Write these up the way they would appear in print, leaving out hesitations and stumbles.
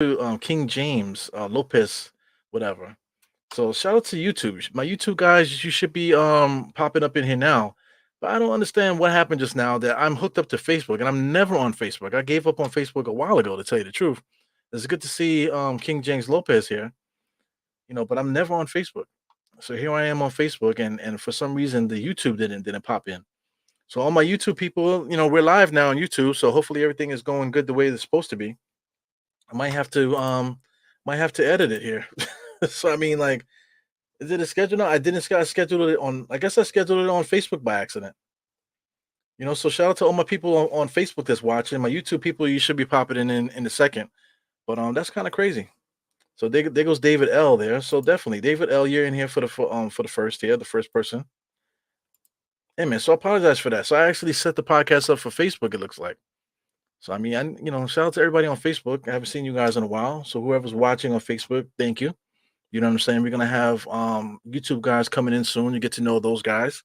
to King James Lopez, whatever. So shout out to YouTube. My YouTube guys, you should be popping up in here now. But I don't understand what happened just now that I'm hooked up to Facebook and I'm never on Facebook. I gave up on Facebook a while ago, to tell you the truth. It's good to see King James Lopez here, but I'm never on Facebook. So here I am on Facebook, and for some reason the YouTube didn't pop in. So all my YouTube people, we're live now on YouTube. So hopefully everything is going good the way it's supposed to be. I might have to edit it here. So I mean, like, is it a schedule? No, I didn't schedule it on. I guess I scheduled it on Facebook by accident. So shout out to all my people on Facebook that's watching. My YouTube people, you should be popping in a second. But that's kind of crazy. So there goes David L there. So definitely David L, you're in here for the first here, the first person. Hey man, so I apologize for that. So I actually set the podcast up for Facebook. It looks like. So I mean, shout out to everybody on Facebook. I haven't seen you guys in a while. So whoever's watching on Facebook, thank you. You know what I'm saying? We're gonna have YouTube guys coming in soon. You get to know those guys.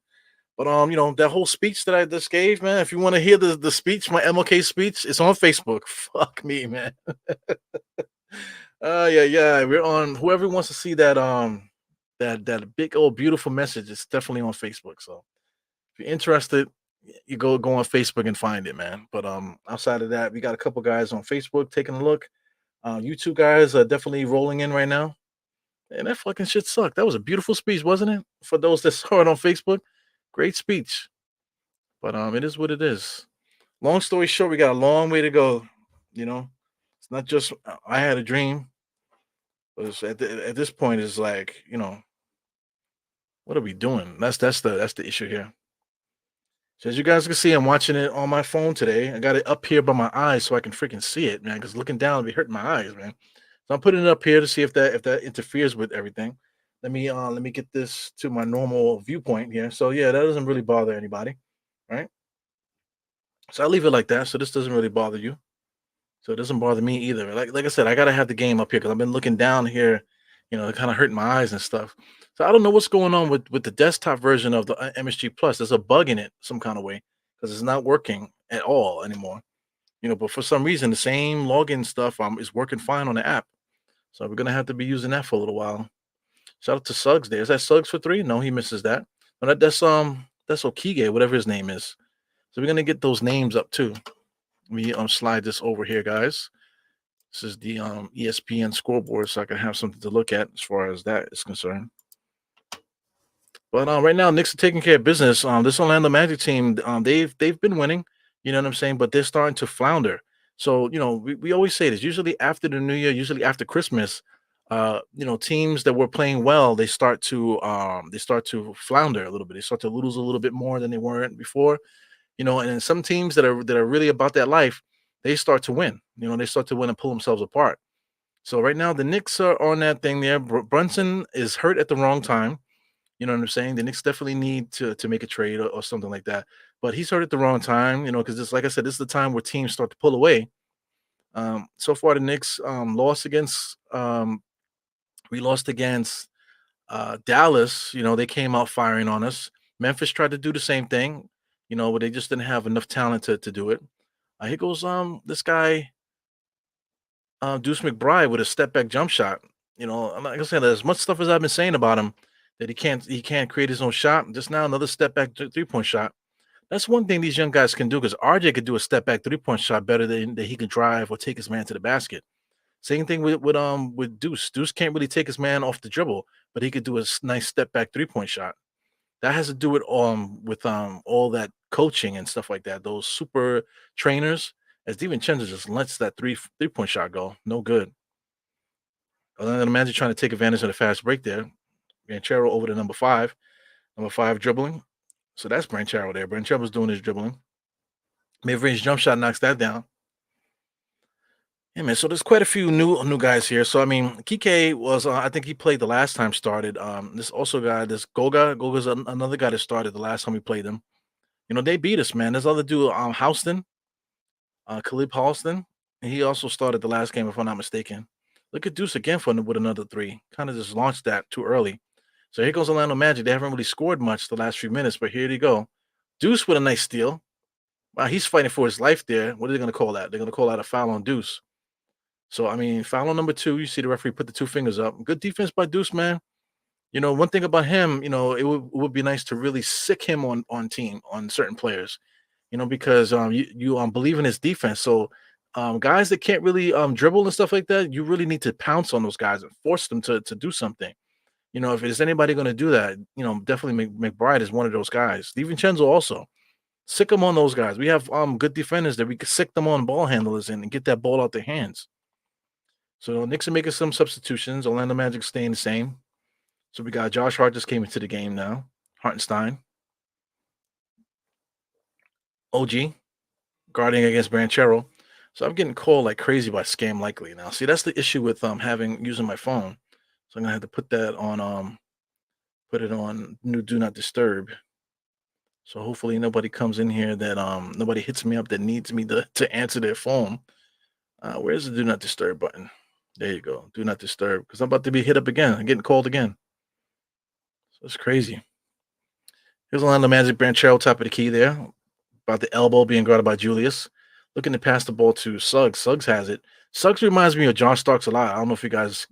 But that whole speech that I just gave, man. If you want to hear the speech, my MLK speech, it's on Facebook. Fuck me, man. Yeah. We're on. Whoever wants to see that big old beautiful message, it's definitely on Facebook. So if you're interested, you go on Facebook and find it, man. But outside of that, we got a couple guys on Facebook taking a look. YouTube guys are definitely rolling in right now. And that fucking shit sucked. That was a beautiful speech, wasn't it? For those that saw it on Facebook, great speech. But it is what it is. Long story short, we got a long way to go. You know, it's not just I had a dream, but at this point, it's like what are we doing? That's the issue here. So as you guys can see, I'm watching it on my phone today. I got it up here by my eyes so I can freaking see it, man. Because looking down, it'd be hurting my eyes, man. So I'm putting it up here to see if that interferes with everything. Let me get this to my normal viewpoint here. So yeah, that doesn't really bother anybody, right? So I'll leave it like that. So this doesn't really bother you. So it doesn't bother me either. Like I said, I gotta have the game up here because I've been looking down here, it kind of hurting my eyes and stuff. So I don't know what's going on with the desktop version of the MSG Plus. There's a bug in it some kind of way because it's not working at all anymore. But for some reason the same login stuff is working fine on the app. So we're gonna have to be using that for a little while. Shout out to Suggs there. Is that Suggs for three? No, he misses that. No, that's Okige, whatever his name is. So we're gonna get those names up too. Let me slide this over here, guys. This is the ESPN scoreboard, so I can have something to look at as far as that is concerned. But right now, Knicks are taking care of business. This Orlando Magic team, they've been winning. You know what I'm saying? But they're starting to flounder. So we always say this. Usually after the New Year, usually after Christmas, teams that were playing well, they start to flounder a little bit. They start to lose a little bit more than they weren't before. And then some teams that are really about that life, they start to win. They start to win and pull themselves apart. So right now, the Knicks are on that thing there. Brunson is hurt at the wrong time. You know what I'm saying? The Knicks definitely need to make a trade or something like that. But he's hurt at the wrong time, because this, like I said, this is the time where teams start to pull away. So far, the Knicks lost against we lost against Dallas. They came out firing on us. Memphis tried to do the same thing, but they just didn't have enough talent to do it. Here goes this guy Deuce McBride with a step back jump shot. Like I said, as much stuff as I've been saying about him, that he can't create his own shot. Just now, another step back 3 point shot. That's one thing these young guys can do because RJ could do a step back 3 point shot better than that he can drive or take his man to the basket. Same thing with Deuce. Deuce can't really take his man off the dribble, but he could do a nice step back 3 point shot. That has to do with all that coaching and stuff like that. Those super trainers, as DiVincenzo just lets that 3 point shot go. No good. Other than Magic trying to take advantage of the fast break there. Banchero over to number five. Number five dribbling. So that's Banchero there. Banchero's doing his dribbling. Mid-range jump shot knocks that down. Yeah, man. So there's quite a few new guys here. So I mean, Kike was I think he played the last time started. This also guy, this Goga's another guy that started the last time we played them. They beat us, man. There's other dude, Houston, Khalib Halston, and he also started the last game if I'm not mistaken. Look at Deuce again with another three. Kind of just launched that too early. So here goes Orlando Magic. They haven't really scored much the last few minutes, but here they go. Deuce with a nice steal. Wow, he's fighting for his life there. What are they going to call that? They're going to call that a foul on Deuce. So I mean, foul on number two. You see the referee put the two fingers up. Good defense by Deuce, man. One thing about him, it would be nice to really sick him on team on certain players. Because you believe in his defense. So guys that can't really dribble and stuff like that, you really need to pounce on those guys and force them to do something. If there's anybody going to do that, definitely McBride is one of those guys. DiVincenzo also. Sick them on those guys. We have good defenders that we can sick them on ball handlers and get that ball out their hands. So Knicks are making some substitutions. Orlando Magic staying the same. So we got Josh Hart just came into the game now. Hartenstein. OG guarding against Branchero. So I'm getting called like crazy by Scam Likely now. See, that's the issue with having using my phone. So I'm gonna have to put it on new do not disturb. So hopefully nobody comes in here that nobody hits me up that needs me to answer their phone. Where's the do not disturb button? There you go. Do not disturb. Because I'm about to be hit up again. I'm getting called again. So it's crazy. Here's Orlando Magic Branchero top of the key there. About the elbow being guarded by Julius. Looking to pass the ball to Suggs. Suggs has it. Suggs reminds me of John Starks a lot. I don't know if you guys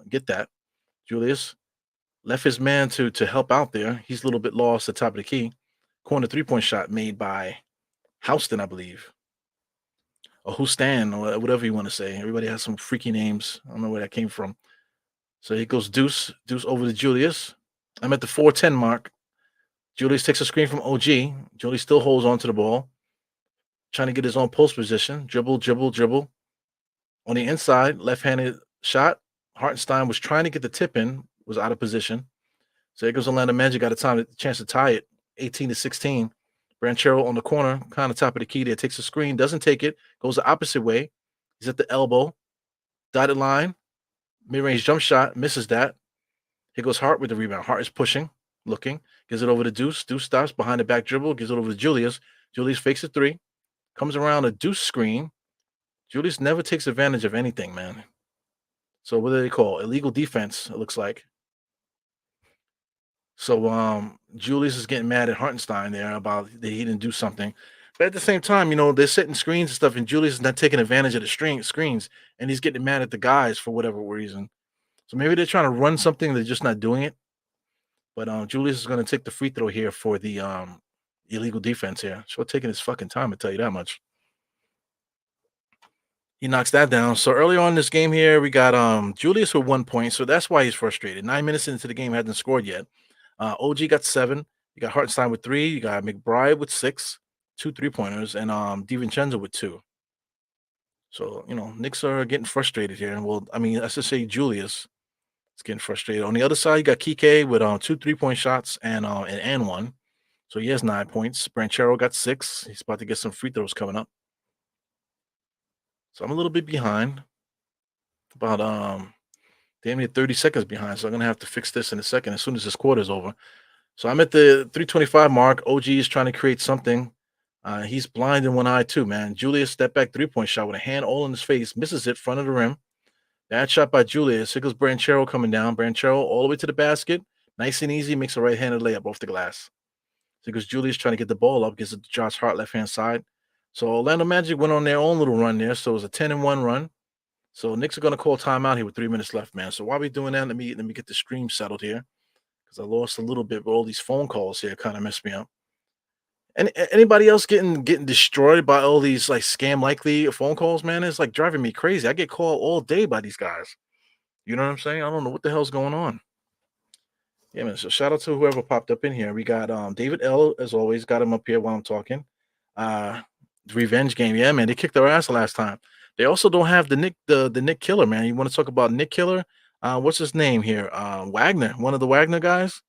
get that. Julius left his man to help out there. He's a little bit lost at top of the key. Corner three-point shot made by Houston, I believe. Or Houston, or whatever you want to say. Everybody has some freaky names. I don't know where that came from. So here goes Deuce. Deuce over to Julius. I'm at the 4:10 mark. Julius takes a screen from OG. Julius still holds on to the ball. Trying to get his own post position. Dribble, dribble, dribble. On the inside, left-handed shot. Hartenstein was trying to get the tip in, was out of position. So here goes Orlando Magic. Got a chance to tie it, 18-16. Branchero on the corner, kind of top of the key there, takes a screen, doesn't take it, goes the opposite way. He's at the elbow, dotted line, mid-range jump shot, misses that. Here goes Hart with the rebound. Hart is pushing, looking, gives it over to Deuce. Deuce stops behind the back dribble, gives it over to Julius. Julius fakes a three, comes around a Deuce screen. Julius never takes advantage of anything, man. So what do they call illegal defense? It looks like. So Julius is getting mad at Hartenstein there about that he didn't do something. But at the same time, they're setting screens and stuff, and Julius is not taking advantage of the screens, and he's getting mad at the guys for whatever reason. So maybe they're trying to run something, they're just not doing it. But Julius is going to take the free throw here for the illegal defense here. Sure taking his fucking time, I tell you that much. He knocks that down. So early on in this game here, we got Julius with 1 point. So that's why he's frustrated. 9 minutes into the game, hasn't scored yet. OG got 7. You got Hartenstein with 3. You got McBride with 6, 2 3-pointers, and DiVincenzo with 2. So, Knicks are getting frustrated here. Well, I mean, let's just say Julius is getting frustrated. On the other side, you got Kike with 2 3-point shots and 1. So he has 9 points. Branchero got 6. He's about to get some free throws coming up. So I'm a little bit behind. About damn near 30 seconds behind. So I'm gonna have to fix this in a second as soon as this quarter is over. So I'm at the 3:25 mark. OG is trying to create something. He's blind in one eye too, man. Julius step back 3-point shot with a hand all in his face, misses it front of the rim. Bad shot by Julius. Here goes Branchero coming down. Branchero all the way to the basket. Nice and easy. Makes a right-handed layup off the glass. So here goes Julius trying to get the ball up. Gets it to Josh Hart left-hand side. So Orlando Magic went on their own little run there. So it was a 10-1 run. So Knicks are going to call timeout here with 3 minutes left, man. So while we're doing that, let me get the stream settled here because I lost a little bit, but all these phone calls here kind of messed me up. And anybody else getting destroyed by all these like scam likely phone calls, man? It's like driving me crazy. I get called all day by these guys. You know what I'm saying? I don't know what the hell's going on. Yeah, man. So shout out to whoever popped up in here. We got David L as always, got him up here while I'm talking. Revenge game. Yeah, man. They kicked their ass last time. They also don't have the Nick Killer, man. You want to talk about Nick Killer? What's his name here? Wagner, one of the Wagner guys.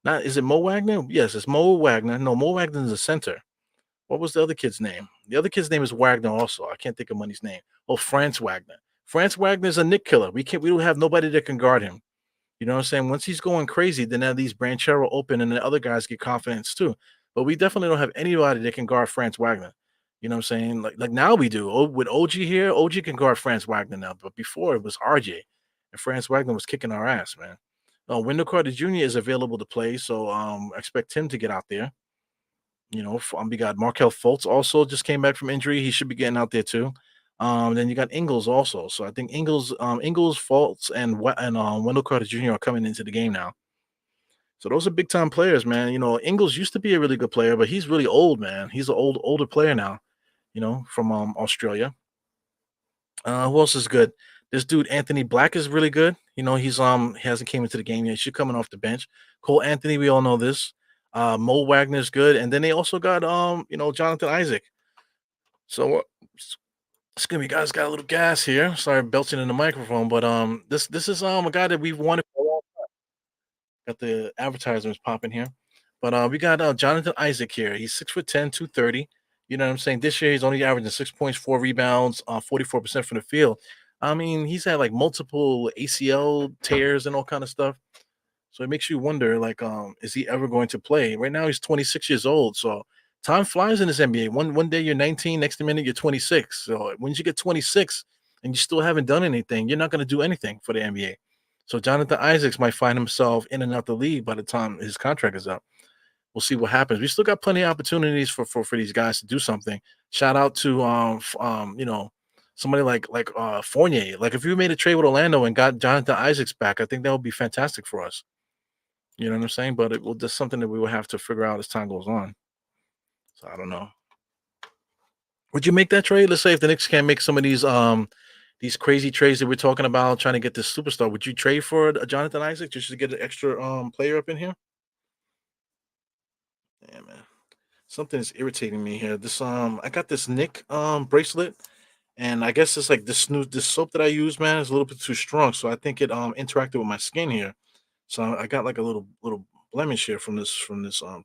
Not is it Mo Wagner? Yes, it's Mo Wagner. No, Mo Wagner is a center. What was the other kid's name? The other kid's name is Wagner also. I can't think of money's name. Oh, France Wagner. France Wagner is a Nick Killer. We don't have nobody that can guard him. You know what I'm saying? Once he's going crazy, then at least Branchero open and the other guys get confidence too. But we definitely don't have anybody that can guard France Wagner. You know what I'm saying? Like now we do. With OG here, OG can guard France Wagner now. But before it was RJ. And France Wagner was kicking our ass, man. Wendell Carter Jr. is available to play, so expect him to get out there. We got Markel Fultz also just came back from injury. He should be getting out there too. Then you got Ingles also. So I think Ingles, Fultz, and Wendell Carter Jr. are coming into the game now. So those are big time players, man. Ingles used to be a really good player, but he's really old, man. He's an older player now. From Australia. Who else is good? This dude Anthony Black is really good. He hasn't came into the game yet. He's coming off the bench. Cole Anthony, we all know this. Mo Wagner's good, and then they also got Jonathan Isaac. So excuse me, guys, got a little gas here. Sorry, belching in the microphone, but this is a guy that we've wanted for a long. Got the advertisements popping here. But we got Jonathan Isaac here. He's 6'10", 230. You know what I'm saying? This year he's only averaging 6 points, 4 rebounds, 44% from the field. I mean, he's had like multiple ACL tears and all kind of stuff. So it makes you wonder, like, is he ever going to play? Right now he's 26 years old. So time flies in this NBA. One day you're 19, next minute you're 26. So when you get 26 and you still haven't done anything, you're not going to do anything for the NBA. So Jonathan Isaacs might find himself in and out the league by the time his contract is up. We'll see what happens. We still got plenty of opportunities for these guys to do something. Shout out to somebody like Fournier. Like if you made a trade with Orlando and got Jonathan Isaacs back, I think that would be fantastic for us. You know what I'm saying? But it will just something that we will have to figure out as time goes on. So I don't know. Would you make that trade? Let's say if the Knicks can't make some of these crazy trades that we're talking about, trying to get this superstar, would you trade for a Jonathan Isaac just to get an extra player up in here? Yeah, man. Something is irritating me here. I got this Nick bracelet, and I guess it's like this soap that I use, man, is a little bit too strong. So I think it interacted with my skin here. So I got like a little blemish here from this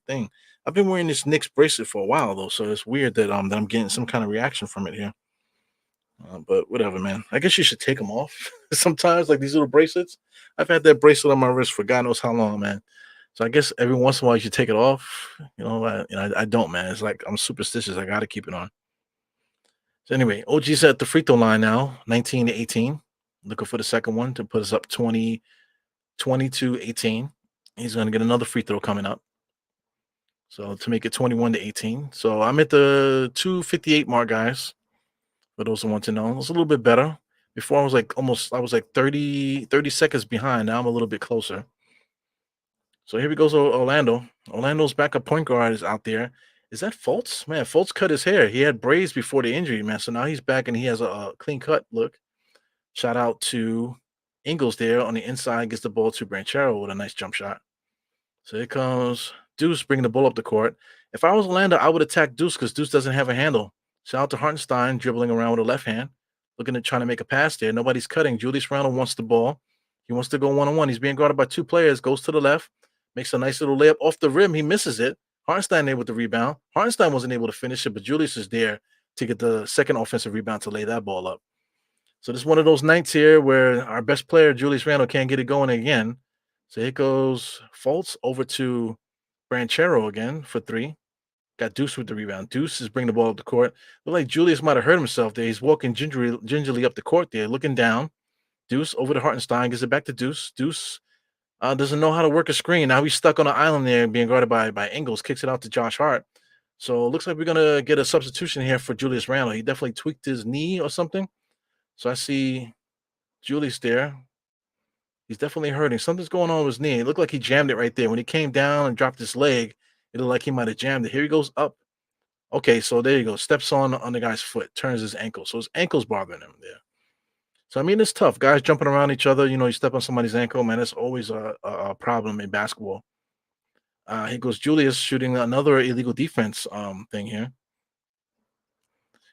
thing. I've been wearing this Nick's bracelet for a while though, so it's weird that I'm getting some kind of reaction from it here. But whatever, man. I guess you should take them off sometimes, like these little bracelets. I've had that bracelet on my wrist for God knows how long, man. So I guess every once in a while you should take it off. I don't, man. It's like I'm superstitious. I got to keep it on. So anyway, OG's at the free throw line now, 19-18. Looking for the second one to put us up 20-18. He's going to get another free throw coming up. So to make it 21-18. So I'm at the 2:58 mark, guys. For those who want to know, it's a little bit better. Before I was like 30 seconds behind. Now I'm a little bit closer. So here we go, Orlando. Orlando's backup point guard is out there. Is that Fultz? Man, Fultz cut his hair. He had braids before the injury, man. So now he's back and he has a clean cut look. Shout out to Ingles there on the inside, gets the ball to Branchero with a nice jump shot. So here comes Deuce bringing the ball up the court. If I was Orlando, I would attack Deuce because Deuce doesn't have a handle. Shout out to Hartenstein dribbling around with a left hand, looking at trying to make a pass there. Nobody's cutting. Julius Randle wants the ball. He wants to go one-on-one. He's being guarded by two players, goes to the left, makes a nice little layup off the rim. He misses it. Hartenstein able to rebound. Hartenstein wasn't able to finish it, but Julius is there to get the second offensive rebound to lay that ball up. So this is one of those nights here where our best player, Julius Randle, can't get it going again. So here goes Fultz over to Branchero again for three. Got Deuce with the rebound. Deuce is bringing the ball up the court. Look like Julius might have hurt himself there. He's walking gingerly up the court there, looking down. Deuce over to Hartenstein, gives it back to Deuce. Deuce doesn't know how to work a screen. Now he's stuck on an island there being guarded by Ingles, kicks it out to Josh Hart. So it looks like we're going to get a substitution here for Julius Randle. He definitely tweaked his knee or something. So I see Julius there. He's definitely hurting. Something's going on with his knee. It looked like he jammed it right there. When he came down and dropped his leg, it looked like he might have jammed it. Here he goes up. Okay, so there you go. Steps on the guy's foot, turns his ankle. So his ankle's bothering him there. So I mean, it's tough. Guys jumping around each other. You step on somebody's ankle, man. It's always a problem in basketball. Here goes Julius shooting another illegal defense thing here.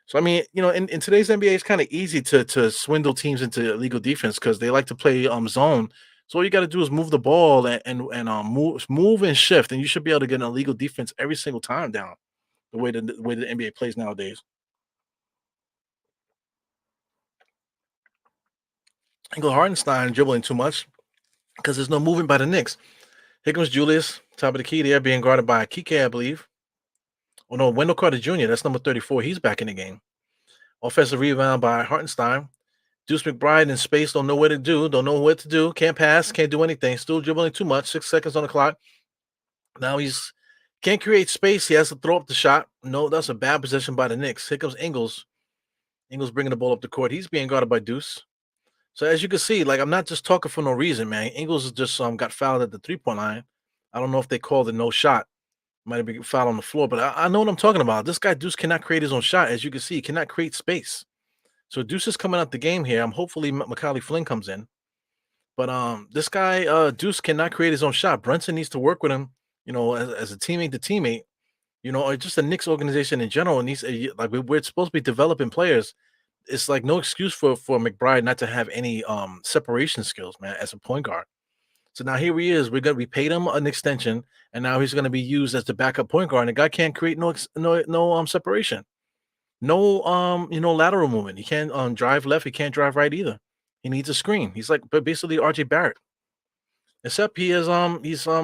So I mean, in today's NBA, it's kind of easy to swindle teams into illegal defense because they like to play zone. So all you got to do is move the ball and move and shift, and you should be able to get an illegal defense every single time down. The way the NBA plays nowadays. I go Hardenstein dribbling too much because there's no movement by the Knicks. Here comes Julius, top of the key there, being guarded by Kike, I believe. Oh no, Wendell Carter Jr. That's number 34. He's back in the game. Offensive rebound by Hartenstein. Deuce McBride in space, don't know what to do, don't know what to do, can't pass, can't do anything, still dribbling too much. 6 seconds on the clock. Now he's can't create space. He has to throw up the shot. No, that's a bad possession by the Knicks. Here comes Ingles. Ingles bringing the ball up the court. He's being guarded by Deuce. So as you can see, like I'm not just talking for no reason, man. Ingles just got fouled at the 3-point line. I don't know if they called a no shot. Might have been foul on the floor, but I know what I'm talking about. This guy Deuce cannot create his own shot. As you can see, he cannot create space. So Deuce is coming out the game here. I'm hopefully Macaulay Flynn comes in. But this guy Deuce cannot create his own shot. Brunson needs to work with him, as a teammate to teammate, or just the Knicks organization in general needs like we're supposed to be developing players. It's like no excuse for McBride not to have any separation skills, man, as a point guard. So now here he is. We paid him an extension, and now he's gonna be used as the backup point guard. And the guy can't create no separation, no lateral movement. He can't drive left. He can't drive right either. He needs a screen. He's like but basically RJ Barrett. Except he's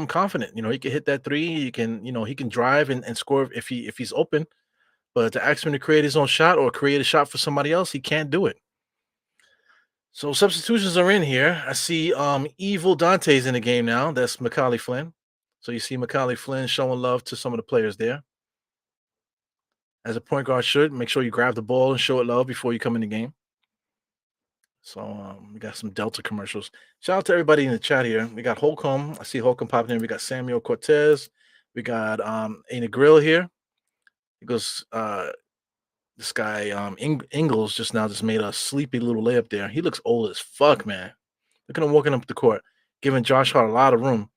confident. He can hit that three. He can drive and score if he's open. But to ask him to create his own shot or create a shot for somebody else, he can't do it. So substitutions are in here. I see Evil Dante's in the game now. That's Macaulay Flynn. So you see Macaulay Flynn showing love to some of the players there. As a point guard should, make sure you grab the ball and show it love before you come in the game. So we got some Delta commercials. Shout out to everybody in the chat here. We got Holcomb. I see Holcomb popping in. We got Samuel Cortez. We got Aina Grill here. He goes, this guy Ingles just made a sleepy little layup there. He looks old as fuck, man. Look at him walking up the court, giving Josh Hart a lot of room.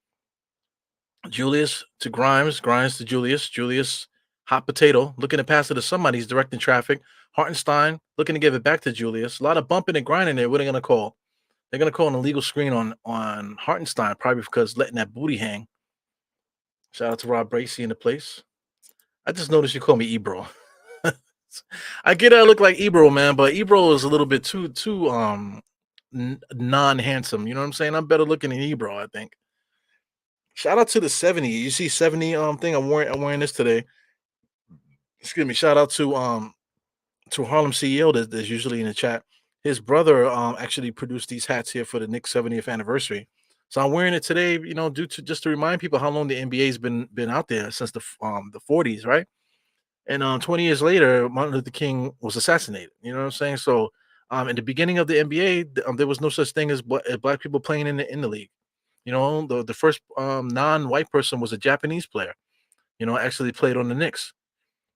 Julius to Grimes, Grimes to Julius, Julius hot potato, looking to pass it to somebody. He's directing traffic. Hartenstein looking to give it back to Julius. A lot of bumping and grinding there. What are they going to call? They're going to call an illegal screen on Hartenstein, probably because letting that booty hang. Shout out to Rob Bracey in the place. I just noticed you call me Ebro. I get I look like Ebro, man, but Ebro is a little bit too non-handsome. You know what I'm saying? I'm better looking than Ebro, I think. Shout out to the 70. You see 70 thing I'm wearing this today. Excuse me. Shout out to Harlem CEO that's usually in the chat. His brother actually produced these hats here for the Knicks 70th anniversary. So I'm wearing it today, due to just to remind people how long the NBA's been out there since the 40s, right? And 20 years later, Martin Luther King was assassinated. You know what I'm saying? So in the beginning of the NBA, there was no such thing as black people playing in the league. The first non-white person was a Japanese player. Actually played on the Knicks.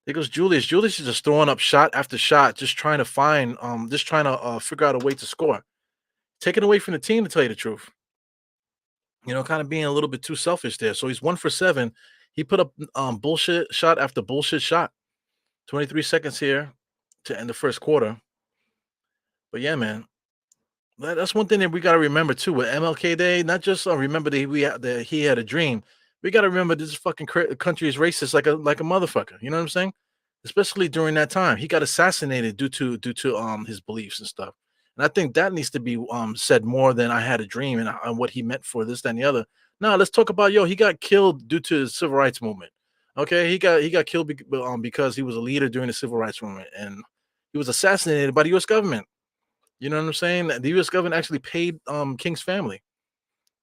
There goes Julius. Julius is just throwing up shot after shot, just trying to figure out a way to score. Taken away from the team, to tell you the truth. Kind of being a little bit too selfish there. So he's 1 for 7. He put up bullshit shot after bullshit shot. 23 seconds here to end the first quarter. But yeah, man, that's one thing that we got to remember too with MLK Day. Not just remember that he had a dream. We got to remember this fucking country is racist like a motherfucker. You know what I'm saying? Especially during that time, he got assassinated due to his beliefs and stuff. And I think that needs to be said more than I had a dream and what he meant for this, that, and the other. Now let's talk about he got killed due to the civil rights movement. Okay, he got killed because he was a leader during the civil rights movement, and he was assassinated by the U.S. government. You know what I'm saying? The U.S. government actually paid King's family.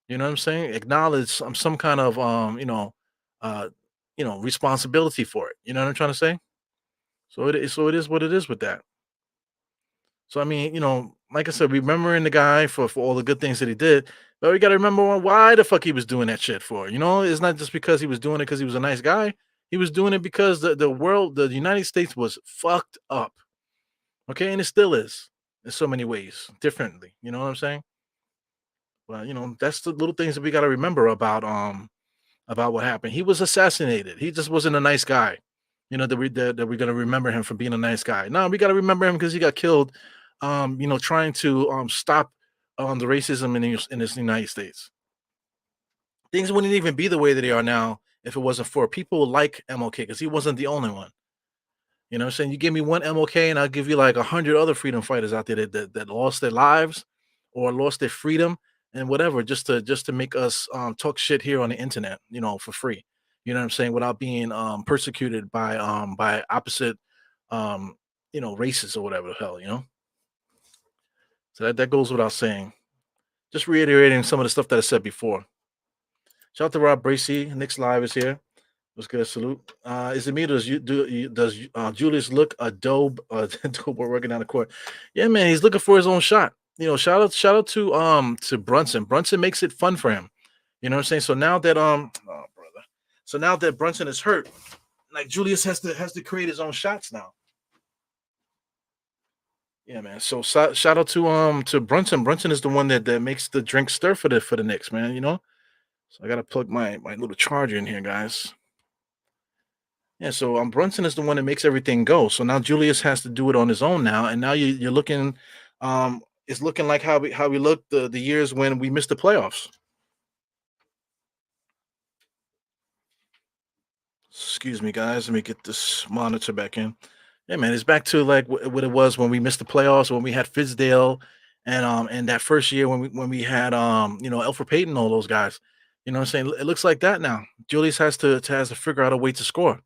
You know what I'm saying? Acknowledge some kind of responsibility for it. You know what I'm trying to say? So it is what it is with that. So I mean, like I said, remembering the guy for all the good things that he did, but we got to remember why the fuck he was doing that shit for. It's not just because he was doing it because he was a nice guy. He was doing it because the United States was fucked up. Okay, and it still is in so many ways, differently. You know what I'm saying? Well, that's the little things that we got to remember about what happened. He was assassinated. He just wasn't a nice guy. That we're gonna remember him for being a nice guy. No, we got to remember him because he got killed. Trying to stop the racism in this United States. Things wouldn't even be the way that they are now if it wasn't for people like MLK, because he wasn't the only one. You know what I'm saying? You give me one MLK and I'll give you like 100 other freedom fighters out there that lost their lives or lost their freedom and whatever, just to make us talk shit here on the internet, for free. You know what I'm saying? Without being persecuted by opposite races or whatever the hell. So that goes without saying. Just reiterating some of the stuff that I said before. Shout out to Rob Bracey. Knicks Live is here. What's good? Salute. Is it me? Does Julius look adobe? Dope while working down the court. Yeah, man, he's looking for his own shot. Shout out to Brunson. Brunson makes it fun for him. You know what I'm saying? So now that oh brother, so now that Brunson is hurt, like Julius has to create his own shots now. Yeah, man. So shout out to Brunson. Brunson is the one that makes the drink stir for the Knicks, man. So I gotta plug my little charger in here, guys. Yeah, so Brunson is the one that makes everything go. So now Julius has to do it on his own now, and now you're looking, it's looking like how we looked the years when we missed the playoffs. Excuse me, guys. Let me get this monitor back in. Yeah, man, it's back to like what it was when we missed the playoffs, when we had Fizdale, and that first year when we had Alfred Payton, all those guys. You know what I'm saying? It looks like that now. Julius has to figure out a way to score.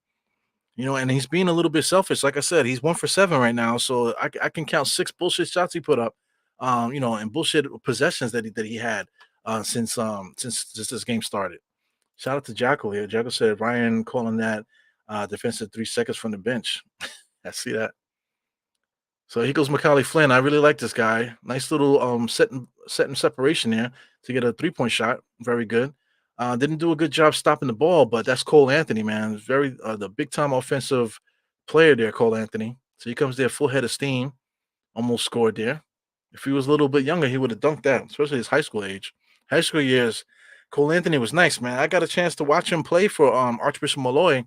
And he's being a little bit selfish. Like I said, he's 1 for 7 right now, so I can count 6 bullshit shots he put up, and bullshit possessions that he had since this game started. Shout out to Jacko here. Jacko said Ryan calling that defensive 3 seconds from the bench. I see that. So here goes Macaulay Flynn. I really like this guy. Nice little setting separation there to get a 3-point shot. Very good. Didn't do a good job stopping the ball, but that's Cole Anthony, man. Very the big time offensive player there, Cole Anthony. So he comes there full head of steam. Almost scored there. If he was a little bit younger, he would have dunked that, especially his high school age. High school years, Cole Anthony was nice, man. I got a chance to watch him play for Archbishop Malloy,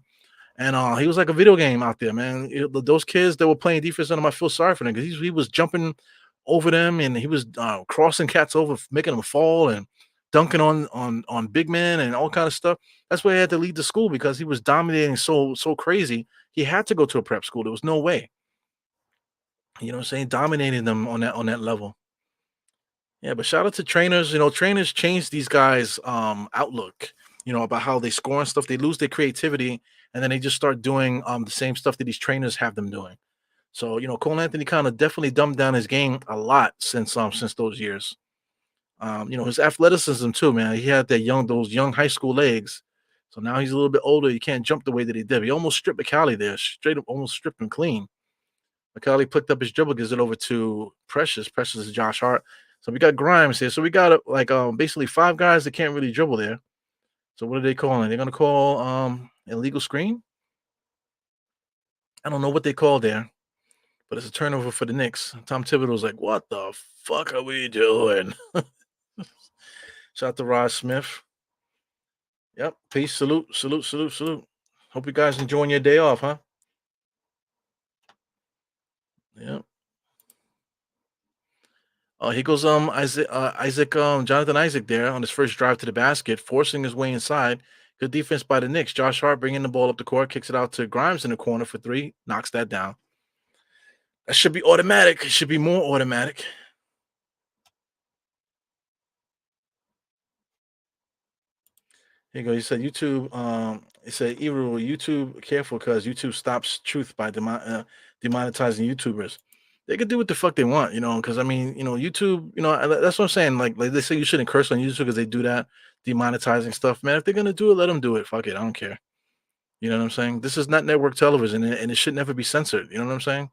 and he was like a video game out there, man. Those kids that were playing defense under him, I feel sorry for them because he was jumping over them and he was crossing cats over, making them fall and dunking on big men and all kind of stuff. That's why he had to leave the school because he was dominating so crazy. He had to go to a prep school. There was no way. You know what I'm saying? Dominating them on that level. Yeah, but shout out to trainers. Trainers change these guys' outlook, about how they score and stuff. They lose their creativity and then they just start doing the same stuff that these trainers have them doing. So, Cole Anthony kind of definitely dumbed down his game a lot since those years. His athleticism too, man. He had those young high school legs. So now he's a little bit older. He can't jump the way that he did. He almost stripped McCallie there, straight up almost stripped him clean. McCallie picked up his dribble, gives it over to Precious. Precious is Josh Hart. So we got Grimes here. So we got like basically 5 guys that can't really dribble there. So what are they calling? They're gonna call illegal screen. I don't know what they call there, but it's a turnover for the Knicks. Tom Thibodeau's like, "What the fuck are we doing?" Shout out to Rod Smith. Yep. Peace. Salute. Salute. Salute. Salute. Hope you guys enjoying your day off, huh? Yep. Oh, he goes Isaac Jonathan Isaac there on his first drive to the basket, forcing his way inside. Good defense by the Knicks. Josh Hart bringing the ball up the court, kicks it out to Grimes in the corner for 3, knocks that down. That should be automatic. It should be more automatic. Here you go. He said YouTube. He said Ebro, YouTube careful because YouTube stops truth by demonetizing YouTubers. They could do what the fuck they want, because I mean, YouTube, that's what I'm saying. Like they say you shouldn't curse on YouTube because they do that, demonetizing stuff. Man, if they're gonna do it, let them do it. Fuck it, I don't care. You know what I'm saying? This is not network television, and it should never be censored. You know what I'm saying?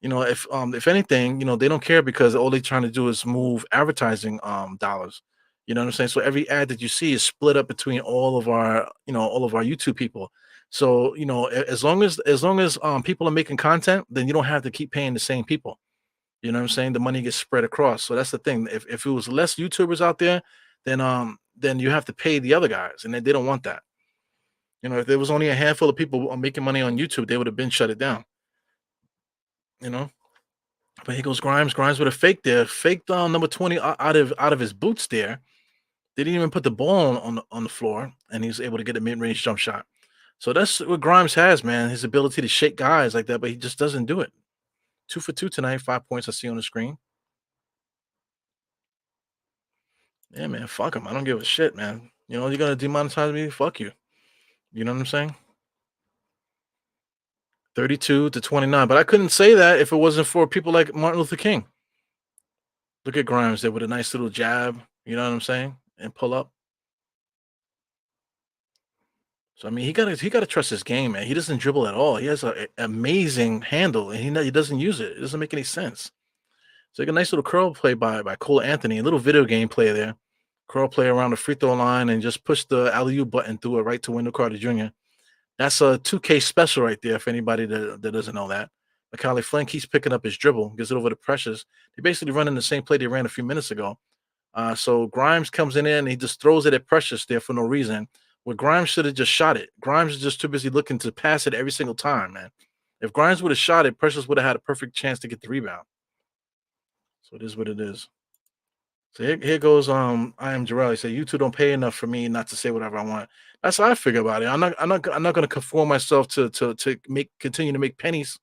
If anything, they don't care because all they're trying to do is move advertising dollars. You know what I'm saying? So every ad that you see is split up between all of our YouTube people. So, as long as people are making content, then you don't have to keep paying the same people. You know what I'm saying? The money gets spread across. So that's the thing. If it was less YouTubers out there, then you have to pay the other guys, and they don't want that. If there was only a handful of people making money on YouTube, they would have been shut it down. You know. But here goes Grimes. Grimes with a fake there. Faked number 20 out of his boots there. Didn't even put the ball on the floor, and he was able to get a mid-range jump shot. So that's what Grimes has, man. His ability to shake guys like that, but he just doesn't do it. 2 for 2 tonight, 5 points I see on the screen. Yeah, man. Fuck him. I don't give a shit, man. You're gonna demonetize me? Fuck you. You know what I'm saying? 32-29. But I couldn't say that if it wasn't for people like Martin Luther King. Look at Grimes there with a nice little jab. You know what I'm saying? And pull up. So I mean, he gotta trust his game, man. He doesn't dribble at all. He has a amazing handle, and he doesn't use it. It doesn't make any sense. So like a nice little curl play by Cole Anthony, a little video game play there. Curl play around the free throw line and just push the alley oop button through it right to Wendell Carter Jr. That's a 2K special right there for anybody that doesn't know that. Macaulay Flynn keeps picking up his dribble, gives it over to Precious. They basically running the same play they ran a few minutes ago. So Grimes comes in there and he just throws it at Precious there for no reason. Where Grimes should have just shot it. Grimes is just too busy looking to pass it every single time, man. If Grimes would have shot it, Precious would have had a perfect chance to get the rebound. So it is what it is. So here goes I am Jarrell. He said, "You two don't pay enough for me not to say whatever I want." That's how I figure about it. I'm not gonna conform myself to make continue to make pennies.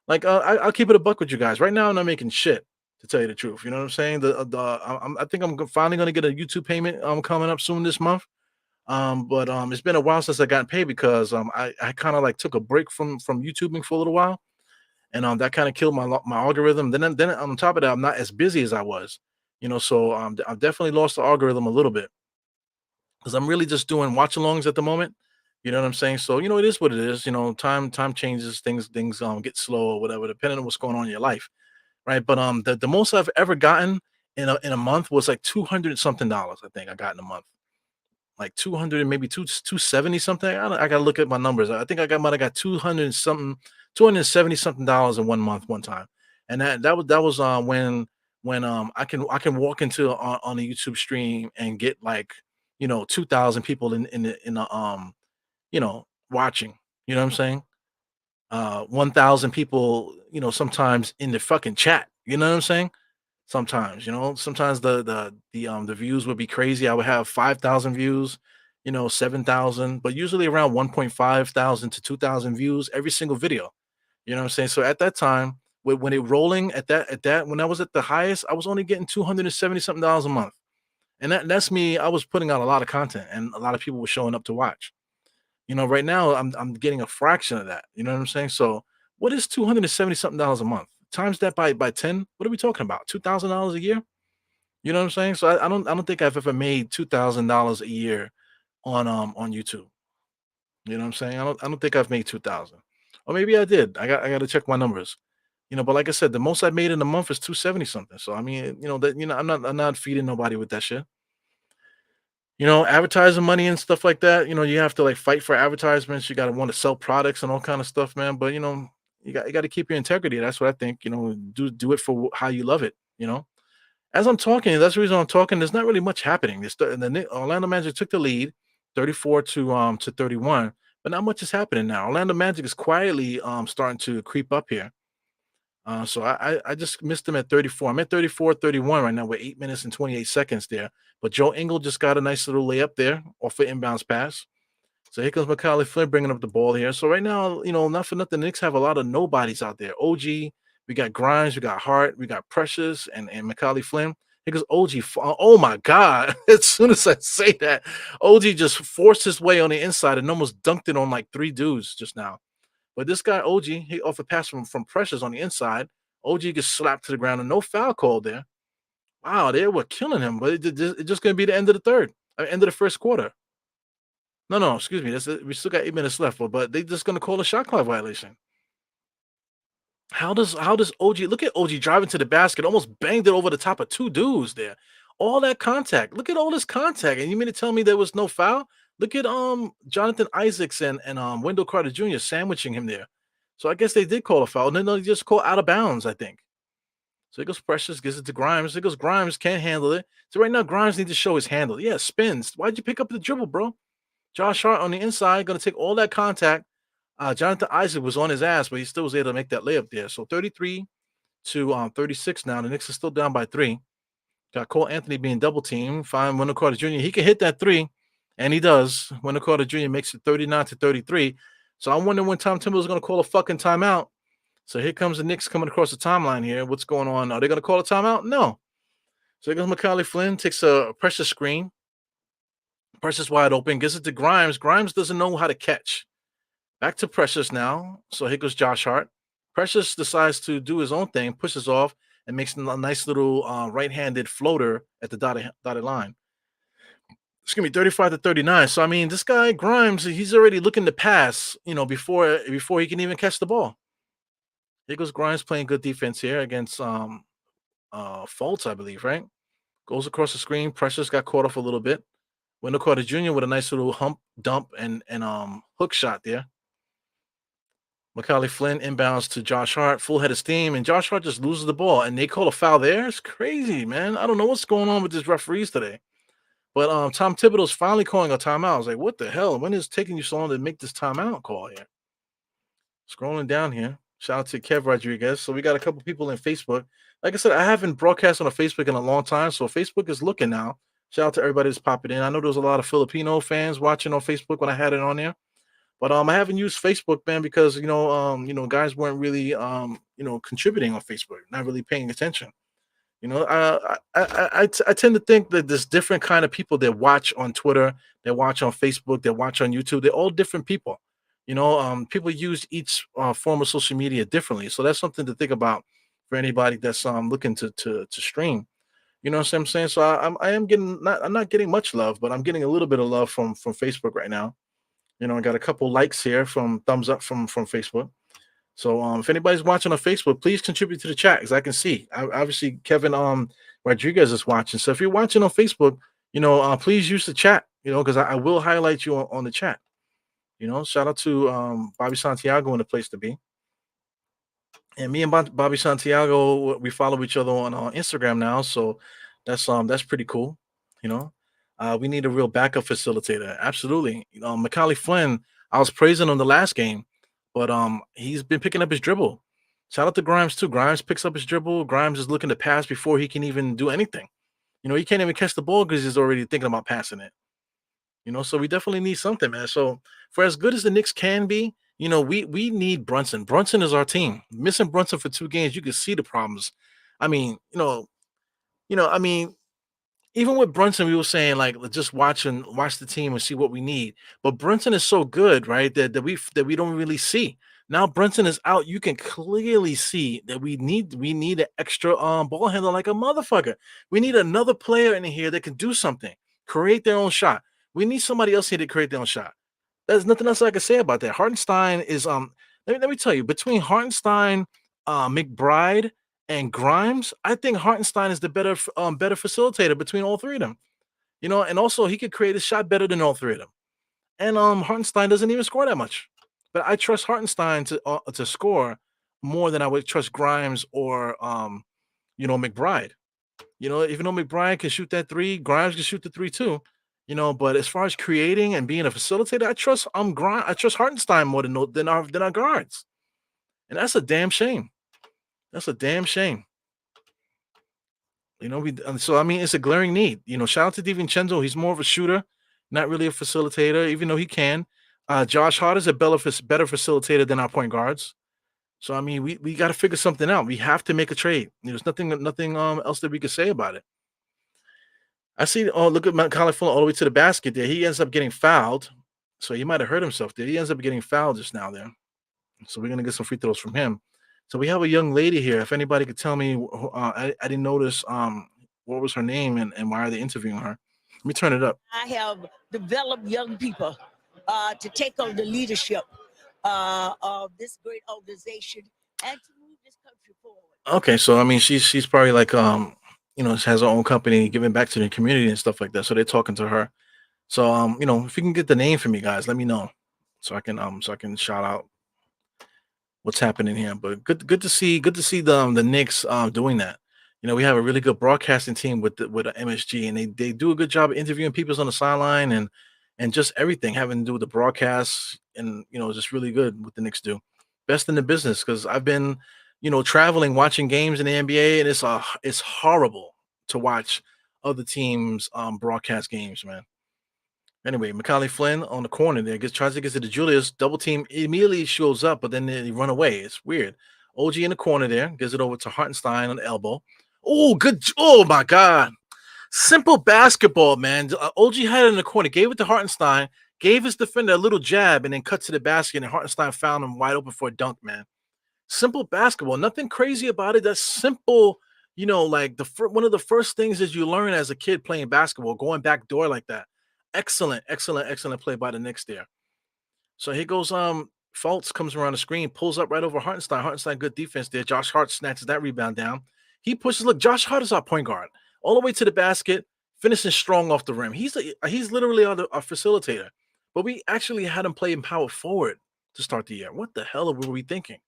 Like I'll keep it a buck with you guys. Right now, I'm not making shit to tell you the truth. You know what I'm saying? I think finally gonna get a YouTube payment coming up soon this month. But it's been a while since I got paid because I kind of like took a break from YouTubing for a little while, and that kind of killed my algorithm. Then on top of that, I'm not as busy as I was, So I've definitely lost the algorithm a little bit because I'm really just doing watch alongs at the moment. You know what I'm saying? So it is what it is. Time changes, things get slow or whatever, depending on what's going on in your life, right? But the most I've ever gotten in a month was like $200 something. I think I got in a month like 200 and maybe 270 something. I gotta look at my numbers. I think might have got 200 something, 270 something dollars in one month one time. And that was when I can walk into on a YouTube stream and get like 2,000 people in the watching. You know what I'm saying? 1,000 people, sometimes in the fucking chat. You know what I'm saying? Sometimes the views would be crazy. I would have 5,000 views, 7,000, but usually around 1.5 thousand to 2,000 views every single video. You know what I'm saying? So at that time, when it rolling at that when I was at the highest, I was only getting 270 something dollars a month. And that's me. I was putting out a lot of content and a lot of people were showing up to watch. Right now I'm getting a fraction of that. You know what I'm saying? So what is 270 something dollars a month? Times that by 10, what are we talking about? $2,000 a year? You know what I'm saying? So I don't think I've ever made $2,000 a year on YouTube. You know what I'm saying? I don't think I've made 2,000. Or maybe I did. I got to check my numbers. But like I said, the most I made in a month is 270 something. So I mean, I'm not feeding nobody with that shit. Advertising money and stuff like that, you have to like fight for advertisements. You got to want to sell products and all kind of stuff, man. But you got to keep your integrity. That's what I think. Do it for how you love it. As I'm talking, that's the reason I'm talking. There's not really much happening. Orlando Magic took the lead, 34 to 31, but not much is happening now. Orlando Magic is quietly starting to creep up here. So I just missed him at 34. I'm at 34-31 right now with 8 minutes and 28 seconds there. But Joe Ingles just got a nice little layup there off an inbounds pass. So here comes Macaulay Flynn bringing up the ball here. So right now, not for nothing, the Knicks have a lot of nobodies out there. OG, we got Grimes, we got Hart, we got Precious, and Macaulay Flynn. Here goes OG. Oh my God. As soon as I say that, OG just forced his way on the inside and almost dunked it on like three dudes just now. But this guy, OG, he off a pass from Precious on the inside. OG gets slapped to the ground and no foul call there. Wow, they were killing him, but it's just going to be the end of the third, end of the first quarter. No, no, excuse me. We still got 8 minutes left, but they just going to call a shot clock violation. How does OG look at OG driving to the basket, almost banged it over the top of two dudes there. All that contact. Look at all this contact. And you mean to tell me there was no foul? Look at Jonathan Isaacs and Wendell Carter Jr. sandwiching him there. So I guess they did call a foul. And then they just call out of bounds, I think. So it goes Precious, gives it to Grimes. It goes Grimes, can't handle it. So right now, Grimes needs to show his handle. Yeah, spins. Why'd you pick up the dribble, bro? Josh Hart on the inside, gonna take all that contact. Jonathan Isaac was on his ass, but he still was able to make that layup there. So 33 to 36 now. The Knicks are still down by 3. Got Cole Anthony being double teamed. Fine, Wendell Carter Jr. He can hit that 3, and he does. Wendell Carter Jr. makes it 39 to 33. So I'm wondering when Tom Thibodeau's going to call a fucking timeout. So here comes the Knicks coming across the timeline here. What's going on? Are they going to call a timeout? No. So here goes Macaulay Flynn, takes a pressure screen. Precious wide open, gives it to Grimes. Grimes doesn't know how to catch. Back to Precious now. So here goes Josh Hart. Precious decides to do his own thing, pushes off, and makes a nice little right-handed floater at the dotted line. Excuse me, 35 to 39. So I mean, this guy Grimes, he's already looking to pass, before he can even catch the ball. Here goes Grimes playing good defense here against Fultz, I believe, right? Goes across the screen, pressures got caught off a little bit. Wendell Carter Jr. with a nice little hump dump and hook shot there. Macaulay Flynn inbounds to Josh Hart, full head of steam, and Josh Hart just loses the ball. And they call a foul there. It's crazy, man. I don't know what's going on with these referees today. But Tom Thibodeau's finally calling a timeout. I was like, what the hell? When is it taking you so long to make this timeout call here? Scrolling down here. Shout out to Kev Rodriguez. So we got a couple people in Facebook. Like I said, I haven't broadcast on a Facebook in a long time. So Facebook is looking now. Shout out to everybody that's popping in. I know there was a lot of Filipino fans watching on Facebook when I had it on there. But I haven't used Facebook, man, because guys weren't really contributing on Facebook, not really paying attention. I tend to think that there's different kind of people that watch on Twitter, that watch on Facebook, that watch on YouTube. They're all different people. People use each form of social media differently, so that's something to think about for anybody that's looking to stream. You know what I'm saying? So I am getting not I'm not getting much love, but I'm getting a little bit of love from Facebook right now. I got a couple likes here from thumbs up from Facebook. So if anybody's watching on Facebook, please contribute to the chat because I can see. Obviously, Kevin Rodriguez is watching. So if you're watching on Facebook, please use the chat. Because I will highlight you on the chat. Shout out to Bobby Santiago in the place to be. And me and Bobby Santiago, we follow each other on Instagram now, so that's pretty cool. You know, we need a real backup facilitator. Absolutely. Macaulay Flynn, I was praising him the last game, but he's been picking up his dribble. Shout out to Grimes too. Grimes picks up his dribble. Grimes is looking to pass before he can even do anything. He can't even catch the ball because he's already thinking about passing it. So we definitely need something, man. So for as good as the Knicks can be, we need Brunson. Brunson is our team. Missing Brunson for 2 games, you can see the problems. I mean, I mean, even with Brunson, we were saying like let's just watch the team and see what we need. But Brunson is so good, right? That we don't really see. Now Brunson is out. You can clearly see that we need an extra ball handler like a motherfucker. We need another player in here that can do something, create their own shot. We need somebody else here to create their own shot. There's nothing else I can say about that. Hartenstein is let me tell you, between Hartenstein, McBride, and Grimes, I think Hartenstein is the better facilitator between all three of them. And also he could create a shot better than all three of them. And Hartenstein doesn't even score that much. But I trust Hartenstein to score more than I would trust Grimes or McBride. Even though McBride can shoot that three, Grimes can shoot the three too. But as far as creating and being a facilitator, I trust Hartenstein more than our guards. And that's a damn shame. That's a damn shame. So I mean it's a glaring need. Shout out to DiVincenzo. He's more of a shooter, not really a facilitator, even though he can. Josh Hart is a better facilitator than our point guards. So I mean, we got to figure something out. We have to make a trade. There's nothing else that we could say about it. I see. Oh, look at Macaulay Flynn all the way to the basket there. He ends up getting fouled. So he might have hurt himself there. He ends up getting fouled just now there. So we're gonna get some free throws from him. So we have a young lady here. If anybody could tell me, I didn't notice what was her name and why are they interviewing her? Let me turn it up. I have developed young people to take on the leadership of this great organization and to move this country forward. Okay, so I mean she's probably like has her own company giving back to the community and stuff like that. So they're talking to her. So if you can get the name for me, guys, let me know. So I can shout out what's happening here. But good to see the Knicks doing that. We have a really good broadcasting team with MSG, and they do a good job of interviewing people on the sideline and just everything having to do with the broadcasts, and just really good what the Knicks do. Best in the business because I've been traveling watching games in the NBA, and it's horrible to watch other teams broadcast games, man. Anyway, Macaulay Flynn on the corner there tries to get to the Julius double team immediately shows up, but then they run away. It's weird. OG in the corner there gives it over to Hartenstein on the elbow. Oh, good! Oh my God! Simple basketball, man. OG had it in the corner, gave it to Hartenstein, gave his defender a little jab, and then cut to the basket. And Hartenstein found him wide open for a dunk, man. Simple basketball, nothing crazy about it. That's simple. Like one of the first things that you learn as a kid playing basketball, going back door like that. Excellent play by the Knicks there. So here goes Fultz comes around the screen, pulls up right over Hartenstein. Hartenstein, good defense there. Josh Hart snatches that rebound down. He pushes. Look, Josh Hart is our point guard, all the way to the basket, finishing strong off the rim. He's literally our facilitator. But we actually had him play in power forward to start the year. What the hell were we thinking?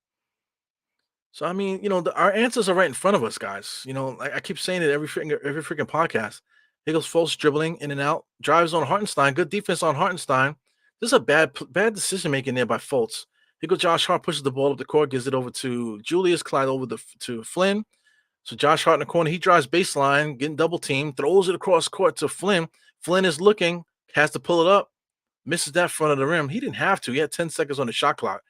So I mean, our answers are right in front of us, guys. I keep saying it every freaking podcast. Here goes Fultz dribbling in and out, drives on Hartenstein. Good defense on Hartenstein. This is a bad decision making there by Fultz. Here goes Josh Hart, pushes the ball up the court, gives it over to Julius Clyde to Flynn. So Josh Hart in the corner, he drives baseline, getting double teamed, throws it across court to Flynn. Flynn is looking, has to pull it up, misses that front of the rim. He didn't have to. He had 10 seconds on the shot clock.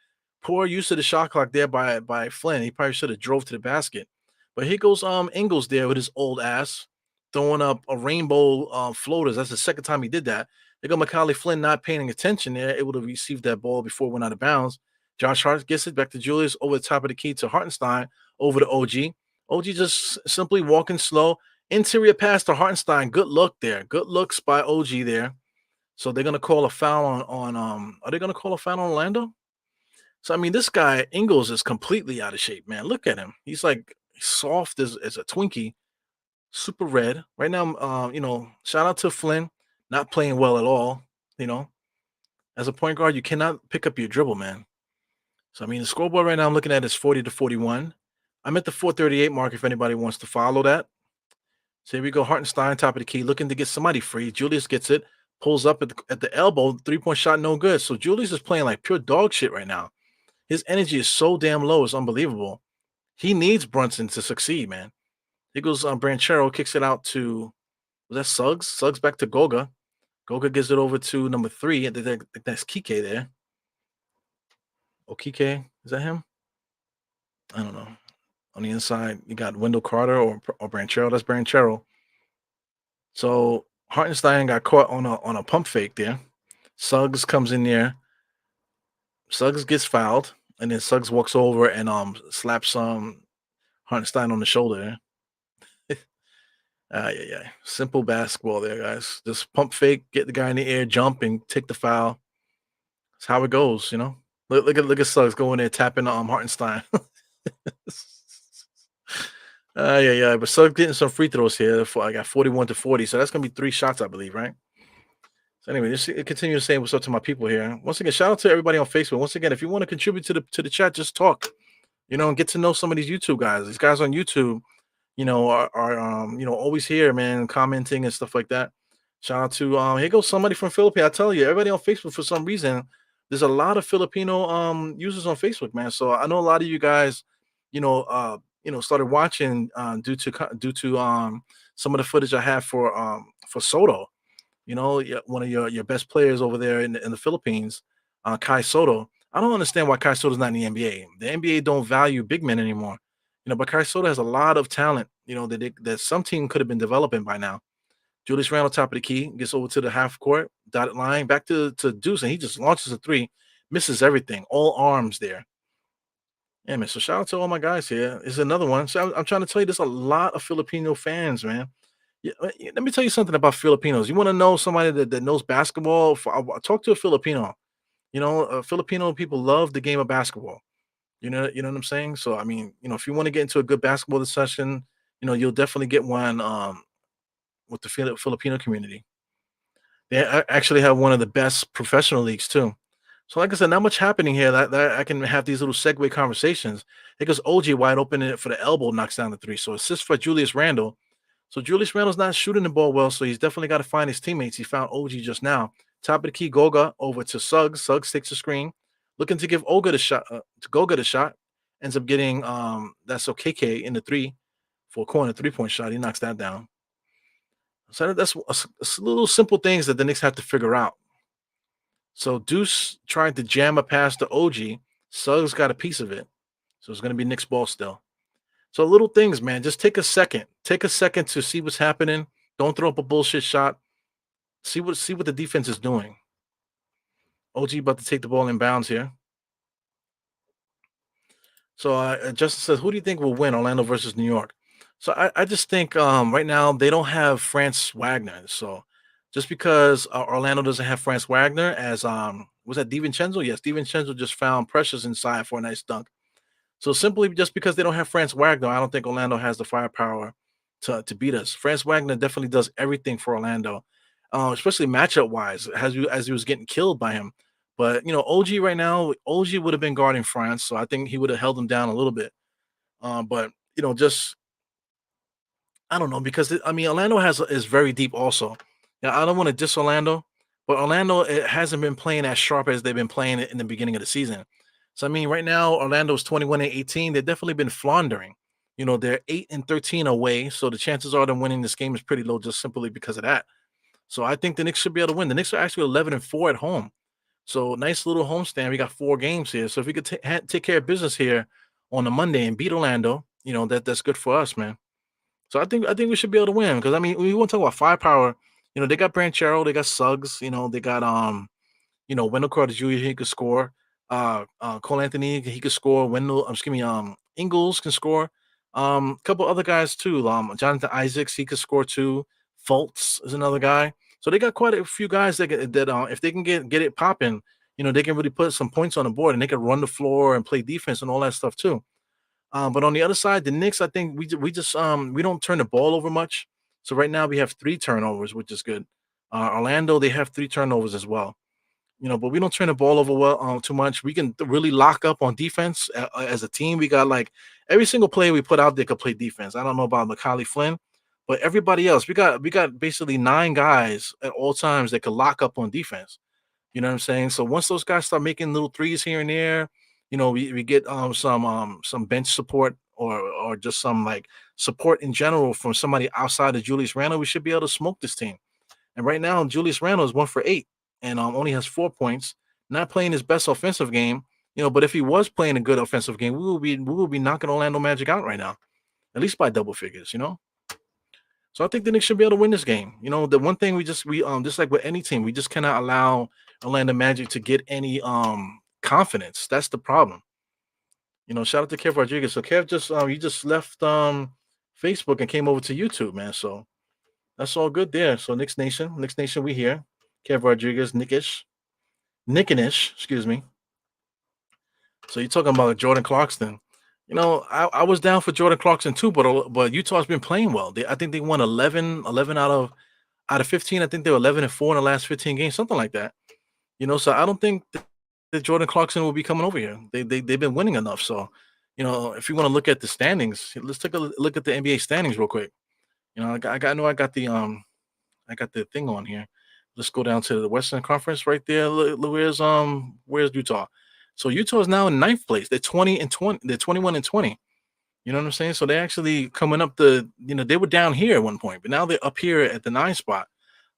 Poor use of the shot clock there by Flynn. He probably should have drove to the basket. But here goes Ingles there with his old ass throwing up a rainbow floaters. That's the second time he did that. They go Macaulay Flynn not paying attention there, able to receive that ball before it went out of bounds. Josh Hart gets it back to Julius over the top of the key to Hartenstein over to OG. OG just simply walking slow. Interior pass to Hartenstein. Good look there. Good looks by OG there. So they're gonna call a foul on are they gonna call a foul on Orlando? So I mean, this guy Ingles is completely out of shape, man. Look at him. He's like soft as a Twinkie, super red. Right now, shout out to Flynn, not playing well at all. You know, as a point guard, you cannot pick up your dribble, man. So I mean, the scoreboard right now I'm looking at is 40-41. I'm at the 438 mark if anybody wants to follow that. So here we go. Hartenstein, top of the key, looking to get somebody free. Julius gets it, pulls up at the elbow, 3-point shot, no good. So Julius is playing like pure dog shit right now. His energy is so damn low, it's unbelievable. He needs Brunson to succeed, man. Here goes Branchero, kicks it out to, was that Suggs? Suggs back to Goga. Goga gives it over to number 3. I think that's Kike there. Oh, Kike, is that him? I don't know. On the inside, you got Wendell Carter or Branchero. That's Branchero. So Hartenstein got caught on a pump fake there. Suggs comes in there. Suggs gets fouled, and then Suggs walks over and slaps Hartenstein on the shoulder. Yeah. Simple basketball there, guys. Just pump fake, get the guy in the air, jump, and take the foul. That's how it goes, Look at Suggs going there, tapping Hartenstein. Yeah. But Suggs getting some free throws here. I got 41-40, so that's gonna be 3 shots, I believe, right? So anyway, just continue to say what's up to my people here. Once again, shout out to everybody on Facebook. Once again, if you want to contribute to the chat, just talk, and get to know some of these YouTube guys. These guys on YouTube, are always here, man, commenting and stuff like that. Shout out to here goes somebody from Philippines. I tell you, everybody on Facebook for some reason, there's a lot of Filipino users on Facebook, man. So I know a lot of you guys, started watching due to some of the footage I have for Soto. One of your best players over there in the Philippines, Kai Soto. I don't understand why Kai Soto's not in the NBA. The NBA don't value big men anymore. But Kai Soto has a lot of talent, that some team could have been developing by now. Julius Randle, top of the key, gets over to the half court, dotted line, back to Deuce, and he just launches a 3, misses everything, all arms there. Yeah, man. So shout out to all my guys here. This is another one. So I'm trying to tell you, there's a lot of Filipino fans, man. Yeah, let me tell you something about Filipinos. You want to know somebody that knows basketball? I'll talk to a Filipino. Filipino people love the game of basketball. You know what I'm saying? So I mean, if you want to get into a good basketball discussion, you'll definitely get one with the Filipino community. They actually have one of the best professional leagues too. So like I said, not much happening here. That I can have these little segue conversations. It goes OG wide open for the elbow, knocks down the 3. So assist for Julius Randle. So Julius Randle's not shooting the ball well, so he's definitely got to find his teammates. He found OG just now. Top of the key, Goga over to Suggs. Suggs takes a screen, looking to give Olga the shot. To Goga the shot, ends up getting that's KK in the 3 for a corner 3-point shot. He knocks that down. So that's little simple things that the Knicks have to figure out. So Deuce tried to jam a pass to OG. Suggs got a piece of it, so it's going to be Knicks ball still. So little things, man. Just take a second. Take a second to see what's happening. Don't throw up a bullshit shot. See what the defense is doing. OG about to take the ball in bounds here. So Justin says, who do you think will win, Orlando versus New York? So I just think right now they don't have Franz Wagner. So just because Orlando doesn't have France Wagner as was that DiVincenzo? Yes, DiVincenzo just found Precious inside for a nice dunk. So simply just because they don't have France Wagner, I don't think Orlando has the firepower to beat us. France Wagner definitely does everything for Orlando, especially matchup wise, as he was getting killed by him. But OG right now, OG would have been guarding France, so I think he would have held him down a little bit. But just I don't know because I mean Orlando is very deep also. Yeah, I don't want to diss Orlando, but Orlando it hasn't been playing as sharp as they've been playing it in the beginning of the season. So I mean, right now Orlando's 21-18. They've definitely been floundering. They're 8-13 away, so the chances are them winning this game is pretty low just simply because of that. So I think the Knicks should be able to win. The Knicks are actually 11-4 at home. So nice little homestand. We got 4 games here. So if we could take care of business here on a Monday and beat Orlando, that's good for us, man. So I think we should be able to win because I mean we want to talk about firepower. They got Branchero, they got Suggs, they got Wendell Carter Jr. He could score. Cole Anthony he could score. Excuse me, Ingles can score. A couple other guys too. Jonathan Isaacs he could score too. Fultz is another guy. So they got quite a few guys that if they can get it popping, they can really put some points on the board and they can run the floor and play defense and all that stuff too. But on the other side, the Knicks, I think we don't turn the ball over much. So right now we have 3 turnovers, which is good. Orlando, they have 3 turnovers as well. But we don't turn the ball over too much. We can really lock up on defense as a team. We got like every single player we put out there could play defense. I don't know about Macaulay Flynn, but everybody else, we got basically 9 guys at all times that could lock up on defense. You know what I'm saying? So once those guys start making little threes here and there, we get some bench support or just some like support in general from somebody outside of Julius Randle, we should be able to smoke this team. And right now, Julius Randle is 1 for 8 and only has 4 points, not playing his best offensive game. But if he was playing a good offensive game, we will be knocking Orlando Magic out right now, at least by double figures. So I think the Knicks should be able to win this game. The one thing we just like with any team, we just cannot allow Orlando Magic to get any confidence. That's the problem. Shout out to Kev Rodriguez. So Kev just you just left Facebook and came over to YouTube, man. So that's all good there. So Knicks Nation, we here. Kev Rodriguez, Nickinish, excuse me. So you're talking about Jordan Clarkson. I was down for Jordan Clarkson too, but Utah's been playing well. I think they won 11 out of 15. I think they were 11-4 in the last 15 games, something like that. So I don't think that Jordan Clarkson will be coming over here. They've been winning enough. So, if you want to look at the standings, let's take a look at the NBA standings real quick. I got the thing on here. Let's go down to the Western Conference right there. Where's Utah? So Utah is now in ninth place. They're 20-20. They're 21-20. You know what I'm saying? So they're actually coming up they were down here at one point, but now they're up here at the 9th spot.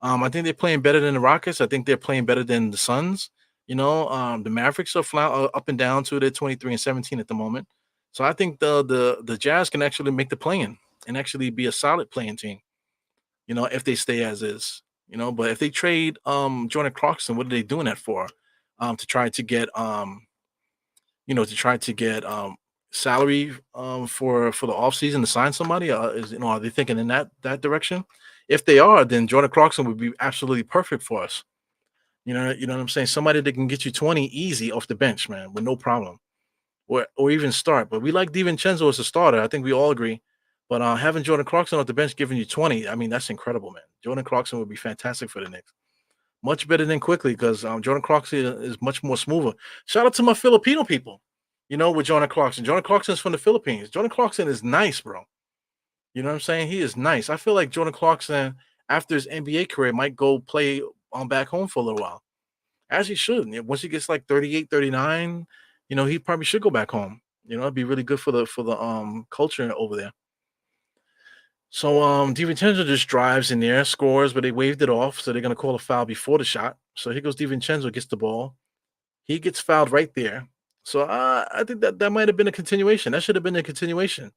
I think they're playing better than the Rockets. I think they're playing better than the Suns. The Mavericks are up and down to they're 23-17 at the moment. So I think the Jazz can actually make the play-in and actually be a solid playing team. If they stay as is. But if they trade Jordan Clarkson, what are they doing that for? To try to get salary for the offseason to sign somebody? Are they thinking in that direction? If they are, then Jordan Clarkson would be absolutely perfect for us. You know what I'm saying? Somebody that can get you 20 easy off the bench, man, with no problem. Or even start. But we like DiVincenzo as a starter. I think we all agree. But having Jordan Clarkson off the bench giving you 20, I mean, that's incredible, man. Jordan Clarkson would be fantastic for the Knicks. Much better than quickly because Jordan Clarkson is much more smoother. Shout out to my Filipino people, with Jordan Clarkson. Jordan Clarkson is from the Philippines. Jordan Clarkson is nice, bro. You know what I'm saying? He is nice. I feel like Jordan Clarkson, after his NBA career, might go play on back home for a little while. As he should. Once he gets like 38, 39, he probably should go back home. It'd be really good for the culture over there. So DiVincenzo just drives in there, scores, but they waved it off, so they're gonna call a foul before the shot. So here goes DiVincenzo, gets the ball. He gets fouled right there. So I think that might have been a continuation. That should have been a continuation.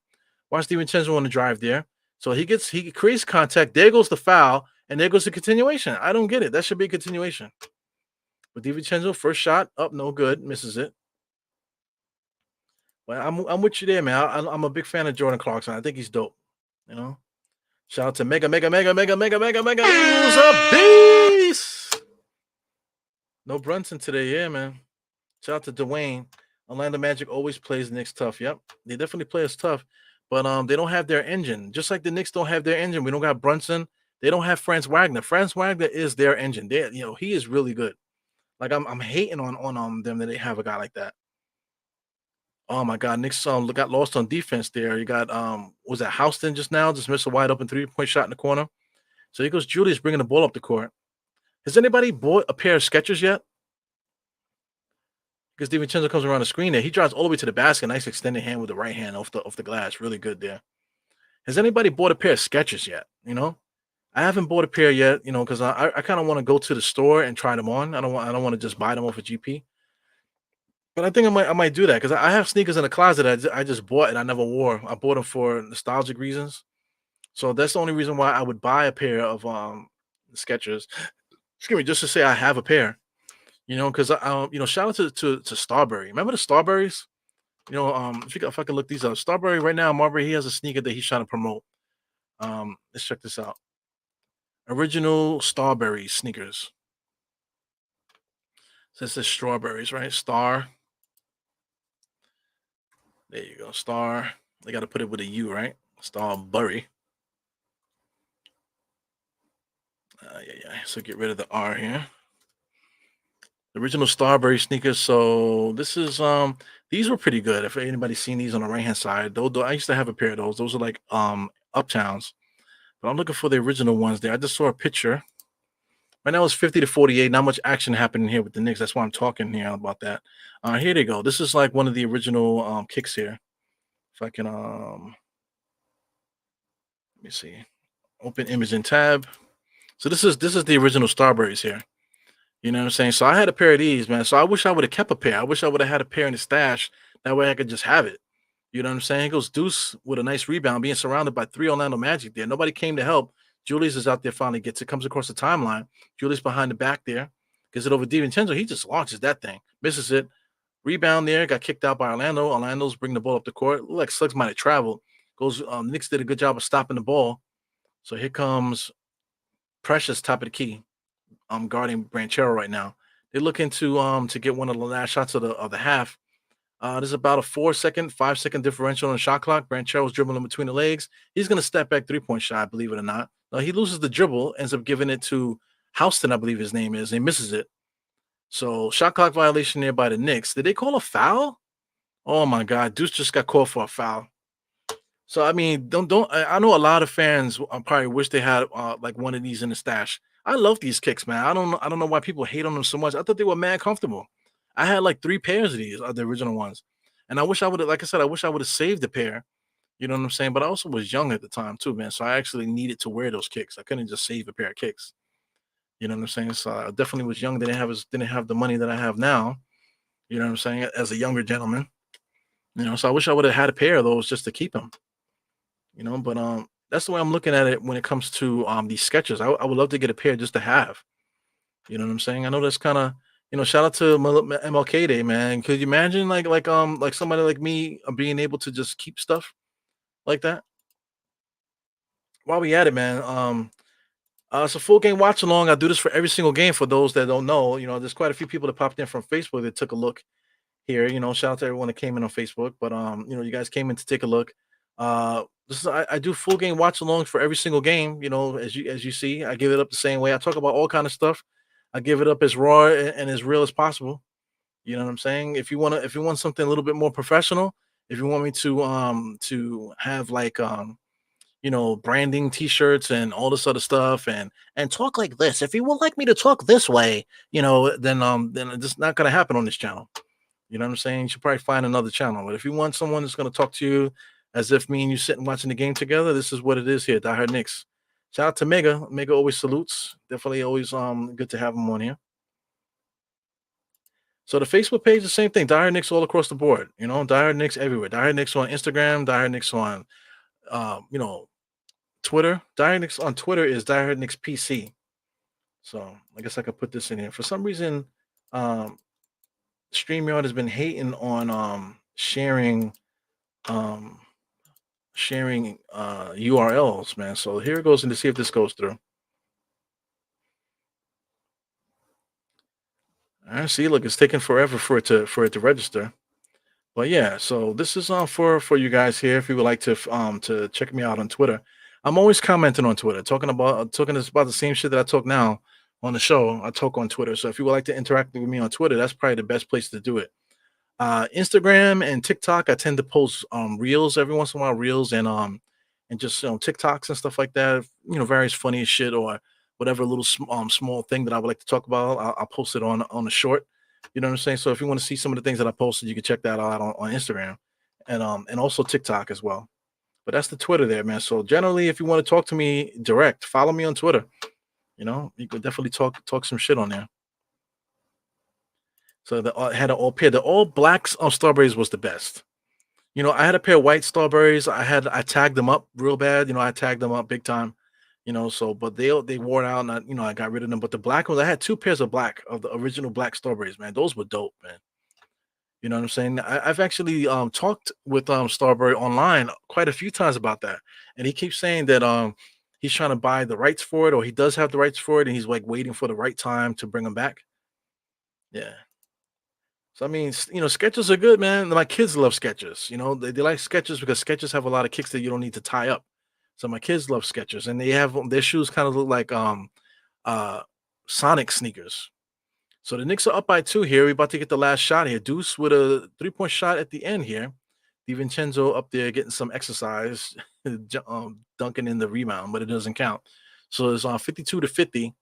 Watch DiVincenzo on the drive there. So he creates contact. There goes the foul, and there goes the continuation. I don't get it. That should be a continuation. But DiVincenzo, first shot up, no good, misses it. But I'm with you there, man. I'm a big fan of Jordan Clarkson. I think he's dope. You know. Shout out to Mega. He's a beast. No Brunson today, yeah, man. Shout out to Dwayne. Orlando Magic always plays the Knicks tough. Yep, they definitely play us tough, but they don't have their engine. Just like the Knicks don't have their engine. We don't got Brunson. They don't have Franz Wagner. Franz Wagner is their engine. He is really good. Like I'm hating on them that they have a guy like that. Oh my God, Knicks got lost on defense there. You got was that Houston just now? Just missed a wide open 3-point shot in the corner. So here goes Julius bringing the ball up the court. Has anybody bought a pair of Skechers yet? Because DiVincenzo comes around the screen there. He drives all the way to the basket. Nice extended hand with the right hand off the glass. Really good there. Has anybody bought a pair of Skechers yet? I haven't bought a pair yet. Because I kind of want to go to the store and try them on. I don't want to just buy them off of GP. But I think I might do that because I have sneakers in the closet I just bought and I never wore. I bought them for nostalgic reasons. So that's the only reason why I would buy a pair of Skechers. Excuse me, just to say I have a pair. Because shout out to Starberry. Remember the Starberries? If I could look these up, Starberry right now, Marbury, he has a sneaker that he's trying to promote. Let's check this out. Original Starberry sneakers. So it says strawberries, right? Star. There you go. Star. They got to put it with a U, right? Starbury. Yeah. So get rid of the R here. The original Starberry sneakers. So this is these were pretty good. If anybody's seen these on the right hand side, though I used to have a pair of those. Those are like Uptowns. But I'm looking for the original ones there. I just saw a picture. Right now it's 50-48. Not much action happening here with the Knicks. That's why I'm talking here about that. Here they go. This is like one of the original kicks here. If I can let me see. Open image and tab. So this is the original Starberries here. You know what I'm saying? So I had a pair of these, man. So I wish I would have kept a pair. I wish I would have had a pair in the stash. That way I could just have it. You know what I'm saying? It goes Deuce with a nice rebound, being surrounded by 3 Orlando Magic there. Nobody came to help. Julius is out there, finally gets it, comes across the timeline. Julius behind the back there, gets it over DiVincenzo. He just launches that thing, misses it. Rebound there, got kicked out by Orlando. Orlando's bringing the ball up the court. Looked like Suggs might have traveled. Goes, Knicks did a good job of stopping the ball. So here comes Precious, top of the key, guarding Branchero right now. They're looking to get one of the last shots of the half. There's about a 4-second, 5-second differential on the shot clock. Branchero's dribbling between the legs. He's going to step back 3-point shot, believe it or not. No, he loses the dribble, ends up giving it to Houston, I believe his name is. And he misses it. So shot clock violation there by the Knicks. Did they call a foul? Oh my God, Deuce just got called for a foul. So I mean, don't I know a lot of fans probably wish they had like one of these in the stash. I love these kicks, man. I don't know why people hate on them so much. I thought they were mad comfortable. I had like 3 pairs of these, the original ones, and I wish I would have, like I said, I wish I would have saved a pair. You know what I'm saying? But I also was young at the time too, man. So I actually needed to wear those kicks. I couldn't just save a pair of kicks. You know what I'm saying? So I definitely was young. Didn't have the money that I have now. You know what I'm saying? As a younger gentleman, so I wish I would have had a pair of those just to keep them. But that's the way I'm looking at it when it comes to these sketches. I would love to get a pair just to have. You know what I'm saying? I know that's kind of shout out to MLK Day, man. Could you imagine like somebody like me being able to just keep stuff like that? While we at it, man. It's a full game watch along. I do this for every single game. For those that don't know, there's quite a few people that popped in from Facebook that took a look here. Shout out to everyone that came in on Facebook. But you guys came in to take a look. I do full game watch along for every single game. As you see, I give it up the same way. I talk about all kind of stuff. I give it up as raw and as real as possible. You know what I'm saying? If you want something a little bit more professional, if you want me to have like branding t-shirts and all this other stuff and talk like this. If you would like me to talk this way, then it's just not gonna happen on this channel. You know what I'm saying? You should probably find another channel. But if you want someone that's gonna talk to you as if me and you sitting watching the game together, this is what it is here. Die Hard Knicks. Shout out to Mega. Mega always salutes. Definitely always good to have him on here. So the Facebook page, the same thing. Die Hard Knicks all across the board. Die Hard Knicks everywhere. Die Hard Knicks on Instagram. Die Hard Knicks on Twitter. Die Hard Knicks on Twitter is Die Hard Knicks PC. So I guess I could put this in here. For some reason, StreamYard has been hating on sharing sharing URLs, man. So here it goes, and to see if this goes through. I see. Look, it's taking forever for it to register. But yeah, so this is for you guys here. If you would like to check me out on Twitter, I'm always commenting on Twitter, talking about the same shit that I talk now on the show. I talk on Twitter. So if you would like to interact with me on Twitter, that's probably the best place to do it. Instagram and TikTok, I tend to post reels every once in a while, reels and just TikToks and stuff like that. Various funny shit or whatever little small thing that I would like to talk about. I'll post it on a short. You know what I'm saying? So if you want to see some of the things that I posted, you can check that out on Instagram and also TikTok as well. But that's the Twitter there, man. So generally, if you want to talk to me direct, follow me on Twitter. You could definitely talk some shit on there. So I had an all pair. The all blacks strawberries was the best. I had a pair of white strawberries. I tagged them up real bad. I tagged them up big time. So but they wore out and I got rid of them. But the black ones, I had two pairs of black of the original black strawberries, man. Those were dope, man. You know what I'm saying? I've actually talked with Starberry online quite a few times about that. And he keeps saying that he's trying to buy the rights for it, or he does have the rights for it, and he's like waiting for the right time to bring them back. Yeah. So I mean, sketches are good, man. My kids love sketches. They like sketches because sketches have a lot of kicks that you don't need to tie up. So my kids love sketches, and they have their shoes kind of look like uh Sonic sneakers. So the Knicks are up by two here. We're about to get the last shot here. Deuce with a 3-point shot at the end here. DiVincenzo up there getting some exercise, dunking in the rebound, but it doesn't count. So it's on 52-50.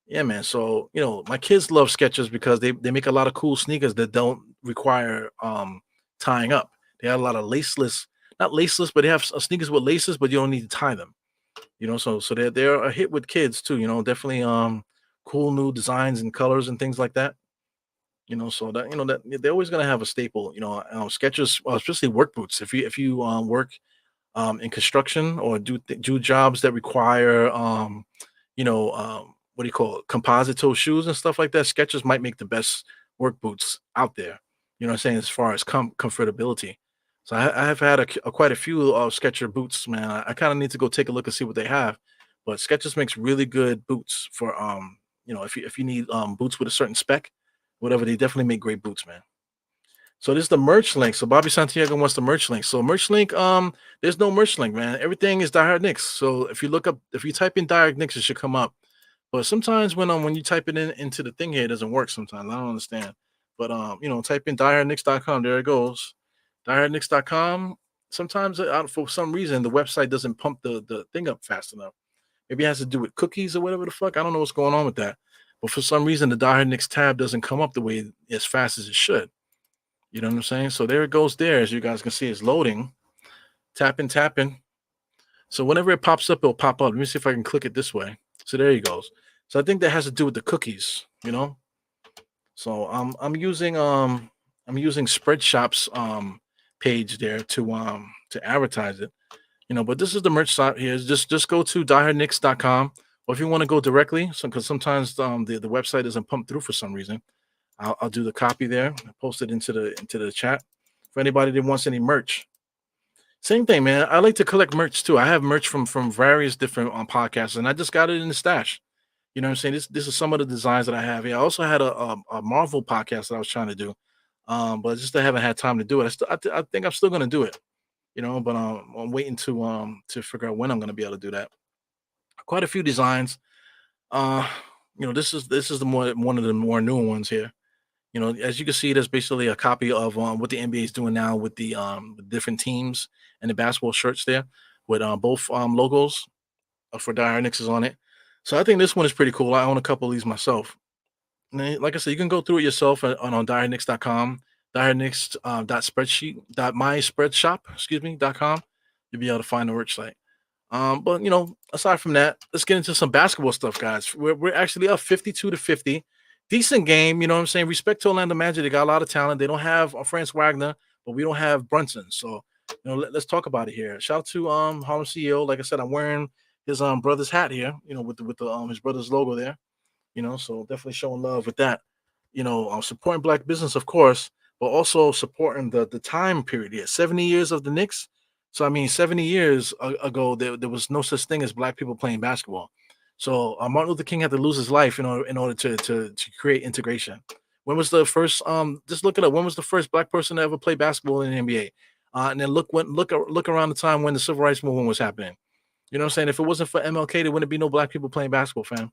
Yeah, man. So my kids love Skechers because they make a lot of cool sneakers that don't require tying up. They have a lot of laceless, not laceless, but they have sneakers with laces, but you don't need to tie them. So they're a hit with kids too. Definitely cool new designs and colors and things like that. So that they're always gonna have a staple. Skechers, especially work boots. If you work in construction or do jobs that require what do you call it, composite toe shoes and stuff like that, Skechers might make the best work boots out there. What I'm saying, as far as comfortability. So I have had quite a few Sketcher boots, man. I kind of need to go take a look and see what they have. But Skechers makes really good boots for if you need boots with a certain spec, whatever, they definitely make great boots, man. So this is the merch link. So Bobby Santiago wants the merch link. So merch link, there's no merch link, man. Everything is Die Hard Knicks. So if you type in Die Hard Knicks, it should come up. But sometimes when you type it into the thing here, it doesn't work sometimes. I don't understand. But type in diehardknicks.com. There it goes. Diehardknicks.com. Sometimes for some reason the website doesn't pump the thing up fast enough. Maybe it has to do with cookies or whatever the fuck. I don't know what's going on with that. But for some reason the Die Hard Knicks tab doesn't come up the way as fast as it should. You know what I'm saying? So there it goes there. As you guys can see, it's loading. Tapping, tapping. So whenever it pops up, it'll pop up. Let me see if I can click it this way. So there he goes. So I think that has to do with the cookies. So I'm using Spreadshop's page there to advertise it. But this is the merch site here. Just go to diehardknicks.com, or if you want to go directly, because sometimes the website doesn't pump through for some reason. I'll do the copy there, post it into the chat for anybody that wants any merch. Same thing, man. I like to collect merch too. I have merch from various different podcasts, and I just got it in the stash. You know what I'm saying? This is some of the designs that I have here. I also had a Marvel podcast that I was trying to do, but just I haven't had time to do it. I think I'm still gonna do it. But I'm waiting to figure out when I'm gonna be able to do that. Quite a few designs. Uh, this is the more one of the more newer ones here. As you can see, there's basically a copy of what the NBA is doing now with the different teams and the basketball shirts there with both logos for Die Knicks is on it. So I think this one is pretty cool. I own a couple of these myself. Like I said, you can go through it yourself on diehardknicks.com, diehardknicks dot spreadsheet dot my spreadshop, excuse me, .com. You'll be able to find the merch site. But aside from that, let's get into some basketball stuff, guys. We're actually up 52-50. Decent game, you know what I'm saying? Respect to Orlando Magic. They got a lot of talent. They don't have Franz Wagner, but we don't have Brunson. So, let's talk about it here. Shout out to Harlem CEO. Like I said, I'm wearing his brother's hat here, with the his brother's logo there. So definitely showing love with that. Supporting black business, of course, but also supporting the time period here. 70 years of the Knicks. So I mean, 70 years ago, there was no such thing as black people playing basketball. So Martin Luther King had to lose his life in order to create integration. When was the first? Just look it up. When was the first black person to ever play basketball in the NBA? And then look around the time when the civil rights movement was happening. You know what I'm saying? If it wasn't for MLK, there wouldn't be no black people playing basketball, fam.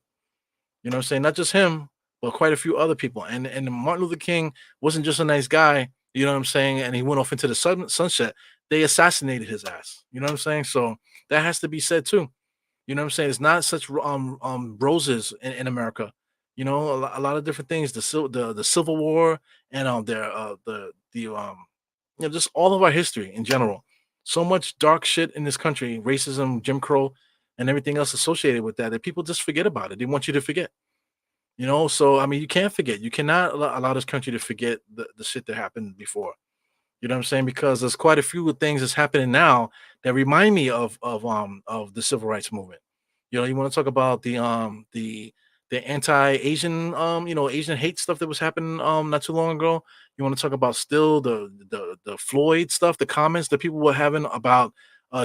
You know what I'm saying? Not just him, but quite a few other people. And Martin Luther King wasn't just a nice guy, you know what I'm saying? And he went off into the sunset. They assassinated his ass. You know what I'm saying? So that has to be said too. You know what I'm saying? It's not such roses in America. You know, a lot of different things. The Civil War and just all of our history in general. So much dark shit in this country, racism, Jim Crow, and everything else associated with that people just forget about it. They want you to forget. So I mean, you can't forget. You cannot allow this country to forget the shit that happened before. You know what I'm saying? Because there's quite a few things that's happening now that remind me of the civil rights movement. You want to talk about the anti-Asian Asian hate stuff that was happening not too long ago. You want to talk about still the Floyd stuff, the comments that people were having about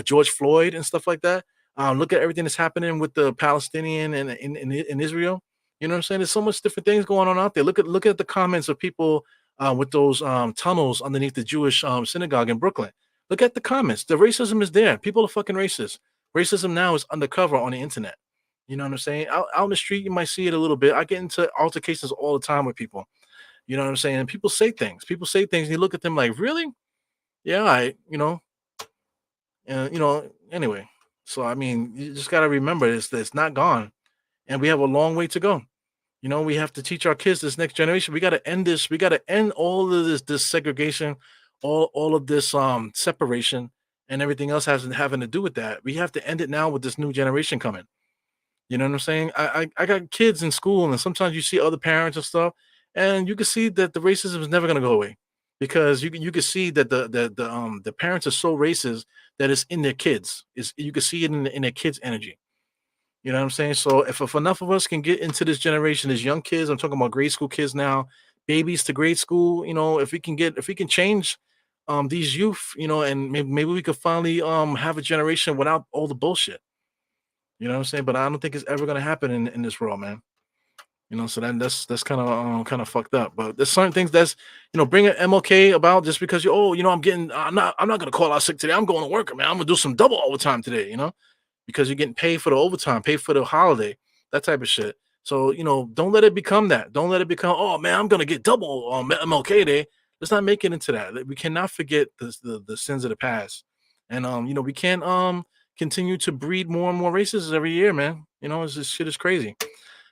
George Floyd and stuff like that. Look at everything that's happening with the Palestinian and in Israel. You know what I'm saying? There's so much different things going on out there. Look at the comments of people with those tunnels underneath the Jewish synagogue in Brooklyn. Look at the comments. The racism is there. People are fucking racist. Racism now is undercover on the internet. You know what I'm saying? Out in the street, you might see it a little bit. I get into altercations all the time with people. You know what I'm saying? And people say things. People say things, and you look at them like, really? Yeah, anyway. So I mean, you just gotta remember it's not gone, and we have a long way to go. We have to teach our kids, this next generation. We got to end this. We got to end all of this segregation, all of this separation, and everything else has having to do with that. We have to end it now with this new generation coming. You know what I'm saying? I got kids in school, and sometimes you see other parents and stuff, and you can see that the racism is never going to go away because you can see that the parents are so racist that it's in their kids. Is You can see it in their kids' energy. You know what I'm saying? So if enough of us can get into this generation as young kids, I'm talking about grade school kids now, babies to grade school, if we can change these youth, and maybe we could finally have a generation without all the bullshit. You know what I'm saying? But I don't think it's ever gonna happen in this world, man. So that's kind of fucked up. But there's certain things that's bringing MLK about just because I'm not gonna call out sick today. I'm going to work, man. I'm gonna do some double overtime today. Because you're getting paid for the overtime, paid for the holiday, that type of shit. So, don't let it become that. Don't let it become, oh man, I'm gonna get double on MLK Day. Let's not make it into that. We cannot forget the sins of the past. And we can't continue to breed more and more races every year, man. This shit is crazy.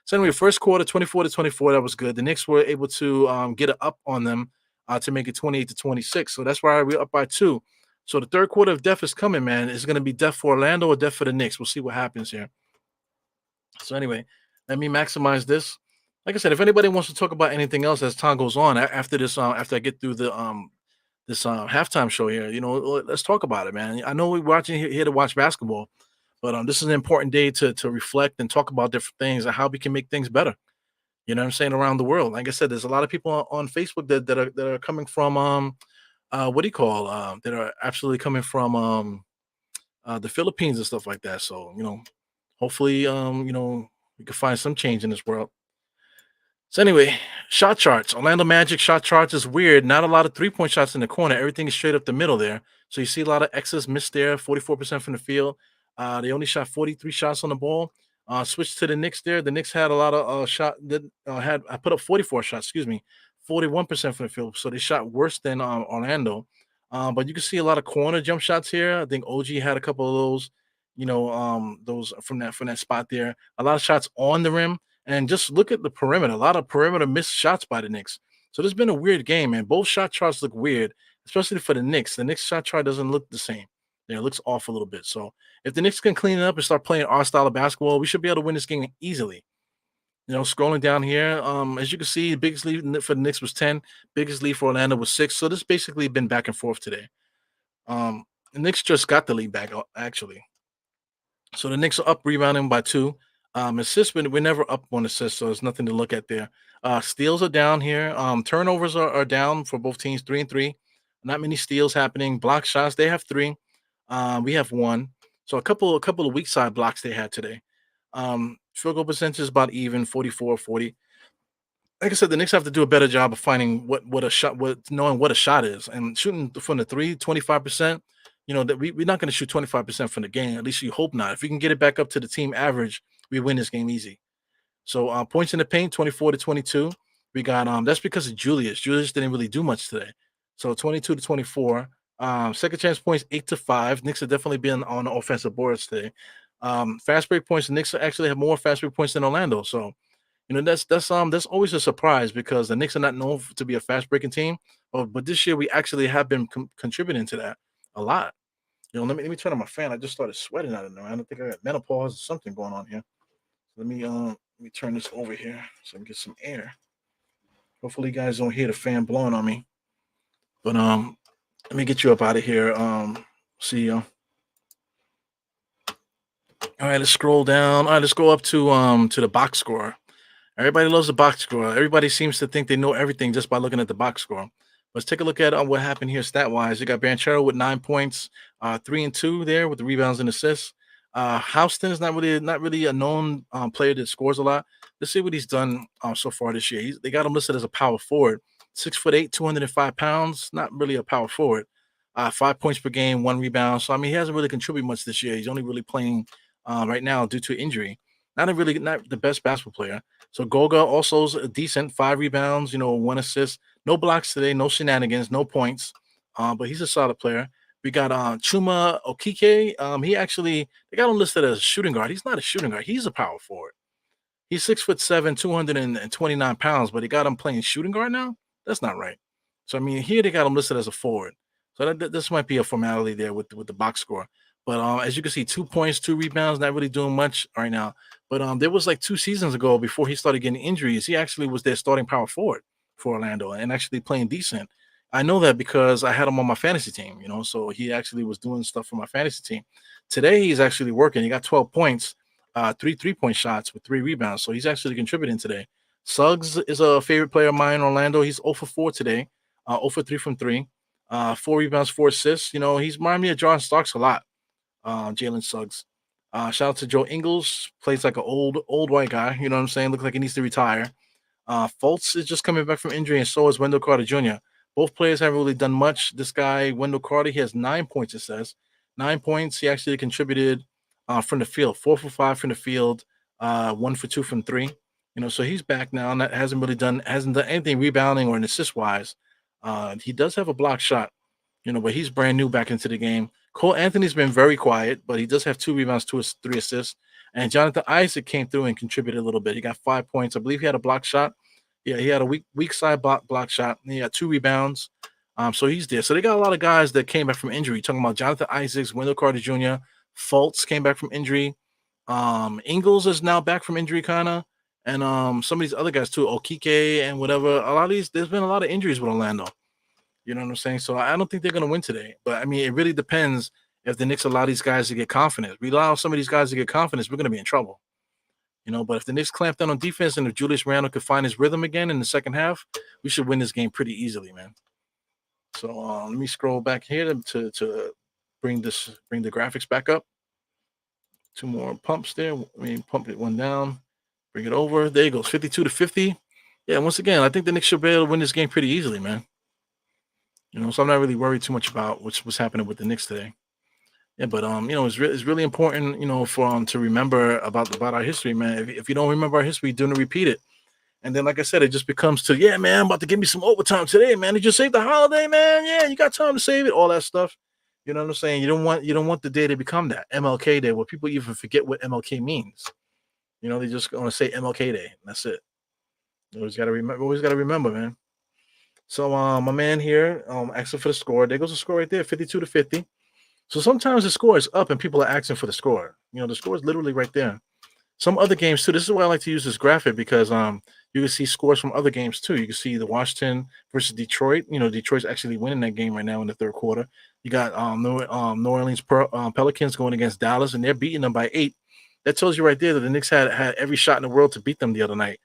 So anyway, first quarter, 24-24, that was good. The Knicks were able to get it up on them to make it 28-26. So that's why we're up by 2. So the third quarter of death is coming, man. It's going to be death for Orlando or death for the Knicks. We'll see what happens here. So anyway, let me maximize this. Like I said, if anybody wants to talk about anything else as time goes on after this, after I get through the this halftime show here, let's talk about it, man. I know we're watching here to watch basketball, but this is an important day to reflect and talk about different things and how we can make things better. You know what I'm saying, around the world. Like I said, there's a lot of people on Facebook that are coming from what do you call that are absolutely coming from the Philippines and stuff like that. So hopefully we can find some change in this world. So anyway, shot charts. Orlando Magic shot charts is weird. Not a lot of 3-point shots in the corner. Everything is straight up the middle there. So you see a lot of X's missed there. 44% from the field. They only shot 43 shots on the ball. Switch to the Knicks there. The Knicks had a lot of shot that had I put up 44 shots. Excuse me, 41% from the field. So they shot worse than Orlando. But you can see a lot of corner jump shots here. I think OG had a couple of those. Those from that spot there. A lot of shots on the rim. And just look at the perimeter. A lot of perimeter missed shots by the Knicks. So there's been a weird game, man. Both shot charts look weird, especially for the Knicks. The Knicks shot chart doesn't look the same. Yeah, it looks off a little bit. So if the Knicks can clean it up and start playing our style of basketball, we should be able to win this game easily. Scrolling down here, as you can see, the biggest lead for the Knicks was 10. Biggest lead for Orlando was 6. So this basically been back and forth today. The Knicks just got the lead back, actually. So the Knicks are up rebounding by 2. Assists, we're never up on assists, so there's nothing to look at there. Steals are down here. Turnovers are down for both teams, 3 and 3. Not many steals happening. Block shots, they have 3. We have one. So a couple of weak side blocks they had today. Field goal percentage is about even, 44-40. Like I said, the Knicks have to do a better job of finding what a shot, what knowing what a shot is, and shooting from the three, 25%. That we're not going to shoot 25% from the game. At least you hope not. If we can get it back up to the team average, we win this game easy. So points in the paint, 24-22. We got that's because of Julius. Julius didn't really do much today. So 22-24. Second chance points 8-5. Knicks have definitely been on the offensive boards today. Fast break points. The Knicks actually have more fast break points than Orlando. So that's always a surprise because the Knicks are not known to be a fast breaking team. But this year we actually have been contributing to that a lot. Let me turn on my fan. I just started sweating out of there. I don't think I got menopause or something going on here. Let me turn this over here so I can get some air. Hopefully, you guys don't hear the fan blowing on me. But let me get you up out of here. See you. All right, let's scroll down. All right, let's go up to the box score. Everybody loves the box score. Everybody seems to think they know everything just by looking at the box score. Let's take a look at what happened here stat wise. You got Banchero with 9 points, 3 and 2 there with the rebounds and assists. Houston is not really a known player that scores a lot. Let's see what he's done so far this year. They got him listed as a power forward, 6'8", 205 pounds. Not really a power forward. 5 points per game, 1 rebound. So I mean, he hasn't really contributed much this year. He's only really playing right now due to injury. Not the best basketball player. So Goga also is a decent, 5 rebounds, 1 assist. No blocks today, no shenanigans, no points. But he's a solid player. We got Chuma Okike. They got him listed as a shooting guard. He's not a shooting guard. He's a power forward. He's 6'7", 229 pounds, but they got him playing shooting guard now. That's not right. So I mean, here they got him listed as a forward. So this might be a formality there with the box score. But as you can see, 2 points, 2 rebounds, not really doing much right now. But there was like 2 seasons ago before he started getting injuries. He actually was their starting power forward for Orlando and actually playing decent. I know that because I had him on my fantasy team. So he actually was doing stuff for my fantasy team. Today he's actually working. He got 12 points, 3 3-point shots with 3 rebounds. So he's actually contributing today. Suggs is a favorite player of mine, Orlando. He's 0 for 4 today, 0 for 3 from 3, 4 rebounds, 4 assists. He's reminded me of John Starks a lot, Jalen Suggs. Shout out to Joe Ingles, plays like an old white guy. You know what I'm saying? Looks like he needs to retire. Fultz is just coming back from injury, and so is Wendell Carter Jr. Both players haven't really done much. This guy, Wendell Carter, he has 9 points, it says. 9 points. He actually contributed from the field, 4 for 5 from the field, 1 for 2 from three. So he's back now, and that hasn't done anything rebounding or an assist wise. He does have a block shot, but he's brand new back into the game. Cole Anthony's been very quiet, but he does have 2 rebounds, 3 assists. And Jonathan Isaac came through and contributed a little bit. He got 5 points. I believe he had a block shot. Yeah, he had a weak side block shot. He had 2 rebounds. So he's there. So they got a lot of guys that came back from injury. Talking about Jonathan Isaacs, Wendell Carter Jr., Fultz came back from injury. Ingles is now back from injury, kind of. And some of these other guys too, Okike and whatever. A lot of these, there's been a lot of injuries with Orlando. You know what I'm saying? So I don't think they're going to win today. But I mean, it really depends if the Knicks allow these guys to get confidence. We allow some of these guys to get confidence, we're going to be in trouble. But if the Knicks clamp down on defense and if Julius Randle could find his rhythm again in the second half, we should win this game pretty easily, man. So let me scroll back here to bring the graphics back up. 2 more pumps there. Pump it one down, bring it over. There it goes, 52-50. Yeah, once again, I think the Knicks should be able to win this game pretty easily, man. So I'm not really worried too much about what's happening with the Knicks today. Yeah, but it's really important, for to remember about our history, man. If you don't remember our history, do not repeat it. And then, like I said, it just becomes yeah, man, I'm about to give me some overtime today, man. Did you save the holiday, man? Yeah, you got time to save it, all that stuff. You know what I'm saying? You don't want the day to become that MLK Day where people even forget what MLK means. They just want to say MLK Day. And that's it. You always got to remember. Always got to remember, man. So, my man here, asking for the score. There goes the score right there, 52-50. So sometimes the score is up and people are asking for the score. The score is literally right there. Some other games too. This is why I like to use this graphic because you can see scores from other games too. You can see the Washington versus Detroit. Detroit's actually winning that game right now in the third quarter. You got New Orleans Pelicans going against Dallas, and they're beating them by 8. That tells you right there that the Knicks had every shot in the world to beat them the other night.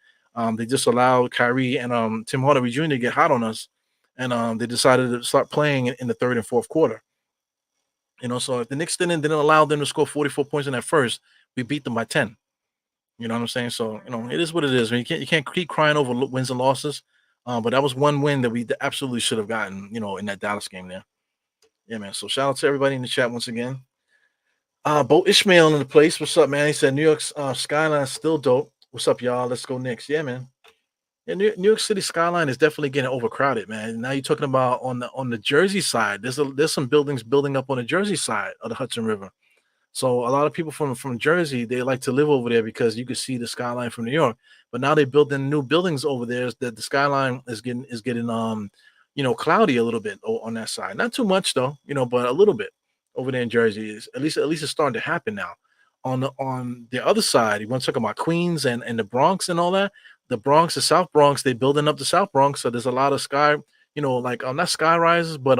They just allowed Kyrie and Tim Hardaway Jr. to get hot on us, and they decided to start playing in the third and fourth quarter. So if the Knicks didn't allow them to score 44 points in that first, we beat them by 10. You know what I'm saying? So it is what it is. I mean, you can't keep crying over wins and losses. But that was one win that we absolutely should have gotten. In that Dallas game there. Yeah, man. So shout out to everybody in the chat once again. Bo Ishmael in the place. What's up, man? He said New York's skyline still dope. What's up, y'all? Let's go Knicks. Yeah, man. Yeah, New York City skyline is definitely getting overcrowded, man. Now you're talking about on the Jersey side. There's some buildings building up on the Jersey side of the Hudson River. So a lot of people from Jersey, they like to live over there because you can see the skyline from New York. But now they're building new buildings over there that the skyline is getting cloudy a little bit on that side. Not too much though, but a little bit over there in Jersey is at least it's starting to happen now. On the other side, you want to talk about Queens and the Bronx and all that. The Bronx, the South Bronx, they building up the South Bronx, so there's a lot of sky, like not sky rises, but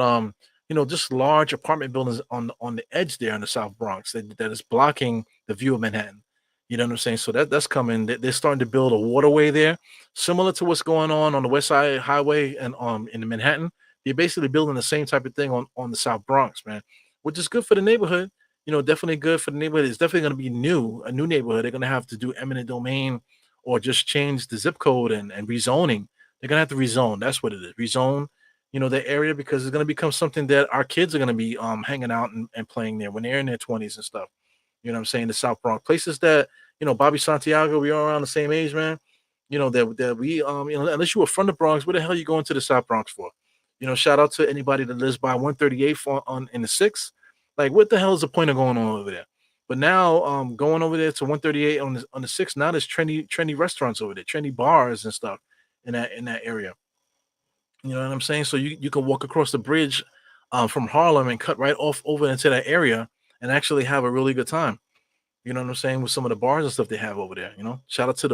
just large apartment buildings on the edge there in the South Bronx that is blocking the view of Manhattan. You know what I'm saying? So that's coming. They're starting to build a waterway there, similar to what's going on the West Side Highway and in the Manhattan. They're basically building the same type of thing on the South Bronx, man, which is good for the neighborhood. Definitely good for the neighborhood. It's definitely going to be a new neighborhood. They're going to have to do eminent domain or just change the zip code and rezoning. They're going to have to rezone. That's what it is. Rezone the area because it's going to become something that our kids are going to be hanging out and playing there when they're in their 20s and stuff. You know what I'm saying? The South Bronx places that Bobby Santiago, we are around the same age, man. That we unless you were from the Bronx, what the hell are you going to the South Bronx for? Shout out to anybody that lives by 138th on in the six. Like, what the hell is the point of going on over there? But now, going over there to 138 on the six, now there's trendy restaurants over there, trendy bars and stuff in that area. You know what I'm saying? So you can walk across the bridge from Harlem and cut right off over into that area and actually have a really good time. You know what I'm saying? With some of the bars and stuff they have over there. Shout out to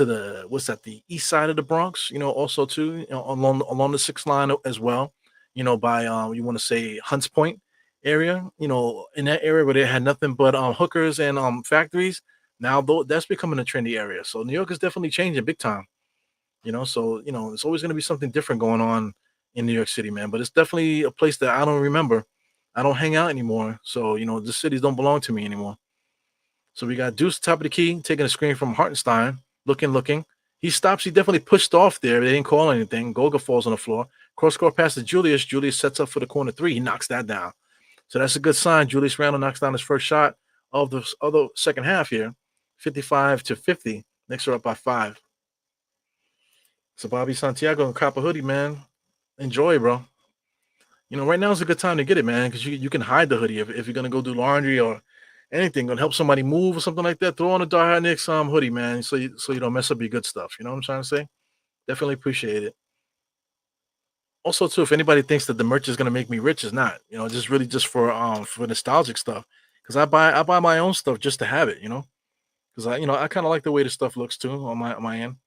the what's that? The east side of the Bronx. Also too along the sixth line as well. By you want to say Hunts Point area. In that area where they had nothing but hookers and factories. Now though that's becoming a trendy area. So New York is definitely changing big time. So it's always going to be something different going on in New York City, man. But it's definitely a place that I don't remember. I don't hang out anymore, so the cities don't belong to me anymore. So we got Deuce top of the key taking a screen from Hartenstein, looking. He stops. He definitely pushed off there. They didn't call anything. Goga falls on the floor. Cross court pass to Julius. Julius sets up for the corner three. He knocks that down. So that's a good sign. Julius Randle knocks down his first shot of the other second half here, 55-50. Knicks are up by 5. So Bobby Santiago and cop a hoodie, man. Enjoy, bro. Right now is a good time to get it, man, because you can hide the hoodie if you're gonna go do laundry or anything, gonna help somebody move or something like that. Throw on a Die Hard Knicks hoodie, man, so you don't mess up your good stuff. You know what I'm trying to say? Definitely appreciate it. Also, too, if anybody thinks that the merch is gonna make me rich, it's not. Just really just for nostalgic stuff. Because I buy my own stuff just to have it. Because I kind of like the way the stuff looks too on my end.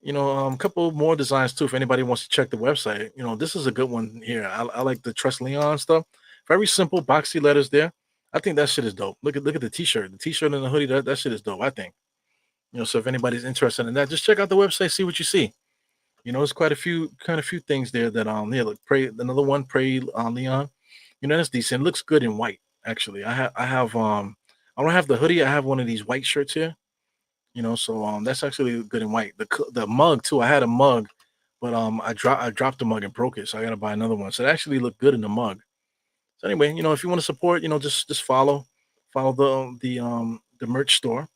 A couple more designs too. If anybody wants to check the website, this is a good one here. I like the Trust Leon stuff. Very simple, boxy letters there. I think that shit is dope. Look at the t-shirt, and the hoodie. That shit is dope. I think. So if anybody's interested in that, just check out the website, see what you see. There's quite a few things there that yeah, look, pray another one, pray Leon. That's decent. It looks good in white. Actually, I don't have the hoodie. I have one of these white shirts here. So that's actually good and white. The mug too. I had a mug, but I dropped the mug and broke it, so I gotta buy another one. So it actually looked good in the mug. So anyway, if you want to support, just follow the merch store,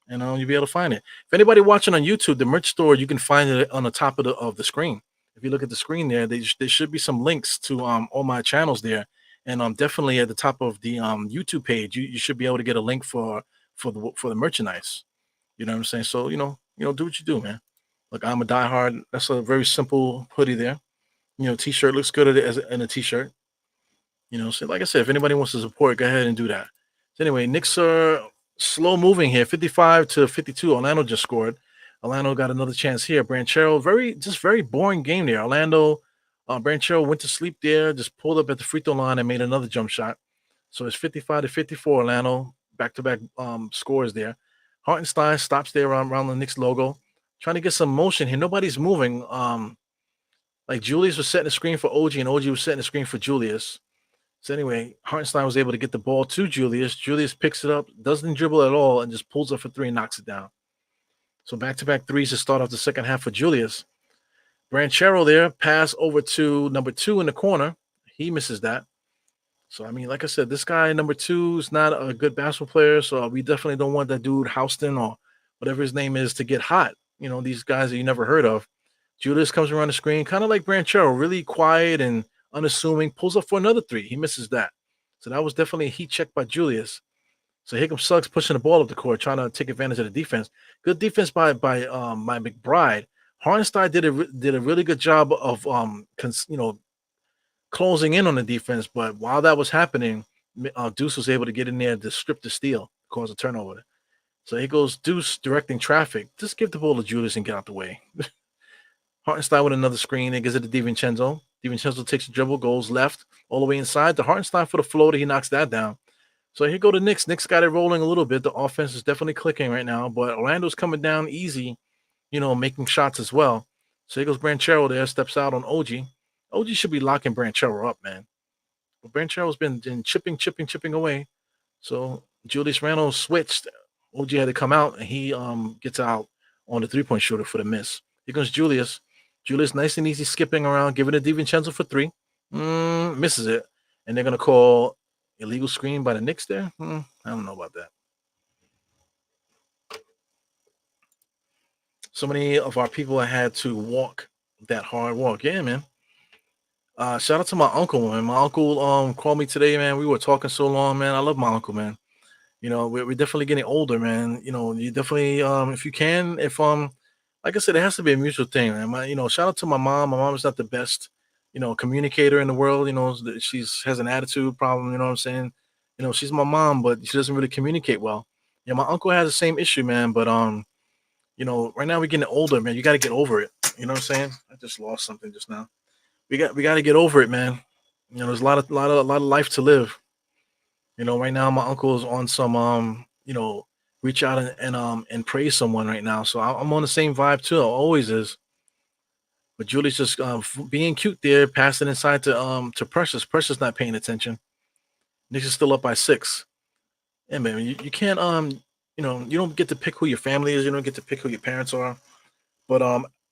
and you'll be able to find it. If anybody watching on YouTube, the merch store, you can find it on the top of the screen. If you look at the screen there should be some links to all my channels there, and definitely at the top of the YouTube page, you should be able to get a link for the merchandise. You know what I'm saying? So, do what you do, man. Look, I'm a diehard. That's a very simple hoodie there. T-shirt looks good in a t-shirt. So like I said, if anybody wants to support, go ahead and do that. So anyway, Knicks are slow moving here, 55-52. Orlando just scored. Orlando got another chance here. Branchero, very boring game there. Orlando, Branchero went to sleep there, just pulled up at the free throw line and made another jump shot. So it's 55-54. Orlando back-to-back scores there. Hartenstein stops there around the Knicks logo, trying to get some motion here. Nobody's moving. Like Julius was setting the screen for OG, and OG was setting the screen for Julius. So anyway, Hartenstein was able to get the ball to Julius. Julius picks it up, doesn't dribble at all, and just pulls up for three and knocks it down. So back-to-back threes to start off the second half for Julius. Branchero there, pass over to number two in the corner. He misses that. So I mean, like I said, this guy number two is not a good basketball player. So we definitely don't want that dude Houston or whatever his name is to get hot. You know, these guys that you never heard of. Julius comes around the screen, kind of like Branchero, really quiet and unassuming, pulls up for another three. He misses that. So that was definitely a heat check by Julius. So here comes Suggs pushing the ball up the court, trying to take advantage of the defense. Good defense by McBride. Hartenstein did a really good job of closing in on the defense, but while that was happening, Deuce was able to get in there to strip the steal, cause a turnover. So here goes Deuce directing traffic. Just give the ball to Julius and get out the way. Hartenstein with another screen. It gives it to DiVincenzo. DiVincenzo takes a dribble, goes left, all the way inside. The Hartenstein for the floater. He knocks that down. So here go the Knicks. Knicks got it rolling a little bit. The offense is definitely clicking right now, but Orlando's coming down easy, making shots as well. So here goes Branchero there, steps out on OG. OG should be locking Branchero up, man. But Branchero's been chipping away. So Julius Randle switched. OG had to come out, and he gets out on the three-point shooter for the miss. Here comes Julius. Julius nice and easy skipping around, giving it to DiVincenzo for three. Misses it. And they're going to call illegal screen by the Knicks there. I don't know about that. So many of our people had to walk that hard walk. Yeah, man. Shout out to my uncle, man. My uncle called me today, man. We were talking so long, man. I love my uncle, man. We're definitely getting older, man. You definitely if you can, if like I said, it has to be a mutual thing, man. Shout out to my mom. My mom is not the best, communicator in the world. She's has an attitude problem, you know what I'm saying? She's my mom, but she doesn't really communicate well. Yeah, my uncle has the same issue, man. But right now we're getting older, man. You gotta get over it. You know what I'm saying? I just lost something just now. We gotta get over it, man. There's a lot of life to live. Right now my uncle is on some reach out and praise someone right now. So I'm on the same vibe too. Always is. But Julie's just being cute there, passing inside to Precious. Precious not paying attention. Knicks is still up by 6. Yeah, man, you can't you don't get to pick who your family is. You don't get to pick who your parents are. But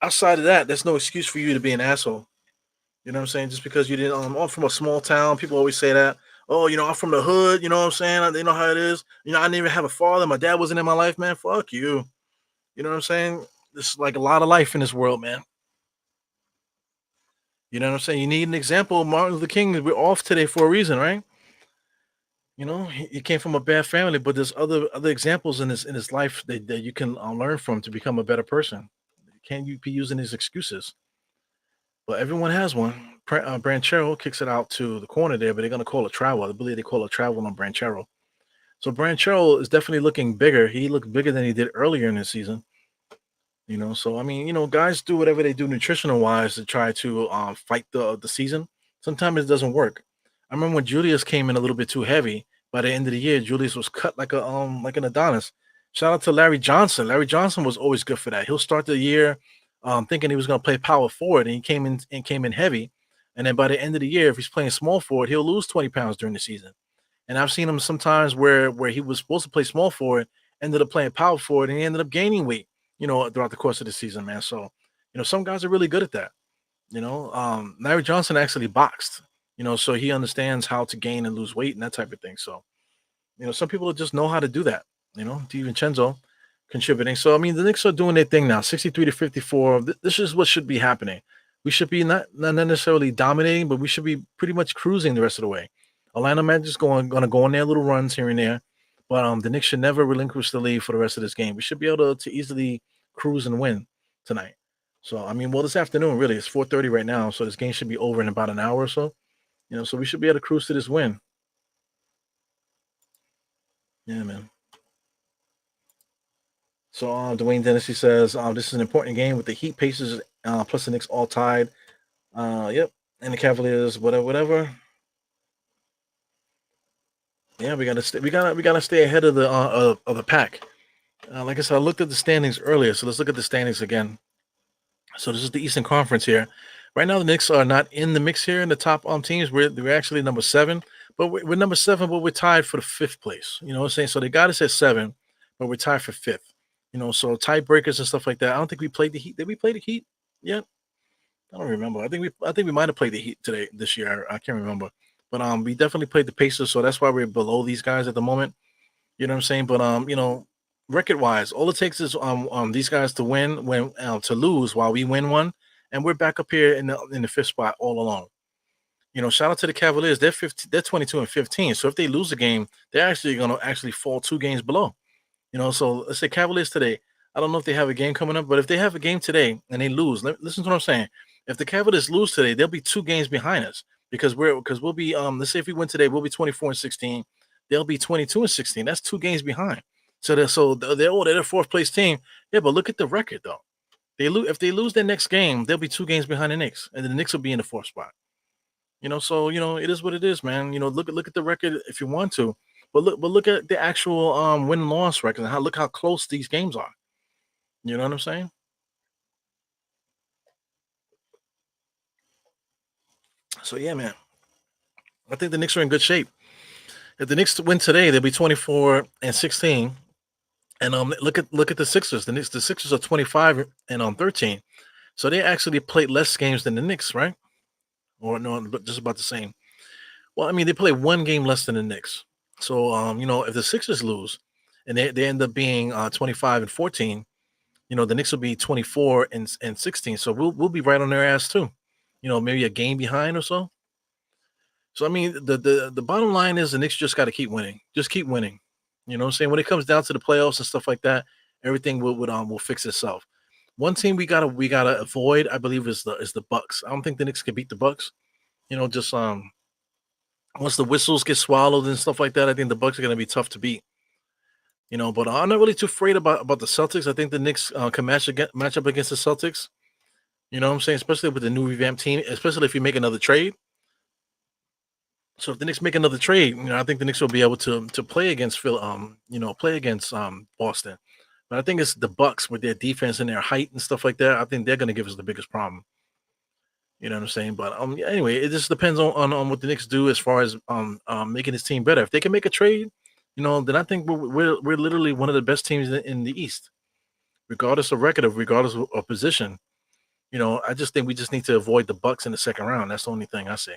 outside of that, there's no excuse for you to be an asshole. You know what I'm saying? Just because you didn't I'm from a small town, people always say that. Oh, I'm from the hood, you know what I'm saying? They know how it is. I didn't even have a father. My dad wasn't in my life, man. Fuck you. You know what I'm saying? There's like a lot of life in this world, man. You know what I'm saying? You need an example. Martin Luther King, we're off today for a reason, right? He came from a bad family, but there's other examples in his life that you can learn from to become a better person. Can't you be using these excuses? But everyone has one. Branchero kicks it out to the corner there, but they're going to call a travel. I believe they call a travel on Branchero. So Branchero is definitely looking bigger. He looked bigger than he did earlier in the season. So I mean, guys do whatever they do nutritional wise to try to fight the season. Sometimes it doesn't work. I remember when Julius came in a little bit too heavy. By the end of the year, Julius was cut like an Adonis. Shout out to Larry Johnson. Larry Johnson was always good for that. He'll start the year thinking he was going to play power forward, and he came in heavy. And then by the end of the year, if he's playing small forward, he'll lose 20 pounds during the season. And I've seen him sometimes where he was supposed to play small forward, ended up playing power forward, and he ended up gaining weight, throughout the course of the season, man. So, some guys are really good at that. Larry Johnson actually boxed, so he understands how to gain and lose weight and that type of thing. So, some people just know how to do that. DiVincenzo contributing. So, I mean, the Knicks are doing their thing now, 63-54. This is what should be happening. We should be not necessarily dominating, but we should be pretty much cruising the rest of the way. Orlando Magic is going to go on their little runs here and there, but the Knicks should never relinquish the lead for the rest of this game. We should be able to easily cruise and win tonight. So, I mean, well, this afternoon, really, it's 4:30 right now, so this game should be over in about an hour or so. So we should be able to cruise to this win. Yeah, man. So Dwayne Dennessy says this is an important game with the Heat, Pacers, plus the Knicks all tied. Yep, and the Cavaliers, whatever. Yeah, we gotta stay ahead of the pack. Like I said, I looked at the standings earlier, so let's look at the standings again. So this is the Eastern Conference here. Right now, the Knicks are not in the mix here in the top teams. We're actually number 7. but we're number 7, but we're tied for the 5th place. You know what I'm saying? So they got us at 7, but we're tied for 5th. You know, so tiebreakers and stuff like that. I don't think we played the Heat. Did we play the Heat yet? I don't remember. I think we might have played the Heat today this year. I can't remember. But we definitely played the Pacers, so that's why we're below these guys at the moment. You know what I'm saying? But record wise, all it takes is these guys to win when to lose while we win one, and we're back up here in the 5th spot all along. You know, shout out to the Cavaliers. They're 15, they're 22 and 15. So if they lose a game, they're actually gonna actually fall 2 games below. You know, so let's say Cavaliers today. I don't know if they have a game coming up, but if they have a game today and they lose, listen to what I'm saying. If the Cavaliers lose today, they'll be 2 games behind us because we'll be let's say if we win today, we'll be 24 and 16. They'll be 22 and 16. That's 2 games behind. So they're the 4th place team. Yeah, but look at the record though. They lose if they lose their next game, they'll be 2 games behind the Knicks, and then the Knicks will be in the 4th spot. So it is what it is, man. Look at the record if you want to, but look at the actual win loss record and look how close these games are. You know what I'm saying? So yeah, man. I think the Knicks are in good shape. If the Knicks win today, they'll be 24 and 16. And look at the Sixers. The Sixers are 25 and 13. So they actually played less games than the Knicks, right? Or no, just about the same. Well, I mean, they play 1 game less than the Knicks. So if the Sixers lose and they end up being 25 and 14, the Knicks will be 24 and 16. So we'll be right on their ass too. Maybe a game behind or so. So I mean, the bottom line is the Knicks just got to keep winning. Just keep winning. You know what I'm saying? When it comes down to the playoffs and stuff like that, everything will fix itself. One team we gotta avoid, I believe, is the Bucks. I don't think the Knicks can beat the Bucks. Just once the whistles get swallowed and stuff like that, I think the Bucks are gonna be tough to beat. But I'm not really too afraid about the Celtics. I think the Knicks can match up against the Celtics. You know what I'm saying? Especially with the new revamped team, especially if you make another trade. So if the Knicks make another trade, I think the Knicks will be able to play against Phil, play against Boston. But I think it's the Bucks with their defense and their height and stuff like that. I think they're going to give us the biggest problem. You know what I'm saying? But yeah, anyway, it just depends on what the Knicks do as far as making this team better. If they can make a trade, then I think we're literally one of the best teams in the East, regardless of record, regardless of position. I just think we just need to avoid the Bucks in the second round. That's the only thing I say.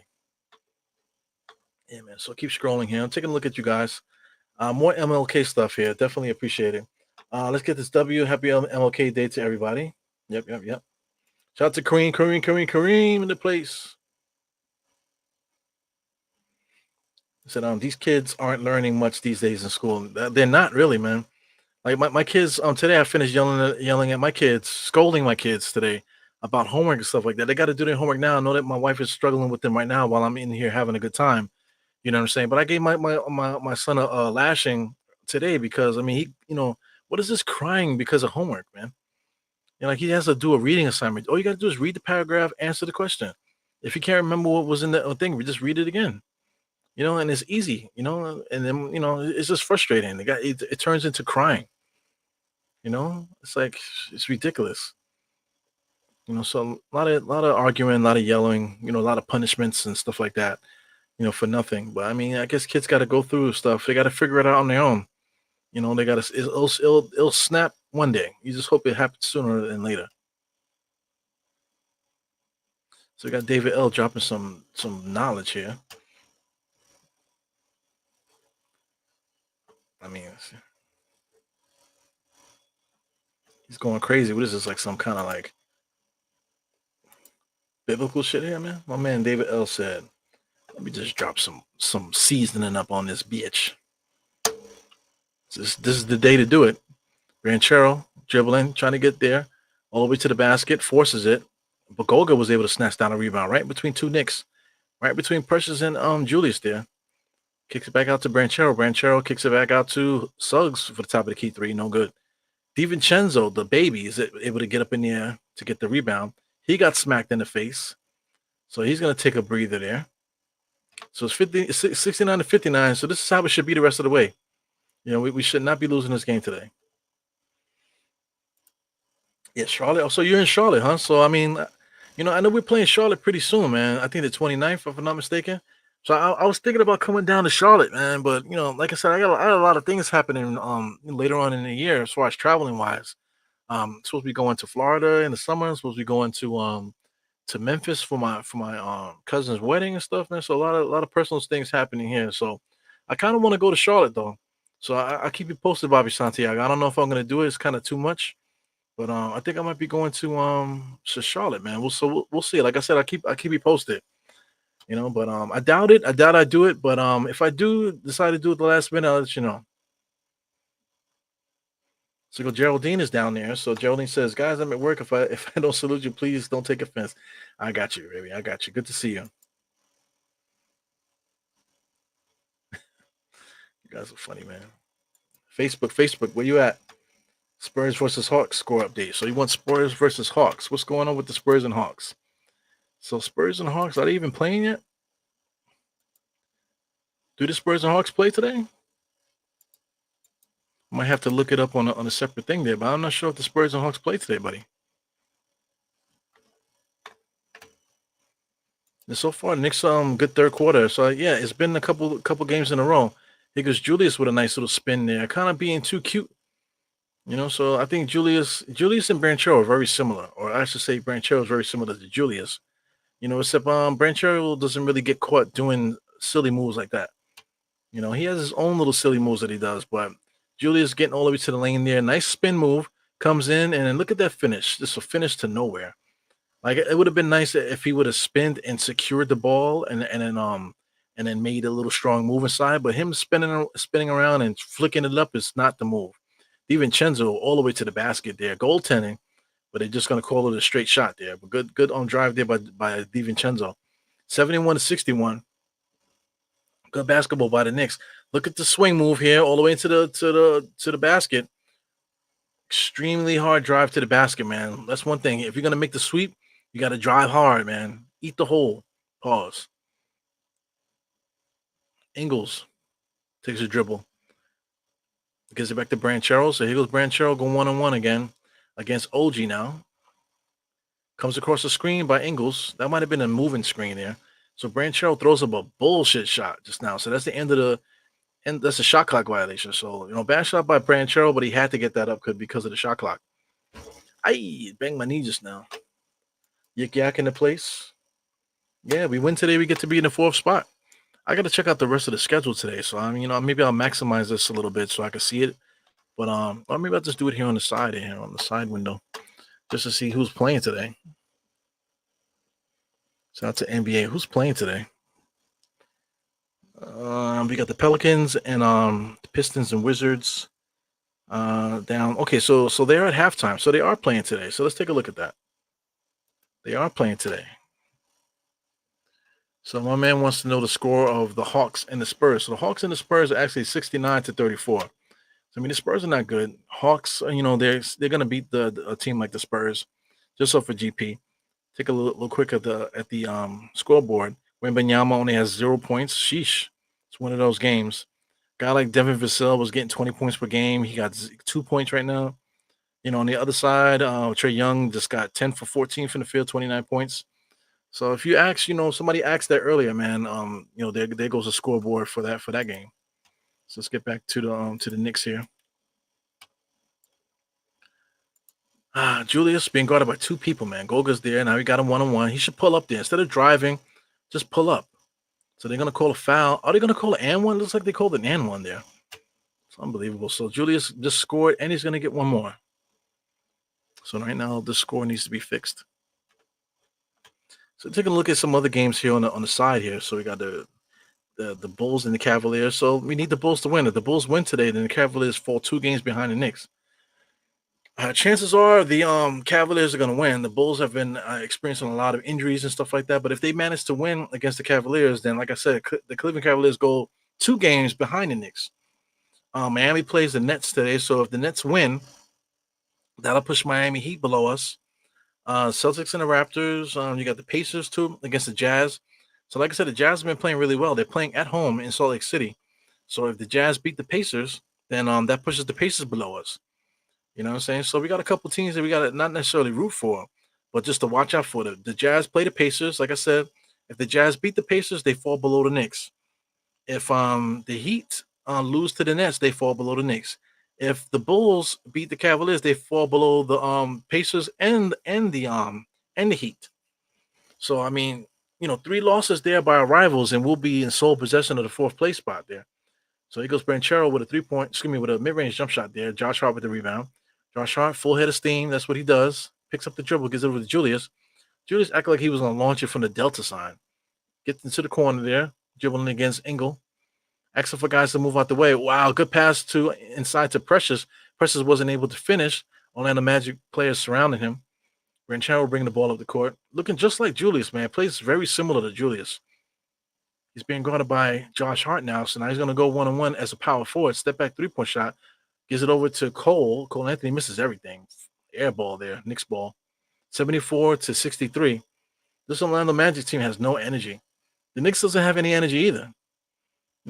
Yeah, man. So keep scrolling here. I'm taking a look at you guys. More MLK stuff here. Definitely appreciate it. Let's get this W. Happy MLK Day to everybody. Yep, yep, yep. Shout out to Kareem in the place. I said, these kids aren't learning much these days in school. They're not really, man. Like my kids, today I finished yelling at my kids, scolding my kids today about homework and stuff like that. They got to do their homework now. I know that my wife is struggling with them right now while I'm in here having a good time. You know what I'm saying? But I gave my son a lashing today because I mean what is this crying because of homework, man? Like he has to do a reading assignment. All you got to do is read the paragraph, answer the question. If you can't remember what was in the thing, we just read it again. And it's easy. And then it's just frustrating. It turns into crying. It's like it's ridiculous. So a lot of arguing, a lot of yelling. A lot of punishments and stuff like that. For nothing. But I mean, I guess kids got to go through stuff. They got to figure it out on their own. They got to. It'll snap one day. You just hope it happens sooner than later. So we got David L dropping some knowledge here. I mean, he's going crazy. What is this? Like some kind of like biblical shit here, man. My man David L said, "Let me just drop some seasoning up on this bitch." This is the day to do it. Ranchero dribbling, trying to get there, all the way to the basket, forces it. But Golga was able to snatch down a rebound right between two Knicks, right between Precious and Julius there. Kicks it back out to Branchero. Branchero kicks it back out to Suggs for the top of the key three. No good. DiVincenzo, the baby, is able to get up in the air to get the rebound. He got smacked in the face. So he's going to take a breather there. So it's 69 to 59. So this is how it should be the rest of the way. We should not be losing this game today. Yeah, Charlotte. Oh, so you're in Charlotte, huh? So I mean, I know we're playing Charlotte pretty soon, man. I think the 29th, if I'm not mistaken. So I was thinking about coming down to Charlotte, man. But like I said, I got a lot of things happening later on in the year as far as traveling wise. Supposed to be going to Florida in the summer. I'm supposed to be going to Memphis for my cousin's wedding and stuff, man. So a lot of personal things happening here. So I kind of want to go to Charlotte though. So I keep you posted, Bobby Santiago. I don't know if I'm gonna do it. It's kind of too much, but I think I might be going to Charlotte, man. We'll see. Like I said, I keep you posted. But I doubt it. I doubt I do it. But if I do decide to do it the last minute, I'll let you know. So Geraldine is down there. So Geraldine says, "Guys, I'm at work. If I don't salute you, please don't take offense." I got you, baby. I got you. Good to see you. You guys are funny, man. Facebook, where you at? Spurs versus Hawks score update. So you want Spurs versus Hawks? What's going on with the Spurs and Hawks? So Spurs and Hawks, are they even playing yet? Do the Spurs and Hawks play today? Might have to look it up on a separate thing there, but I'm not sure if the Spurs and Hawks play today, buddy. And so far, Knicks good third quarter. So yeah, it's been a couple games in a row. Here goes Julius with a nice little spin there, kind of being too cute. So I think Julius and Branchero are very similar, or I should say Branchero is very similar to Julius. Except Branchero doesn't really get caught doing silly moves like that. He has his own little silly moves that he does, but Julius getting all the way to the lane there. Nice spin move, comes in, and then look at that finish. Just a finish to nowhere. Like it would have been nice if he would have spinned and secured the ball and then made a little strong move inside. But him spinning around and flicking it up is not the move. DiVincenzo all the way to the basket there, goaltending, but they're just gonna call it a straight shot there. But good on drive there by DiVincenzo. 71-61. Good basketball by the Knicks. Look at the swing move here, all the way into the basket. Extremely hard drive to the basket, man. That's one thing. If you're gonna make the sweep, you got to drive hard, man. Eat the hole. Pause. Ingles takes a dribble. Gives it back to Branchero. So here goes Branchero going 1-on-1 again against OG now. Comes across the screen by Ingles. That might have been a moving screen there. So Branchero throws up a bullshit shot just now. So that's the end of the and that's a shot clock violation. So bad shot by Branchero, but he had to get that up because of the shot clock. I banged my knee just now. Yik yak in the place. Yeah, we win today. We get to be in the fourth spot. I got to check out the rest of the schedule today. So maybe I'll maximize this a little bit so I can see it. But or maybe I'll just do it here on the side on the side window, just to see who's playing today. Shout out to NBA. Who's playing today? We got the Pelicans and the Pistons and Wizards down. Okay, so they're at halftime. So they are playing today. So let's take a look at that. They are playing today. So my man wants to know the score of the Hawks and the Spurs. So the Hawks and the Spurs are actually 69-34. So I mean the Spurs are not good. Hawks, they're gonna beat a team like the Spurs. Just off for GP. Take a little quick at the scoreboard. Wembanyama only has 0 points. Sheesh. It's one of those games. Guy like Devin Vassell was getting 20 points per game. He got 2 points right now. On the other side, Trey Young just got 10 for 14 from the field, 29 points. So if you ask, somebody asked that earlier, man. There goes a scoreboard for that game. So let's get back to the Knicks here. Julius being guarded by two people, man. Goga's there. Now we got him 1-on-1. He should pull up there. Instead of driving, just pull up. So they're going to call a foul. Are they going to call an and one? Looks like they called an and one there. It's unbelievable. So Julius just scored, and he's going to get one more. So right now, the score needs to be fixed. So taking a look at some other games here on the side here. So we got the Bulls and the Cavaliers. So we need the Bulls to win. If the Bulls win today, then the Cavaliers fall 2 games behind the Knicks. Chances are the Cavaliers are going to win. The Bulls have been experiencing a lot of injuries and stuff like that. But if they manage to win against the Cavaliers, then like I said, the Cleveland Cavaliers go 2 games behind the Knicks. Miami plays the Nets today. So if the Nets win, that'll push Miami Heat below us. Celtics and the Raptors. You got the Pacers too against the Jazz. So like I said, the Jazz have been playing really well. They're playing at home in Salt Lake City. So if the Jazz beat the Pacers, then that pushes the Pacers below us. You know what I'm saying? So we got a couple teams that we got to not necessarily root for, but just to watch out for. The Jazz play the Pacers, like I said, If the Jazz beat the Pacers, they fall below the Knicks. If the Heat lose to the Nets, they fall below the Knicks. If the Bulls beat the Cavaliers, they fall below the Pacers and the Heat. So I mean, three losses there by our rivals, and we'll be in sole possession of the fourth place spot there. So he goes Branchero with a 3 point, excuse me, with a mid range jump shot there. Josh Hart with the rebound. Josh Hart, full head of steam. That's what he does. Picks up the dribble, gives it over to Julius. Julius acted like he was going to launch it from the Delta sign. Gets into the corner there, dribbling against Engel. Asking for guys to move out the way. Wow, good pass to inside to Precious. Precious wasn't able to finish. Orlando Magic players surrounding him. Branchero bringing the ball up the court. Looking just like Julius, man. Plays very similar to Julius. He's being guarded by Josh Hart now, so now he's going to go one-on-one as a power forward. Step back three-point shot. Gives it over to Cole. Cole Anthony misses everything. Air ball there. Knicks ball. 74-63. This Orlando Magic team has no energy. The Knicks doesn't have any energy either.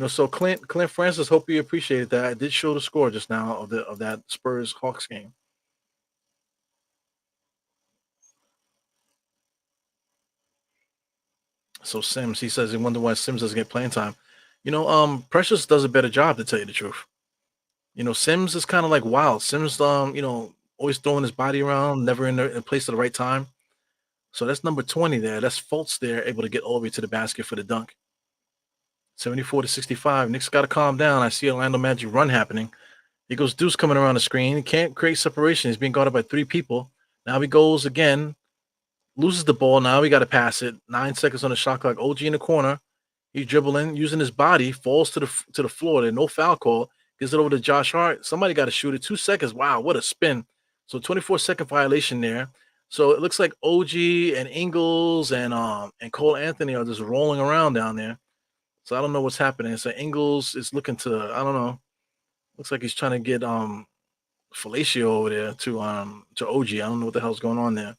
So Clint Francis, hope you appreciated that. I did show the score just now of that Spurs Hawks game. So Sims, he says he wonder why Sims doesn't get playing time. Precious does a better job to tell you the truth. Sims is kind of like wild. Sims, always throwing his body around, never in place at the right time. So that's number 20 there. That's Fultz there, able to get all the way to the basket for the dunk. 74-65. Knicks got to calm down. I see Orlando Magic run happening. He goes Deuce coming around the screen. He can't create separation. He's being guarded by three people. Now he goes again, loses the ball. Now we got to pass it. 9 seconds on the shot clock. OG in the corner. He's dribbling, using his body, falls to the floor. There's no foul call. Gives it over to Josh Hart. Somebody got to shoot it. 2 seconds. Wow, what a spin. So 24-second violation there. So it looks like OG and Ingles and Cole Anthony are just rolling around down there. So I don't know what's happening. So Ingles is looking to, I don't know. Looks like he's trying to get Felicio over there to OG. I don't know what the hell's going on there.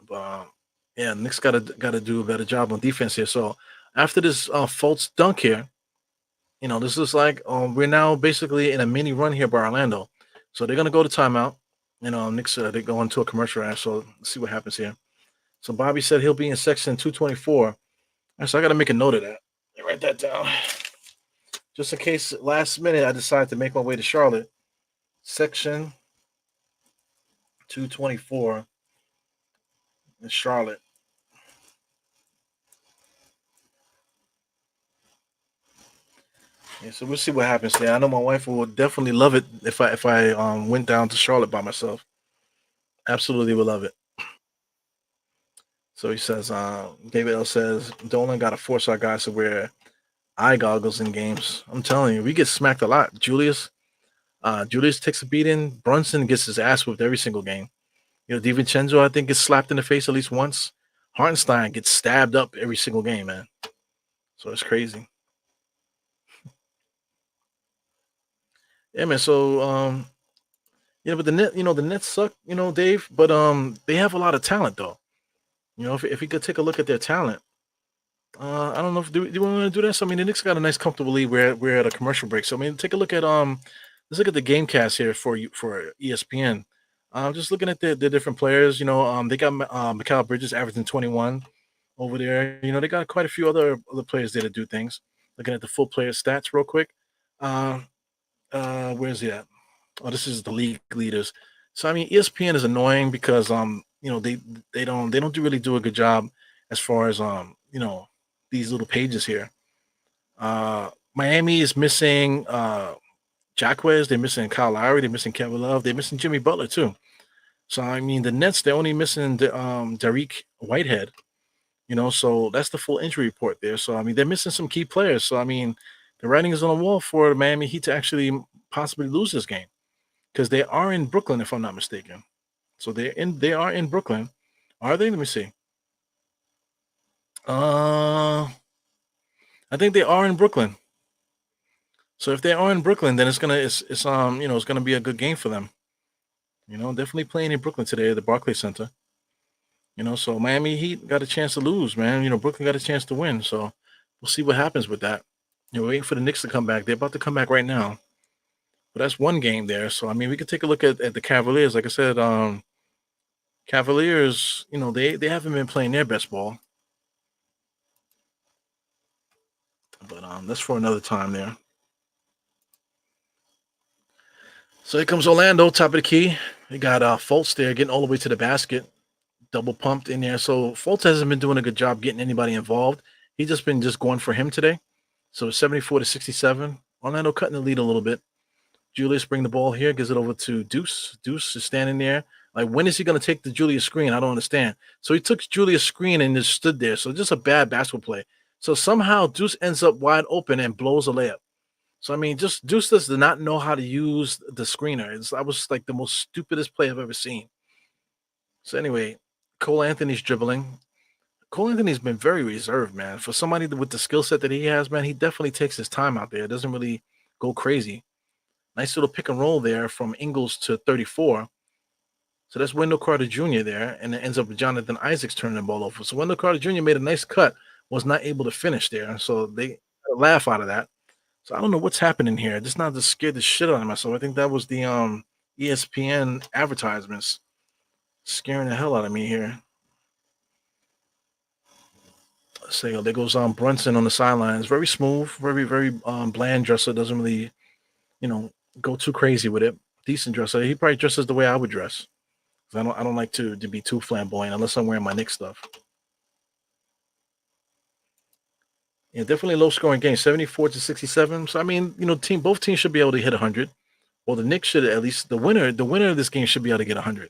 But yeah, Knicks gotta do a better job on defense here. So after this false dunk here, this is like we're now basically in a mini run here by Orlando. So they're gonna go to timeout. Knicks they go into a commercial ad. So let's see what happens here. So Bobby said he'll be in section 224. So I got to make a note of that. Write that down. Just in case last minute I decide to make my way to Charlotte. Section 224 in Charlotte. Yeah, so we'll see what happens there. I know my wife will definitely love it if I went down to Charlotte by myself. Absolutely would love it. So he says, David L says, Dolan got to force our guys to wear eye goggles in games. I'm telling you, we get smacked a lot. Julius takes a beating. Brunson gets his ass whipped every single game. DiVincenzo, I think, gets slapped in the face at least once. Hartenstein gets stabbed up every single game, man. So it's crazy. Yeah, man. So but the Nets suck, Dave. But they have a lot of talent though. If we could take a look at their talent, I don't know if do we want to do this. I mean, the Knicks got a nice comfortable lead. We're at a commercial break, so I mean, take a look at let's look at the game cast here for ESPN. Just looking at the different players. They got Mikal Bridges averaging 21 over there. They got quite a few other players there to do things. Looking at the full player stats real quick. Where's he at? Oh, this is the league leaders. So I mean, ESPN is annoying because they don't really do a good job as far as these little pages here. Miami is missing Jacquez. They're missing Kyle Lowry. They're missing Kevin Love. They're missing Jimmy Butler too. So I mean, the Nets they're only missing Dariq Whitehead. So that's the full injury report there. So I mean, they're missing some key players. So I mean, the writing is on the wall for the Miami Heat to actually possibly lose this game because they are in Brooklyn, if I'm not mistaken. So they are in Brooklyn. Are they? Let me see. I think they are in Brooklyn. So if they are in Brooklyn, then it's gonna be a good game for them. Definitely playing in Brooklyn today at the Barclays Center. So Miami Heat got a chance to lose, man. Brooklyn got a chance to win. So we'll see what happens with that. Waiting for the Knicks to come back. They're about to come back right now. But that's one game there. So I mean, we could take a look at the Cavaliers. Like I said, Cavaliers, they haven't been playing their best ball. But that's for another time there. So here comes Orlando, top of the key. They got Fultz there getting all the way to the basket, double pumped in there. So Fultz hasn't been doing a good job getting anybody involved. He's just been just going for him today. So 74 to 67. Orlando cutting the lead a little bit. Julius bring the ball here, gives it over to Deuce. Deuce is standing there. Like, when is he going to take the Julius screen? I don't understand. So he took Julius screen and just stood there. So just a bad basketball play. So somehow Deuce ends up wide open and blows a layup. So I mean, just Deuce does not know how to use the screener. That was like the most stupidest play I've ever seen. So anyway, Cole Anthony's dribbling. Cole Anthony's been very reserved, man. For somebody with the skill set that he has, man, he definitely takes his time out there. Doesn't really go crazy. Nice little pick and roll there from Ingles to 34. So that's Wendell Carter Jr. there, and it ends up with Jonathan Isaacs turning the ball over. So Wendell Carter Jr. made a nice cut, was not able to finish there. So they laugh out of that. So I don't know what's happening here. Just not to scare the shit out of myself. I think that was the ESPN advertisements scaring the hell out of me here. Let's say, oh, there goes Brunson on the sidelines. Very smooth, very bland dresser. Doesn't really, you know, go too crazy with it. Decent dresser. He probably dresses the way I would dress. I don't like to be too flamboyant unless I'm wearing my Knicks stuff. Yeah, definitely low scoring game, 74 to 67. So I mean, both teams should be able to hit 100. Well, the Knicks should, at least the winner of this game should be able to get 100.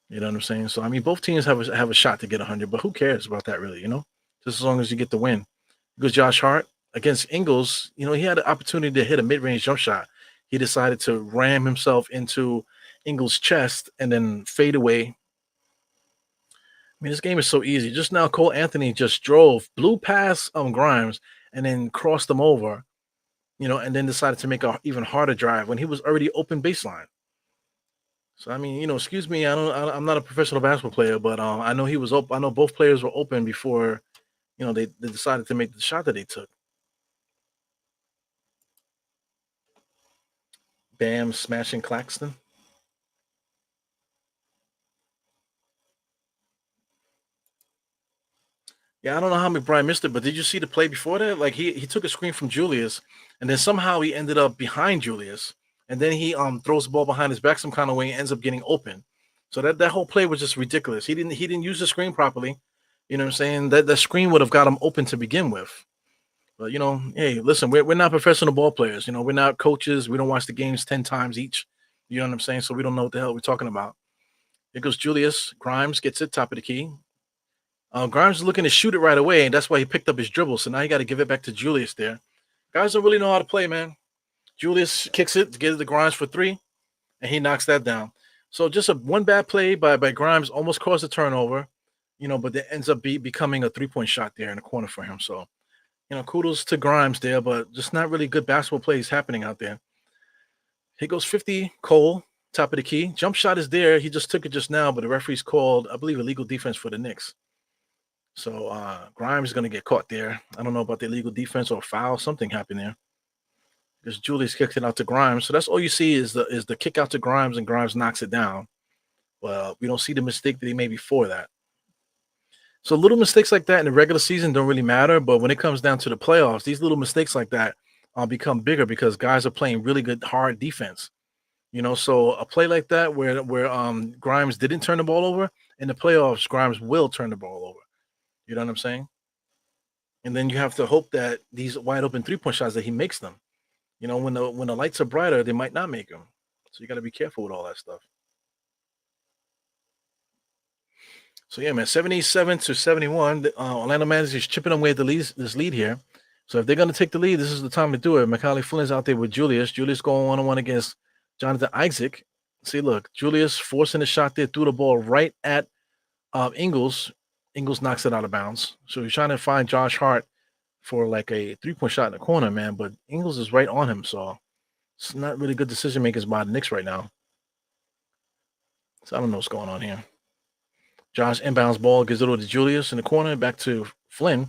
You know what I'm saying? So I mean, both teams have a shot to get 100, but who cares about that really? Just as long as you get the win. Because Josh Hart against Ingles, he had an opportunity to hit a mid range jump shot. He decided to ram himself into Ingles' chest and then fade away. I mean, this game is so easy. Just now, Cole Anthony just blew past Grimes, and then crossed them over, and then decided to make a even harder drive when he was already open baseline. So I mean, excuse me, I'm not a professional basketball player, but I know he was open. I know both players were open before, they decided to make the shot that they took. Bam smashing Claxton. Yeah, I don't know how McBride missed it, but did you see the play before that? Like, he took a screen from Julius, and then somehow he ended up behind Julius, and then he throws the ball behind his back some kind of way and ends up getting open. So that whole play was just ridiculous. He didn't use the screen properly. You know what I'm saying? That screen would have got him open to begin with. But hey, listen, we're not professional ball players. We're not coaches. We don't watch the games 10 times each. You know what I'm saying? So we don't know what the hell we're talking about. Here goes Julius. Grimes gets it, top of the key. Grimes is looking to shoot it right away, and that's why he picked up his dribble. So now you got to give it back to Julius there. Guys don't really know how to play, man. Julius kicks it to get it to Grimes for three, and he knocks that down. So just one bad play by Grimes almost caused a turnover, but it ends up becoming a 3-point shot there in the corner for him. So, kudos to Grimes there, but just not really good basketball plays happening out there. Here goes 50, Cole, top of the key. Jump shot is there. He just took it just now, but the referee's called, I believe, illegal defense for the Knicks. So Grimes is going to get caught there. I don't know about the illegal defense or foul. Something happened there. Because Julius kicked it out to Grimes. So that's all you see is the kick out to Grimes, and Grimes knocks it down. Well, we don't see the mistake that he made before that. So little mistakes like that in the regular season don't really matter. But when it comes down to the playoffs, these little mistakes like that become bigger because guys are playing really good, hard defense. So a play like that where Grimes didn't turn the ball over, in the playoffs, Grimes will turn the ball over. You know what I'm saying? And then you have to hope that these wide open 3-point shots that he makes them. When the lights are brighter, they might not make them. So you got to be careful with all that stuff. So yeah, man, 77 to 71. Orlando Magic is chipping away at this lead here. So if they're gonna take the lead, this is the time to do it. Macaulay Flynn's out there with Julius. Julius going 1-on-1 against Jonathan Isaac. See, look, Julius forcing the shot there, threw the ball right at Ingles. Ingles knocks it out of bounds. So he's trying to find Josh Hart for like a 3-point shot in the corner, man. But Ingles is right on him, so it's not really good decision makers by the Knicks right now. So I don't know what's going on here. Josh inbounds ball, gives it over to Julius in the corner, back to Flynn.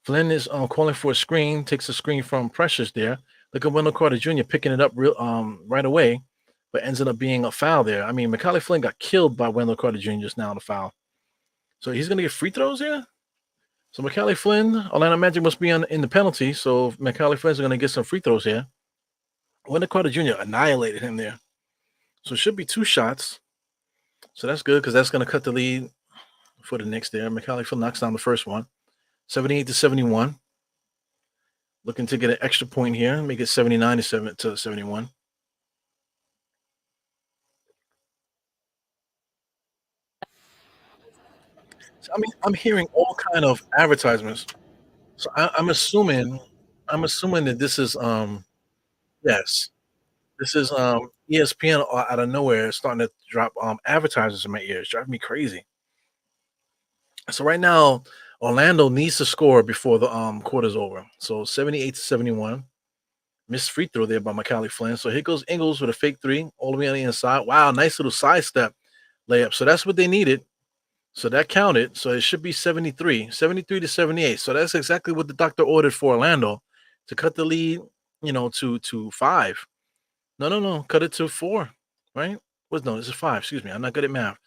Flynn is calling for a screen, takes a screen from Precious there. Look at Wendell Carter Jr. picking it up right away, but ends up being a foul there. I mean, Macaulay Flynn got killed by Wendell Carter Jr. just now on the foul. So he's going to get free throws here? So Macaulay Flynn, Orlando Magic must be in the penalty. So Macaulay Flynn's going to get some free throws here. Wendell Carter Jr. annihilated him there. So it should be 2 shots. So that's good because that's going to cut the lead for the Knicks there. Macaulay Flynn knocks down the first one, 78-71. Looking to get an extra point here, make it 79-71. So, I mean, I'm hearing all kind of advertisements. So I'm assuming that this is yes, this is ESPN out of nowhere starting to drop advertisements in my ears, driving me crazy. So right now, Orlando needs to score before the quarter's over. So 78-71. Missed free throw there by Macaulay Flynn. So here goes Ingles with a fake three all the way on the inside. Wow, nice little sidestep layup. So that's what they needed. So that counted. So it should be 73-78. So that's exactly what the doctor ordered for Orlando to cut the lead, to 5. No, no, no. Cut it to 4, right? Was no, this is 5. Excuse me. I'm not good at math.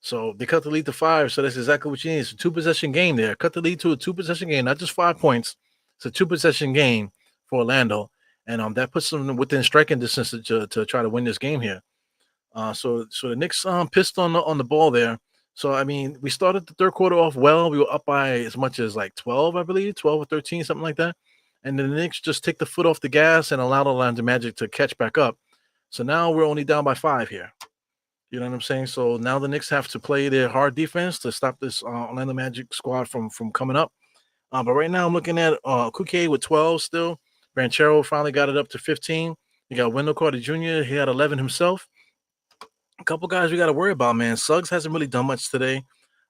So they cut the lead to 5. So that's exactly what you need. It's a 2 possession game there. Cut the lead to a 2 possession game, not just 5 points. It's a 2 possession game for Orlando. And that puts them within striking distance to try to win this game here. So the Knicks pissed on the ball there. So I mean, we started the third quarter off well. We were up by as much as like 12, I believe, 12 or 13, something like that. And then the Knicks just take the foot off the gas and allowed Orlando Magic to catch back up. So now we're only down by 5 here. You know what I'm saying? So now the Knicks have to play their hard defense to stop this Orlando Magic squad from coming up. But right now I'm looking at Kuke with 12 still. Ranchero finally got it up to 15. You got Wendell Carter Jr. He had 11 himself. A couple guys we got to worry about, man. Suggs hasn't really done much today.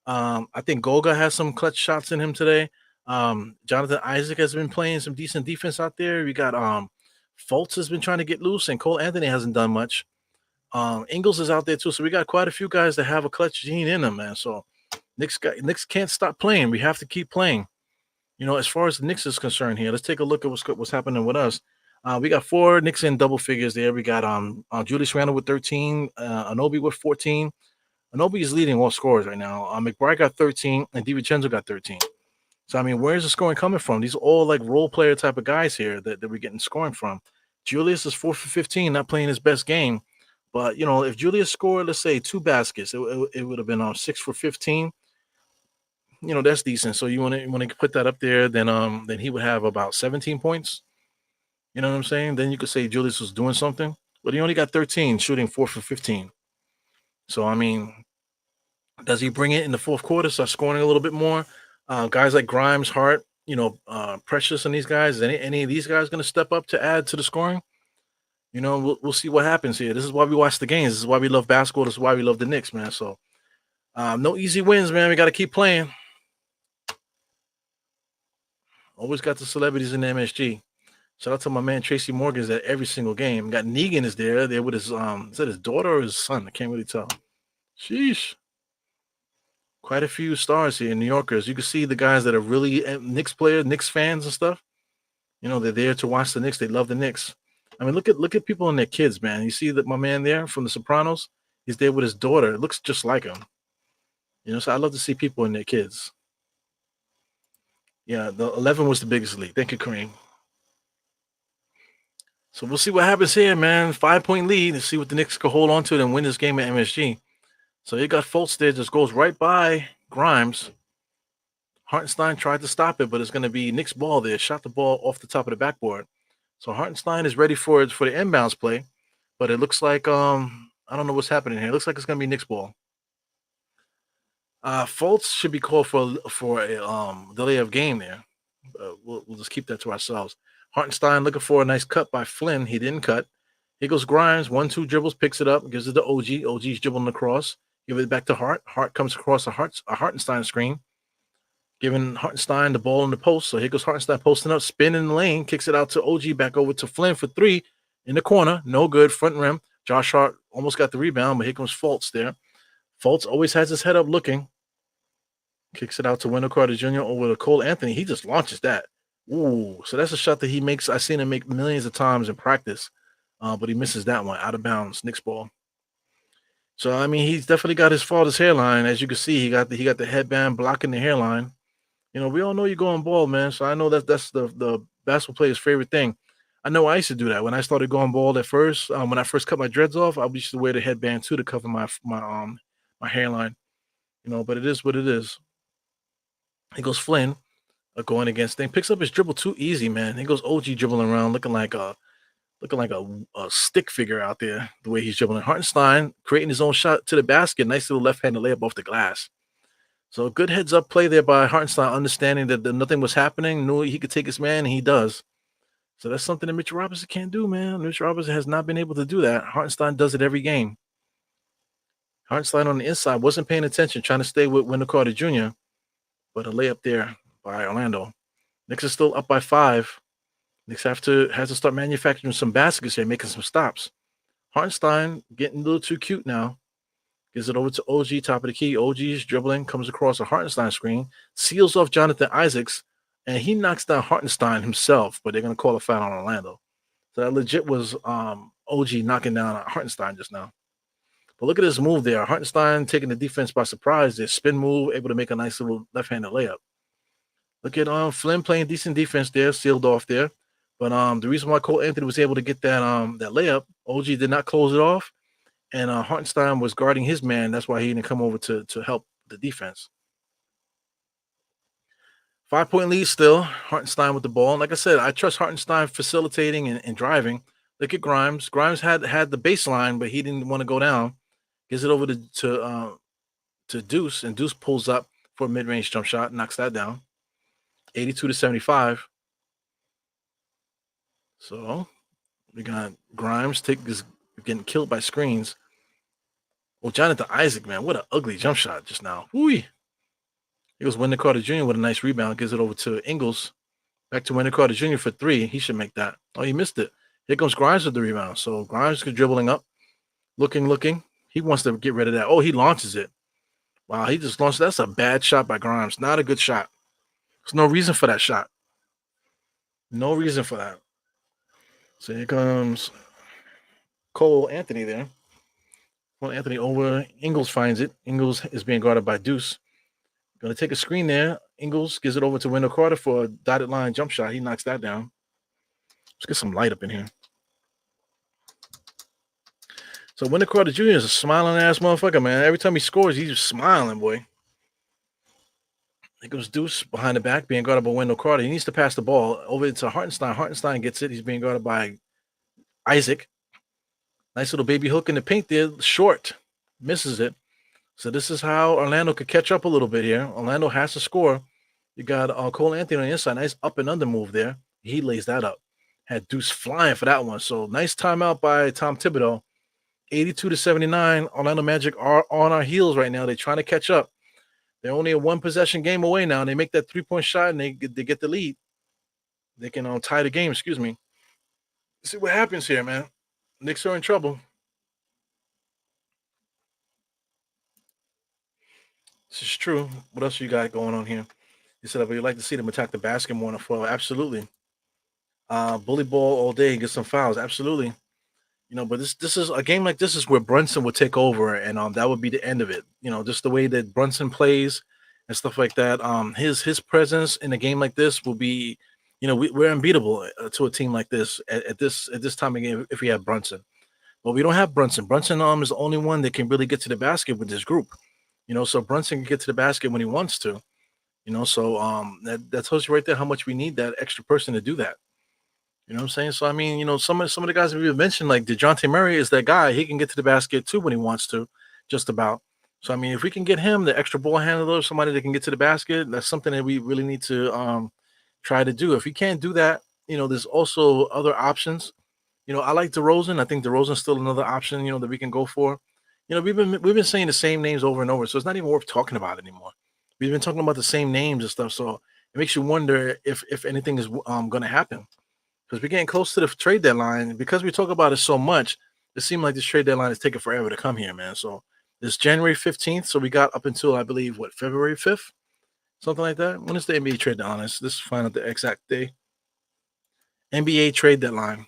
I think Goga has some clutch shots in him today. Jonathan Isaac has been playing some decent defense out there. We got Fultz has been trying to get loose, and Cole Anthony hasn't done much. Ingles is out there too, so we got quite a few guys that have a clutch gene in them, man. So Knicks can't stop playing. We have to keep playing. As far as the Knicks is concerned here, let's take a look at what's happening with us. We got 4 Knicks in double figures there. We got Julius Randle with 13, Anobi with 14. Anobi is leading all scorers right now. McBride got 13, and DiVincenzo got 13. So I mean, where's the scoring coming from? These are all like role player type of guys here that we're getting scoring from. Julius is 4 for 15, not playing his best game. But if Julius scored, let's say 2 baskets, it would have been 6 for 15. That's decent. So you want to put that up there, then he would have about 17 points. You know what I'm saying? Then you could say Julius was doing something, but he only got 13, shooting 4 for 15. So I mean, does he bring it in the fourth quarter, start scoring a little bit more? Guys like Grimes, Hart, Precious, and these guys. Is any of these guys going to step up to add to the scoring? We'll see what happens here. This is why we watch the games. This is why we love basketball. This is why we love the Knicks, man. So no easy wins, man. We got to keep playing. Always got the celebrities in the MSG. Shout out to my man Tracy Morgan's at every single game. Got Negan is there with his is that his daughter or his son? I can't really tell. Sheesh. Quite a few stars here, New Yorkers. You can see the guys that are really Knicks players, Knicks fans and stuff. They're there to watch the Knicks. They love the Knicks. I mean, look at people and their kids, man. You see that my man there from The Sopranos? He's there with his daughter. It looks just like him. So I love to see people and their kids. Yeah, the 11 was the biggest league. Thank you, Kareem. So we'll see what happens here, man. 5-point lead. Let's see what the Knicks can hold on to and win this game at MSG. So you got Fultz there, just goes right by Grimes. Hartenstein tried to stop it, but it's going to be Knicks ball there. Shot the ball off the top of the backboard. So Hartenstein is ready for the inbounds play, but it looks like I don't know what's happening here. It looks like it's going to be Knicks ball. Fultz should be called for a delay of game there. We'll just keep that to ourselves. Hartenstein looking for a nice cut by Flynn. He didn't cut. Here goes Grimes. 1-2 dribbles, picks it up, gives it to OG. OG's dribbling across. Give it back to Hart. Hart comes across a Hartenstein screen, giving Hartenstein the ball in the post. So here goes Hartenstein posting up, spinning in the lane, kicks it out to OG, back over to Flynn for 3 in the corner. No good. Front rim. Josh Hart almost got the rebound, but here comes Fultz there. Fultz always has his head up looking. Kicks it out to Wendell Carter Jr. over to Cole Anthony. He just launches that. Ooh, so that's a shot that he makes. I've seen him make millions of times in practice, but he misses that one out of bounds. Knicks ball. So I mean, he's definitely got his father's hairline. As you can see, he got the headband blocking the hairline. We all know you're going bald, man. So I know that's the basketball player's favorite thing. I know I used to do that when I started going bald at first. When I first cut my dreads off, I used to wear the headband too to cover my hairline. But it is what it is. He goes Flynn going against thing, picks up his dribble too easy, man. He goes OG dribbling around, looking like a stick figure out there. The way he's dribbling, Hartenstein creating his own shot to the basket. Nice little left-handed layup off the glass. So good heads up play there by Hartenstein, understanding that nothing was happening, knew he could take his man, and he does. So that's something that Mitch Robinson can't do, man. Mitch Robinson has not been able to do that. Hartenstein does it every game. Hartenstein on the inside wasn't paying attention, trying to stay with Wendell Carter Jr., but a layup there by Orlando. Knicks is still up by 5. Knicks has to start manufacturing some baskets here, making some stops. Hartenstein getting a little too cute now. Gives it over to OG, top of the key. OG's dribbling, comes across a Hartenstein screen, seals off Jonathan Isaacs, and he knocks down Hartenstein himself, but they're going to call a foul on Orlando. So that legit was OG knocking down Hartenstein just now. But look at this move there. Hartenstein taking the defense by surprise. Their spin move, able to make a nice little left-handed layup. Look at Flynn playing decent defense there, sealed off there. But the reason why Cole Anthony was able to get that layup, OG did not close it off, and Hartenstein was guarding his man. That's why he didn't come over to help the defense. 5-point lead still. Hartenstein with the ball. And like I said, I trust Hartenstein facilitating and driving. Look at Grimes. Grimes had the baseline, but he didn't want to go down. Gives it over to Deuce, and Deuce pulls up for a mid-range jump shot, knocks that down. 82-75. So we got Grimes getting killed by screens. Well, Jonathan Isaac, man, what an ugly jump shot just now. Whoo! It was Wendell Carter Jr. with a nice rebound. Gives it over to Ingles. Back to Wendell Carter Jr. for 3. He should make that. Oh, he missed it. Here comes Grimes with the rebound. So Grimes is dribbling up. Looking. He wants to get rid of that. Oh, he launches it. Wow, he just launched. That's a bad shot by Grimes. Not a good shot. There's no reason for that shot. No reason for that. So here comes Cole Anthony there. Cole Anthony over. Ingles finds it. Ingles is being guarded by Deuce. Going to take a screen there. Ingles gives it over to Wendell Carter for a dotted line jump shot. He knocks that down. Let's get some light up in here. So Wendell Carter Jr. is a smiling ass motherfucker, man. Every time he scores, he's just smiling, boy. It goes Deuce behind the back, being guarded by Wendell Carter. He needs to pass the ball over to Hartenstein. Hartenstein gets it. He's being guarded by Isaac. Nice little baby hook in the paint there. Short. Misses it. So this is how Orlando could catch up a little bit here. Orlando has to score. You got Cole Anthony on the inside. Nice up and under move there. He lays that up. Had Deuce flying for that one. So nice timeout by Tom Thibodeau. 82-79. Orlando Magic are on our heels right now. They're trying to catch up. They're only a one-possession game away now. They make that three-point shot, and they get the lead. They can tie the game, excuse me. See what happens here, man. Knicks are in trouble. This is true. What else you got going on here? You said, you'd like to see them attack the basket more on the floor. Absolutely. Bully ball all day, get some fouls. Absolutely. But this is a game like this is where Brunson would take over, and that would be the end of it. Just the way that Brunson plays and stuff like that. His presence in a game like this will be, we're unbeatable to a team like this at this time of game if we have Brunson. But we don't have Brunson. Brunson is the only one that can really get to the basket with this group. So Brunson can get to the basket when he wants to. So that tells you right there how much we need that extra person to do that. You know what I'm saying? So I mean, some of the guys that we've mentioned, like DeJounte Murray, is that guy. He can get to the basket too when he wants to, just about. So I mean, if we can get him the extra ball handler, somebody that can get to the basket, that's something that we really need to try to do. If we can't do that, there's also other options. I like DeRozan. I think DeRozan's still another option, that we can go for. We've been saying the same names over and over, so it's not even worth talking about anymore. We've been talking about the same names and stuff, so it makes you wonder if anything is going to happen. Because we're getting close to the trade deadline. Because we talk about it so much, it seems like this trade deadline is taking forever to come here, man. So it's January 15th. So we got up until, I believe, February 5th? Something like that. When is the NBA trade deadline? Let's find out the exact day. NBA trade deadline.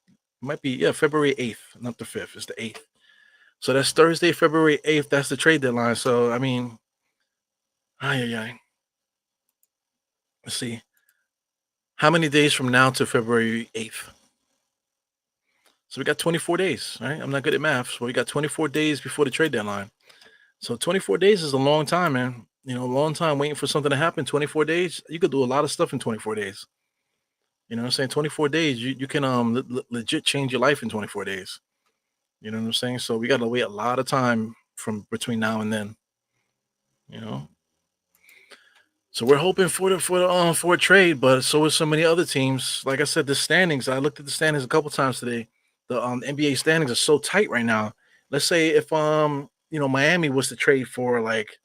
It might be, February 8th, not the 5th. It's the 8th. So that's Thursday, February 8th. That's the trade deadline. So, I mean, Let's see. How many days from now to February 8th? So we got 24 days, right? I'm not good at math. So we got 24 days before the trade deadline. So 24 days is a long time, man. You know, a long time waiting for something to happen. 24 days, you could do a lot of stuff in 24 days. You know what I'm saying? 24 days, you can legit change your life in 24 days. You know what I'm saying? So we got to wait a lot of time from between now and then, you know. So we're hoping for a trade, but so is so many other teams. Like I said, the standings. I looked at the standings a couple times today. The NBA standings are so tight right now. Let's say if Miami was to trade for like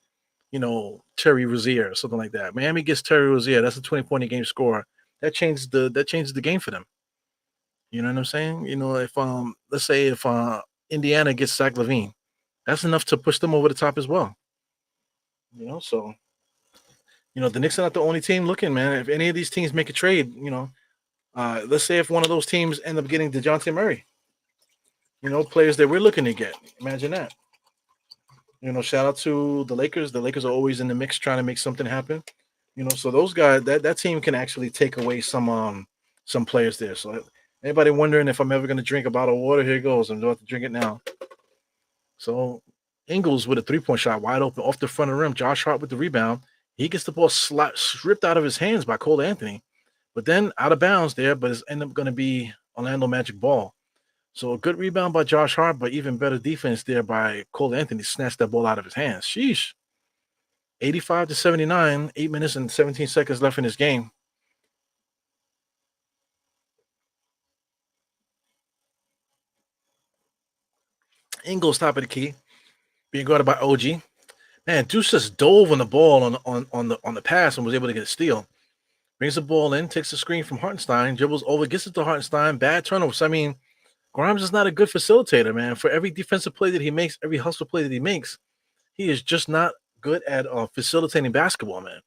Terry Rozier or something like that. Miami gets Terry Rozier. That's a 20-point a game score. That changes the game for them. You know what I'm saying? You know, if let's say if Indiana gets Zach Levine, that's enough to push them over the top as well. So the Knicks are not the only team looking, man. If any of these teams make a trade, let's say if one of those teams end up getting DeJounte Murray, players that we're looking to get. Imagine that. Shout out to the Lakers. The Lakers are always in the mix trying to make something happen. So those guys, that team can actually take away some players there. So anybody wondering if I'm ever going to drink a bottle of water, here it goes. I'm about to drink it now. So Ingles with a 3-point shot wide open off the front of the rim. Josh Hart with the rebound. He gets the ball stripped out of his hands by Cole Anthony, but then out of bounds there, but it's end up going to be Orlando Magic ball. So a good rebound by Josh Hart, but even better defense there by Cole Anthony. Snatched that ball out of his hands. Sheesh. 85-79, 8 minutes and 17 seconds left in this game. Ingles top of the key, being guarded by OG. Man, Deuce just dove on the ball on the pass and was able to get a steal. Brings the ball in, takes the screen from Hartenstein, dribbles over, gets it to Hartenstein. Bad turnovers. I mean, Grimes is not a good facilitator, man. For every defensive play that he makes, every hustle play that he makes, he is just not good at facilitating basketball, man.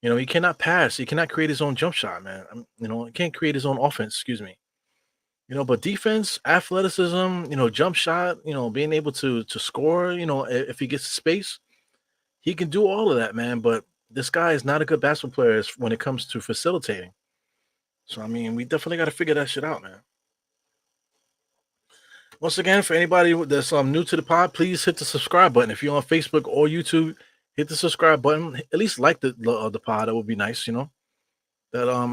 He cannot pass. He cannot create his own jump shot, man. He can't create his own offense, excuse me. But defense, athleticism, jump shot, being able to score, if he gets space, he can do all of that, man. But this guy is not a good basketball player when it comes to facilitating. So, I mean, we definitely got to figure that shit out, man. Once again, for anybody that's new to the pod, please hit the subscribe button. If you're on Facebook or YouTube, hit the subscribe button. At least like the pod. That would be nice, That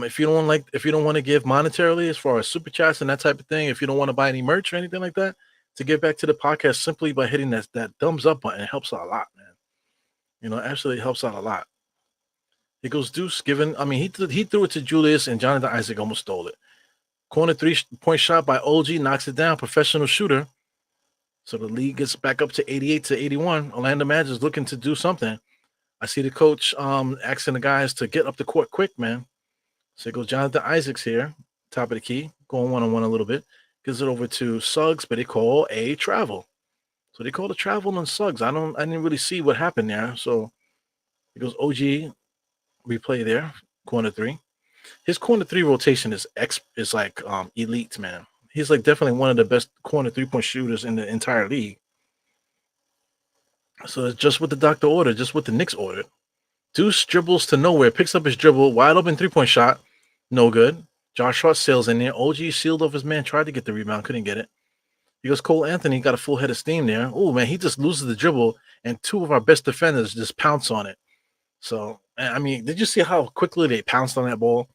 if you don't want to give monetarily as far as super chats and that type of thing, if you don't want to buy any merch or anything like that, to get back to the podcast simply by hitting that thumbs up button, it helps out a lot, man. Absolutely helps out a lot. It goes Deuce given. I mean, he threw it to Julius and Jonathan Isaac almost stole it. Corner 3-point shot by OG knocks it down. Professional shooter. So the league gets back up to 88-81. Orlando Magic is looking to do something. I see the coach asking the guys to get up the court quick, man. So it goes Jonathan Isaacs here, top of the key, going one-on-one a little bit. Gives it over to Suggs, but they call a travel. So they called a travel on Suggs. I didn't really see what happened there. So it goes OG replay there, corner 3. His corner 3 rotation is like elite, man. He's like definitely one of the best corner 3-point shooters in the entire league. So it's just what the doctor ordered, just what the Knicks ordered. Deuce dribbles to nowhere, picks up his dribble, wide open 3-point shot, no good. Josh Hart sails in there. OG sealed off his man, tried to get the rebound, couldn't get it. Because Cole Anthony got a full head of steam there. Oh man, he just loses the dribble, and 2 of our best defenders just pounce on it. So I mean, did you see how quickly they pounced on that ball?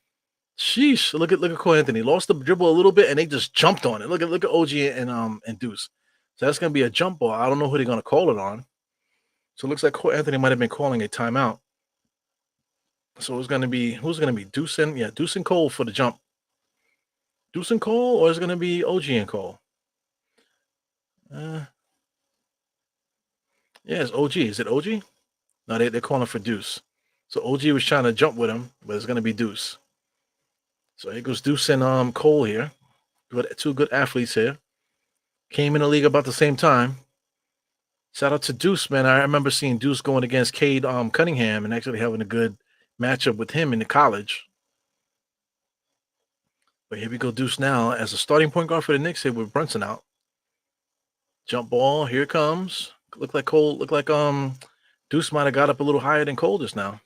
Sheesh! Look at Cole Anthony. Lost the dribble a little bit, and they just jumped on it. Look at OG and Deuce. So that's gonna be a jump ball. I don't know who they're gonna call it on. So it looks like Cole Anthony might have been calling a timeout. So it's gonna be who's gonna be Deuce and Cole for the jump. Deuce and Cole, or is it gonna be OG and Cole? Yeah, it's OG. Is it OG? No, they're calling for Deuce. So OG was trying to jump with him, but it's gonna be Deuce. So here goes Deuce and Cole here. Two good athletes here. Came in the league about the same time. Shout out to Deuce, man. I remember seeing Deuce going against Cade Cunningham and actually having a good matchup with him in the college. But here we go, Deuce now as a starting point guard for the Knicks here with Brunson out. Jump ball, here it comes. Look like Deuce might have got up a little higher than Cole just now.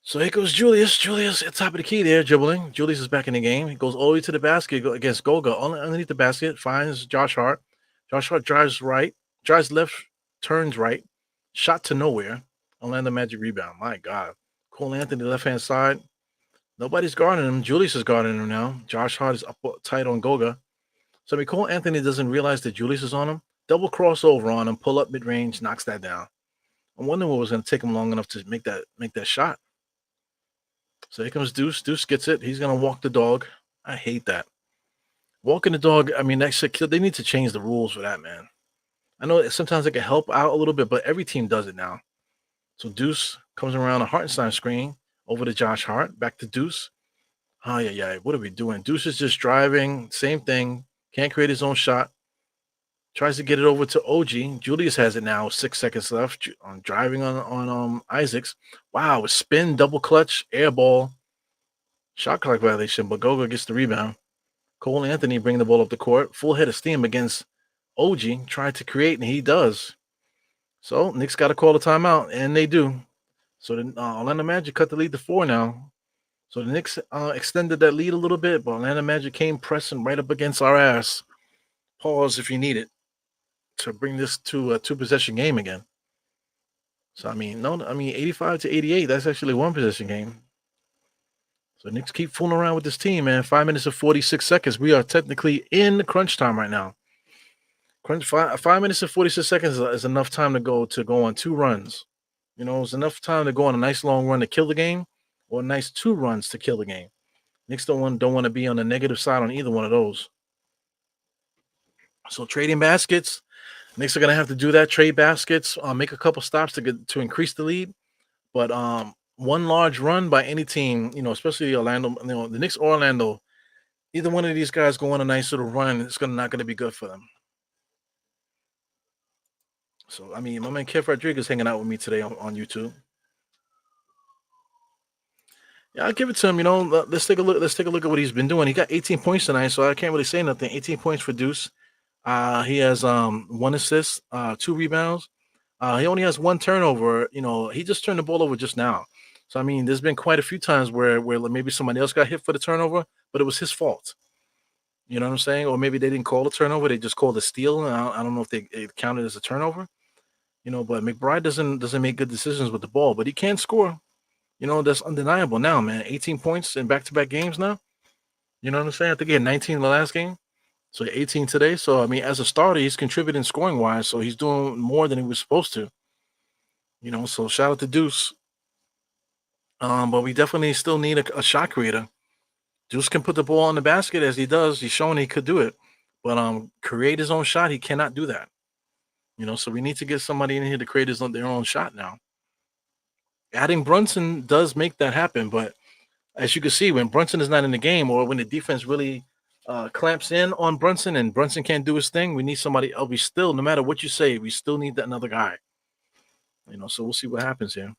So here goes Julius. Julius at top of the key there, dribbling. Julius is back in the game. He goes all the way to the basket against Goga. Underneath the basket, finds Josh Hart. Josh Hart drives right, drives left, turns right, shot to nowhere. Orlando Magic rebound. My God. Cole Anthony, left hand side. Nobody's guarding him. Julius is guarding him now. Josh Hart is up tight on Goga. So I mean, Cole Anthony doesn't realize that Julius is on him. Double crossover on him, pull up mid range, knocks that down. I'm wondering what was going to take him long enough to make that shot. So here comes Deuce. Deuce gets it. He's gonna walk the dog. I hate that. Walking the dog. I mean, they need to change the rules for that, man. I know sometimes it can help out a little bit, but every team does it now. So Deuce comes around a Hartenstein screen over to Josh Hart. Back to Deuce. Oh yeah, yeah. What are we doing? Deuce is just driving. Same thing. Can't create his own shot. Tries to get it over to OG. Julius has it now. 6 seconds left. On driving on Isaacs. Wow, a spin, double clutch, air ball, shot clock violation. But Goga gets the rebound. Cole Anthony bringing the ball up the court. Full head of steam against OG. Trying to create, and he does. So Knicks got to call a timeout, and they do. So the Orlando Magic cut the lead to 4 now. So the Knicks extended that lead a little bit, but Orlando Magic came pressing right up against our ass. Pause if you need it to bring this to a two-possession game again. So I mean, no, I mean 85 to 88. That's actually one possession game. So Knicks keep fooling around with this team, man. 5 minutes and 46 seconds. We are technically in crunch time right now. Crunch 5 minutes and 46 seconds is enough time to go on 2 runs. You know, it's enough time to go on a nice long run to kill the game, or a nice 2 runs to kill the game. Knicks don't want to be on the negative side on either one of those. So trading baskets, Knicks are gonna have to do that. Trade baskets, make a couple stops to increase the lead. But one large run by any team, especially Orlando, the Knicks or Orlando, either one of these guys go on a nice little run, it's gonna not gonna be good for them. So I mean, my man Kev Rodriguez hanging out with me today on YouTube. Yeah, I'll give it to him. Let's take a look. Let's take a look at what he's been doing. He got 18 points tonight, so I can't really say nothing. 18 points for Deuce. He has 1 assist, 2 rebounds. He only has 1 turnover. He just turned the ball over just now. So I mean, there's been quite a few times where maybe somebody else got hit for the turnover, but it was his fault. You know what I'm saying? Or maybe they didn't call a turnover; they just called a steal. And I don't know if it counted as a turnover. But McBride doesn't make good decisions with the ball, but he can score. That's undeniable now, man. 18 points in back-to-back games now. You know what I'm saying? I think he had 19 in the last game. So 18 today. So I mean, as a starter, he's contributing scoring wise. So he's doing more than he was supposed to. So shout out to Deuce. But we definitely still need a shot creator. Deuce can put the ball in the basket as he does. He's showing he could do it. But create his own shot, he cannot do that. So we need to get somebody in here to create their own shot now. Adding Brunson does make that happen, but as you can see, when Brunson is not in the game, or when the defense really clamps in on Brunson and Brunson can't do his thing, we need somebody else. We still, no matter what you say, we still need that another guy. So we'll see what happens here.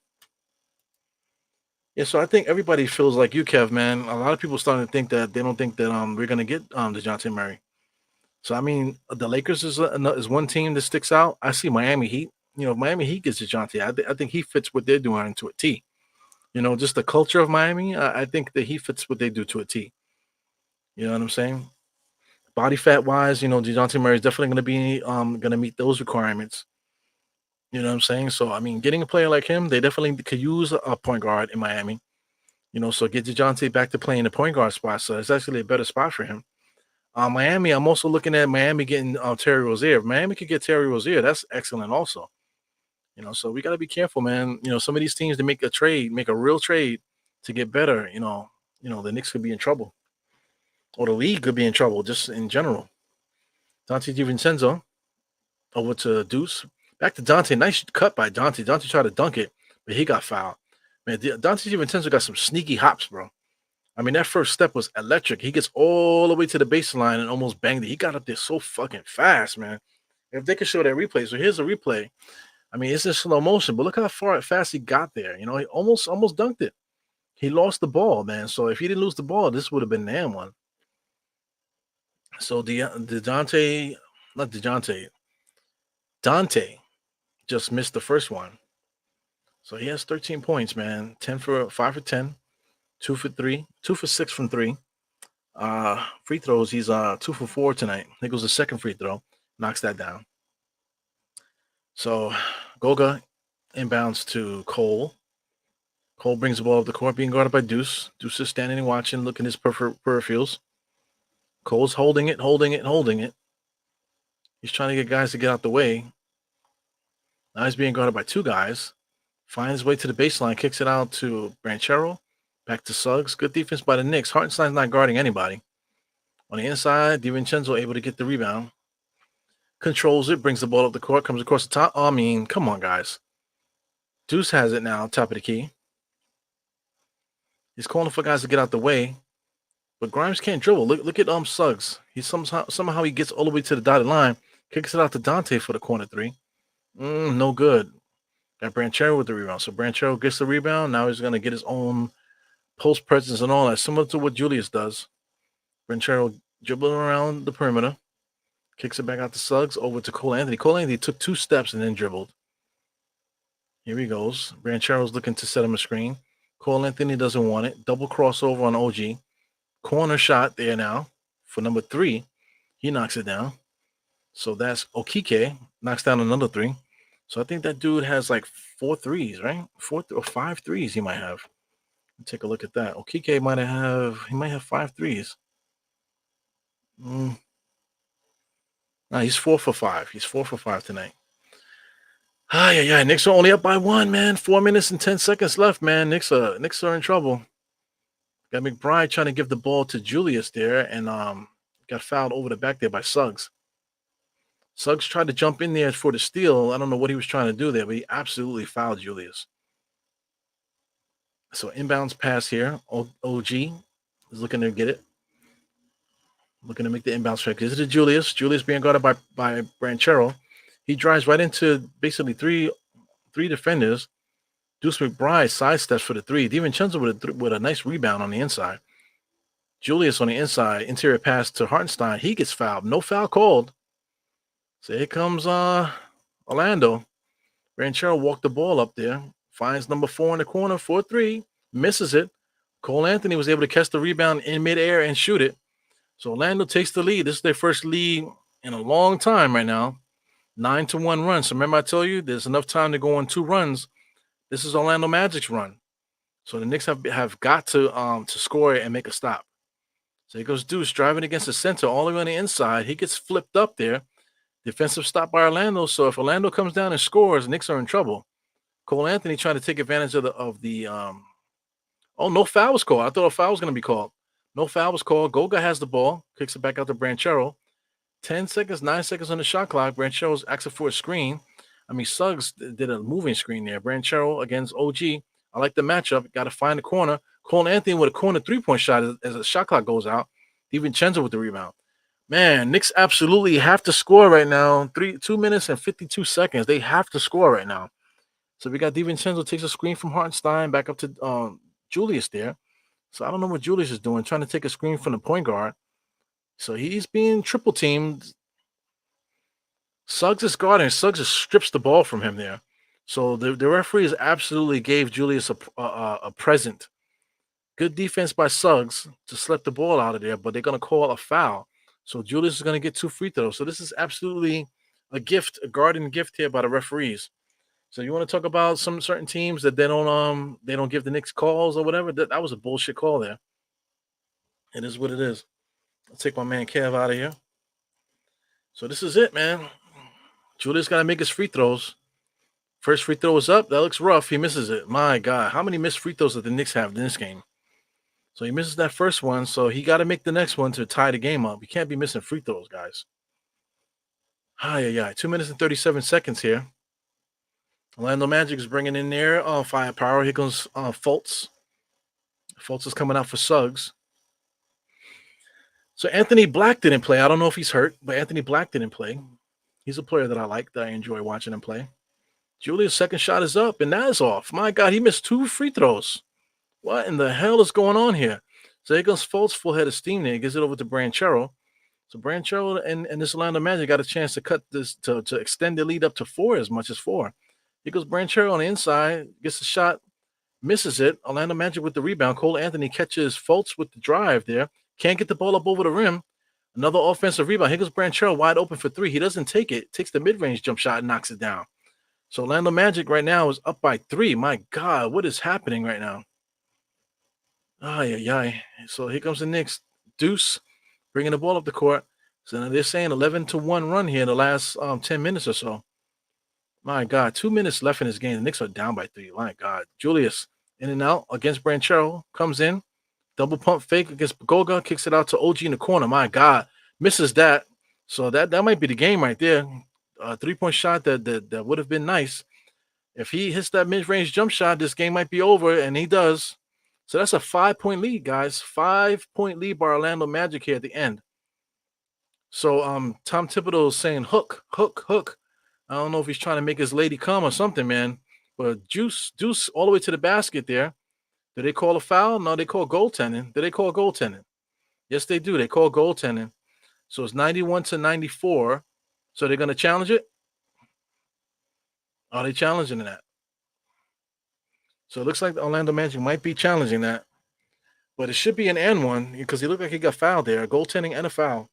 Yeah, so I think everybody feels like you, Kev, man. A lot of people starting to think that they don't think that we're gonna get DeJounte Murray. So I mean, the Lakers is one team that sticks out. I see Miami Heat. If Miami Heat gets DeJounte, I think he fits what they're doing to a T. Just the culture of Miami. I think that he fits what they do to a T. You know what I'm saying? Body fat wise, DeJounte Murray is definitely going to meet those requirements. You know what I'm saying? So I mean, getting a player like him, they definitely could use a point guard in Miami. So get DeJounte back to playing the point guard spot. So it's actually a better spot for him. Miami, I'm also looking at Miami getting Terry Rozier. If Miami could get Terry Rozier, that's excellent also. So we got to be careful, man. Some of these teams to make a real trade to get better. The Knicks could be in trouble, or the league could be in trouble just in general. Dante DiVincenzo over to Deuce. Back to Dante. Nice cut by Dante. Dante tried to dunk it, but he got fouled. Man, Dante DiVincenzo got some sneaky hops, bro. I mean, that first step was electric. He gets all the way to the baseline and almost banged it. He got up there so fucking fast, man. If they could show that replay. So here's a replay. I mean, it's in slow motion, but look how fast he got there. He almost dunked it. He lost the ball, man. So if he didn't lose the ball, this would have been an one. So DeJounte, not DeJounte, Dante just missed the first one. So he has 13 points, man. 5 for 10, 2 for 3, 2 for 6 from three. Free throws, he's 2 for 4 tonight. There goes the second free throw, knocks that down. So Goga inbounds to Cole. Cole brings the ball up the court, being guarded by Deuce. Deuce is standing and watching, looking at his peripherals. Cole's holding it, holding it, holding it. He's trying to get guys to get out the way. Now he's being guarded by two guys. Finds his way to the baseline, kicks it out to Branchero. Back to Suggs. Good defense by the Knicks. Hartenstein's not guarding anybody. On the inside, DiVincenzo able to get the rebound. Controls it, brings the ball up the court, comes across the top. Oh, I mean, come on, guys. Deuce has it now, top of the key. He's calling for guys to get out the way. But Grimes can't dribble. Look at Suggs. He somehow he gets all the way to the dotted line, kicks it out to Dante for the corner three. No good. Got Branchero with the rebound. So Branchero gets the rebound. Now he's going to get his own post presence and all that, similar to what Julius does. Branchero dribbling around the perimeter, kicks it back out to Suggs, over to Cole Anthony. Cole Anthony took 2 steps and then dribbled. Here he goes. Branchero's looking to set him a screen. Cole Anthony doesn't want it. Double crossover on OG. Corner shot there now for number 3. He knocks it down. So that's Okike. Knocks down another 3. So I think that dude has like 4 threes, right? 4 or 5 threes he might have. Take a look at that. Okike might have 5 threes. Nah, he's 4 for 5. He's 4 for 5 tonight. Yeah. Knicks are only up by 1, man. 4 minutes and 10 seconds left, man. Knicks are in trouble. Got McBride trying to give the ball to Julius there, and got fouled over the back there by Suggs. Suggs tried to jump in there for the steal. I don't know what he was trying to do there, but he absolutely fouled Julius. So inbounds pass here. OG is looking to get it. Looking to make the inbounds track. This is Julius. Julius being guarded by Branchero. He drives right into basically three defenders. Deuce McBride sidesteps for the 3. DiVincenzo with a nice rebound on the inside. Julius on the inside. Interior pass to Hartenstein. He gets fouled. No foul called. So here comes Orlando. Branchero walked the ball up there. Finds number 4 in the corner for 3. Misses it. Cole Anthony was able to catch the rebound in midair and shoot it. So Orlando takes the lead. This is their first lead in a long time right now. 9-1 run. So remember I told you there's enough time to go on 2 runs. This is Orlando Magic's run. So the Knicks have got to score and make a stop. So here goes Deuce driving against the center all the way on the inside. He gets flipped up there. Defensive stop by Orlando. So if Orlando comes down and scores, Knicks are in trouble. Cole Anthony trying to take advantage of the no foul was called. I thought a foul was going to be called. No foul was called. Goga has the ball. Kicks it back out to Branchero. 10 seconds, 9 seconds on the shot clock. Branchero's asking for a screen. I mean, Suggs did a moving screen there. Branchero against OG. I like the matchup. Got to find the corner. Cole Anthony with a corner 3-point shot as the shot clock goes out. DiVincenzo with the rebound. Man, Knicks absolutely have to score right now. 2 minutes and 52 seconds. They have to score right now. So we got DiVincenzo takes a screen from Hartenstein back up to Julius there. So I don't know what Julius is doing, trying to take a screen from the point guard. So he's being triple teamed. Suggs is guarding. Suggs just strips the ball from him there. So the referees absolutely gave Julius a present. Good defense by Suggs to slip the ball out of there, but they're going to call a foul. So Julius is going to get 2 free throws. So this is absolutely a gift, a garden gift here by the referees. So you want to talk about some certain teams that they don't give the Knicks calls or whatever? That was a bullshit call there. It is what it is. I'll take my man Kev out of here. So this is it, man. Julius got to make his free throws. First free throw is up. That looks rough. He misses it. My God, how many missed free throws did the Knicks have in this game? So he misses that first one. So he got to make the next one to tie the game up. You can't be missing free throws, guys. 2 minutes and 37 seconds here. Orlando Magic is bringing in their firepower. Here comes Fultz. Fultz is coming out for Suggs. So Anthony Black didn't play. I don't know if he's hurt, but Anthony Black didn't play. He's a player that I like, that I enjoy watching him play. Julius' second shot is up, and that is off. My God, he missed 2 free throws. What in the hell is going on here? So here goes Fultz, full head of steam there. He gives it over to Branchero. So Branchero and this Orlando Magic got a chance to cut this, to extend the lead up to 4 as much as 4. Here goes Branchero on the inside, gets the shot, misses it. Orlando Magic with the rebound. Cole Anthony catches Fultz with the drive there. Can't get the ball up over the rim. Another offensive rebound. Here goes Branchero wide open for three. He doesn't take it. Takes the mid-range jump shot and knocks it down. So Orlando Magic right now is up by three. My God, what is happening right now? Ay, ay, ay. So here comes the Knicks. Deuce bringing the ball up the court. So now they're saying 11-1 run here in the last 10 minutes or so. My God, 2 minutes left in this game. The Knicks are down by three. My God. Julius in and out against Branchero. Comes in. Double pump fake against Goga. Kicks it out to OG in the corner. My God. Misses that. So that might be the game right there. A 3-point shot that would have been nice. If he hits that mid-range jump shot, this game might be over, and he does. So that's a 5-point lead, guys. 5-point lead by Orlando Magic here at the end. So Tom Thibodeau is saying hook, hook, hook. I don't know if he's trying to make his lady come or something, man. But Deuce all the way to the basket there. Do they call a foul? No, they call goaltending. Do they call goaltending? Yes, they do. They call goaltending. So it's 91-94. So they're going to challenge it? Are they challenging that? So it looks like the Orlando Magic might be challenging that. But it should be an N one because he looked like he got fouled there. Goaltending and a foul.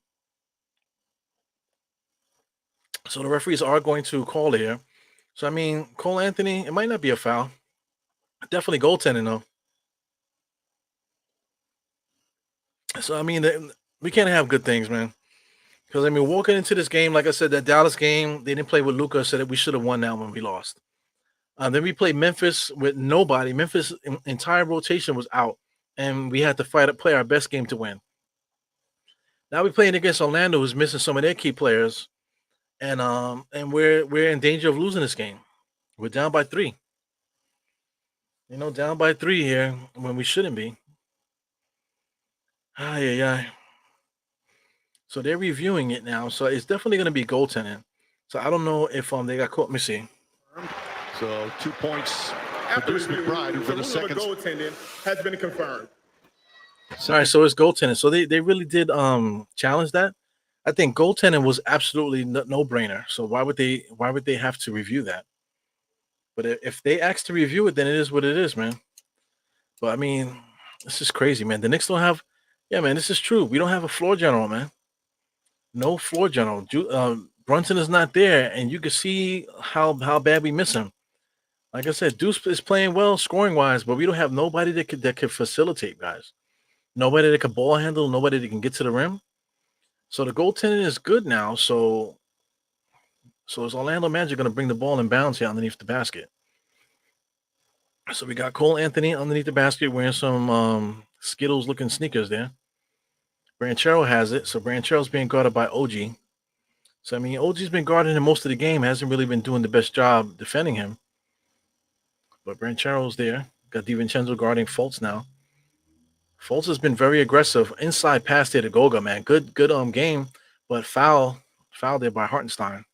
So the referees are going to call here. So, I mean, Cole Anthony, it might not be a foul. Definitely goaltending, though. So, I mean, we can't have good things, man. Because, I mean, walking into this game, like I said, that Dallas game, they didn't play with Luka, so that we should have won that when we lost. Then we played Memphis with nobody. Memphis' entire rotation was out, and we had to play our best game to win. Now we're playing against Orlando, who's missing some of their key players, and we're in danger of losing this game. We're down by three. Down by three here when we shouldn't be. Ay, ay, ay. So they're reviewing it now. So it's definitely going to be goaltending. So I don't know if they got caught. Let me see. So 2 points for Deuce McBride, who for the second goaltending has been confirmed. All right, so it's goaltending. So they really did challenge that. I think goaltending was absolutely no brainer. So why would they have to review that? But if they ask to review it, then it is what it is, man. But I mean, this is crazy, man. The Knicks don't have. Yeah, man, this is true. We don't have a floor general, man. No floor general. Brunson is not there, and you can see how bad we miss him. Like I said, Deuce is playing well scoring wise, but we don't have nobody that could facilitate, guys. Nobody that can ball handle, nobody that can get to the rim. So the goaltending is good now. So is Orlando Magic going to bring the ball in bounds here underneath the basket? So we got Cole Anthony underneath the basket wearing some Skittles looking sneakers there. Branchero has it. So Branchero's being guarded by OG. So, I mean, OG's been guarding him most of the game. Hasn't really been doing the best job defending him. But Branchero's there. Got DiVincenzo guarding Fultz now. Fultz has been very aggressive. Inside pass there to Goga, man. Good game. But foul there by Hartenstein.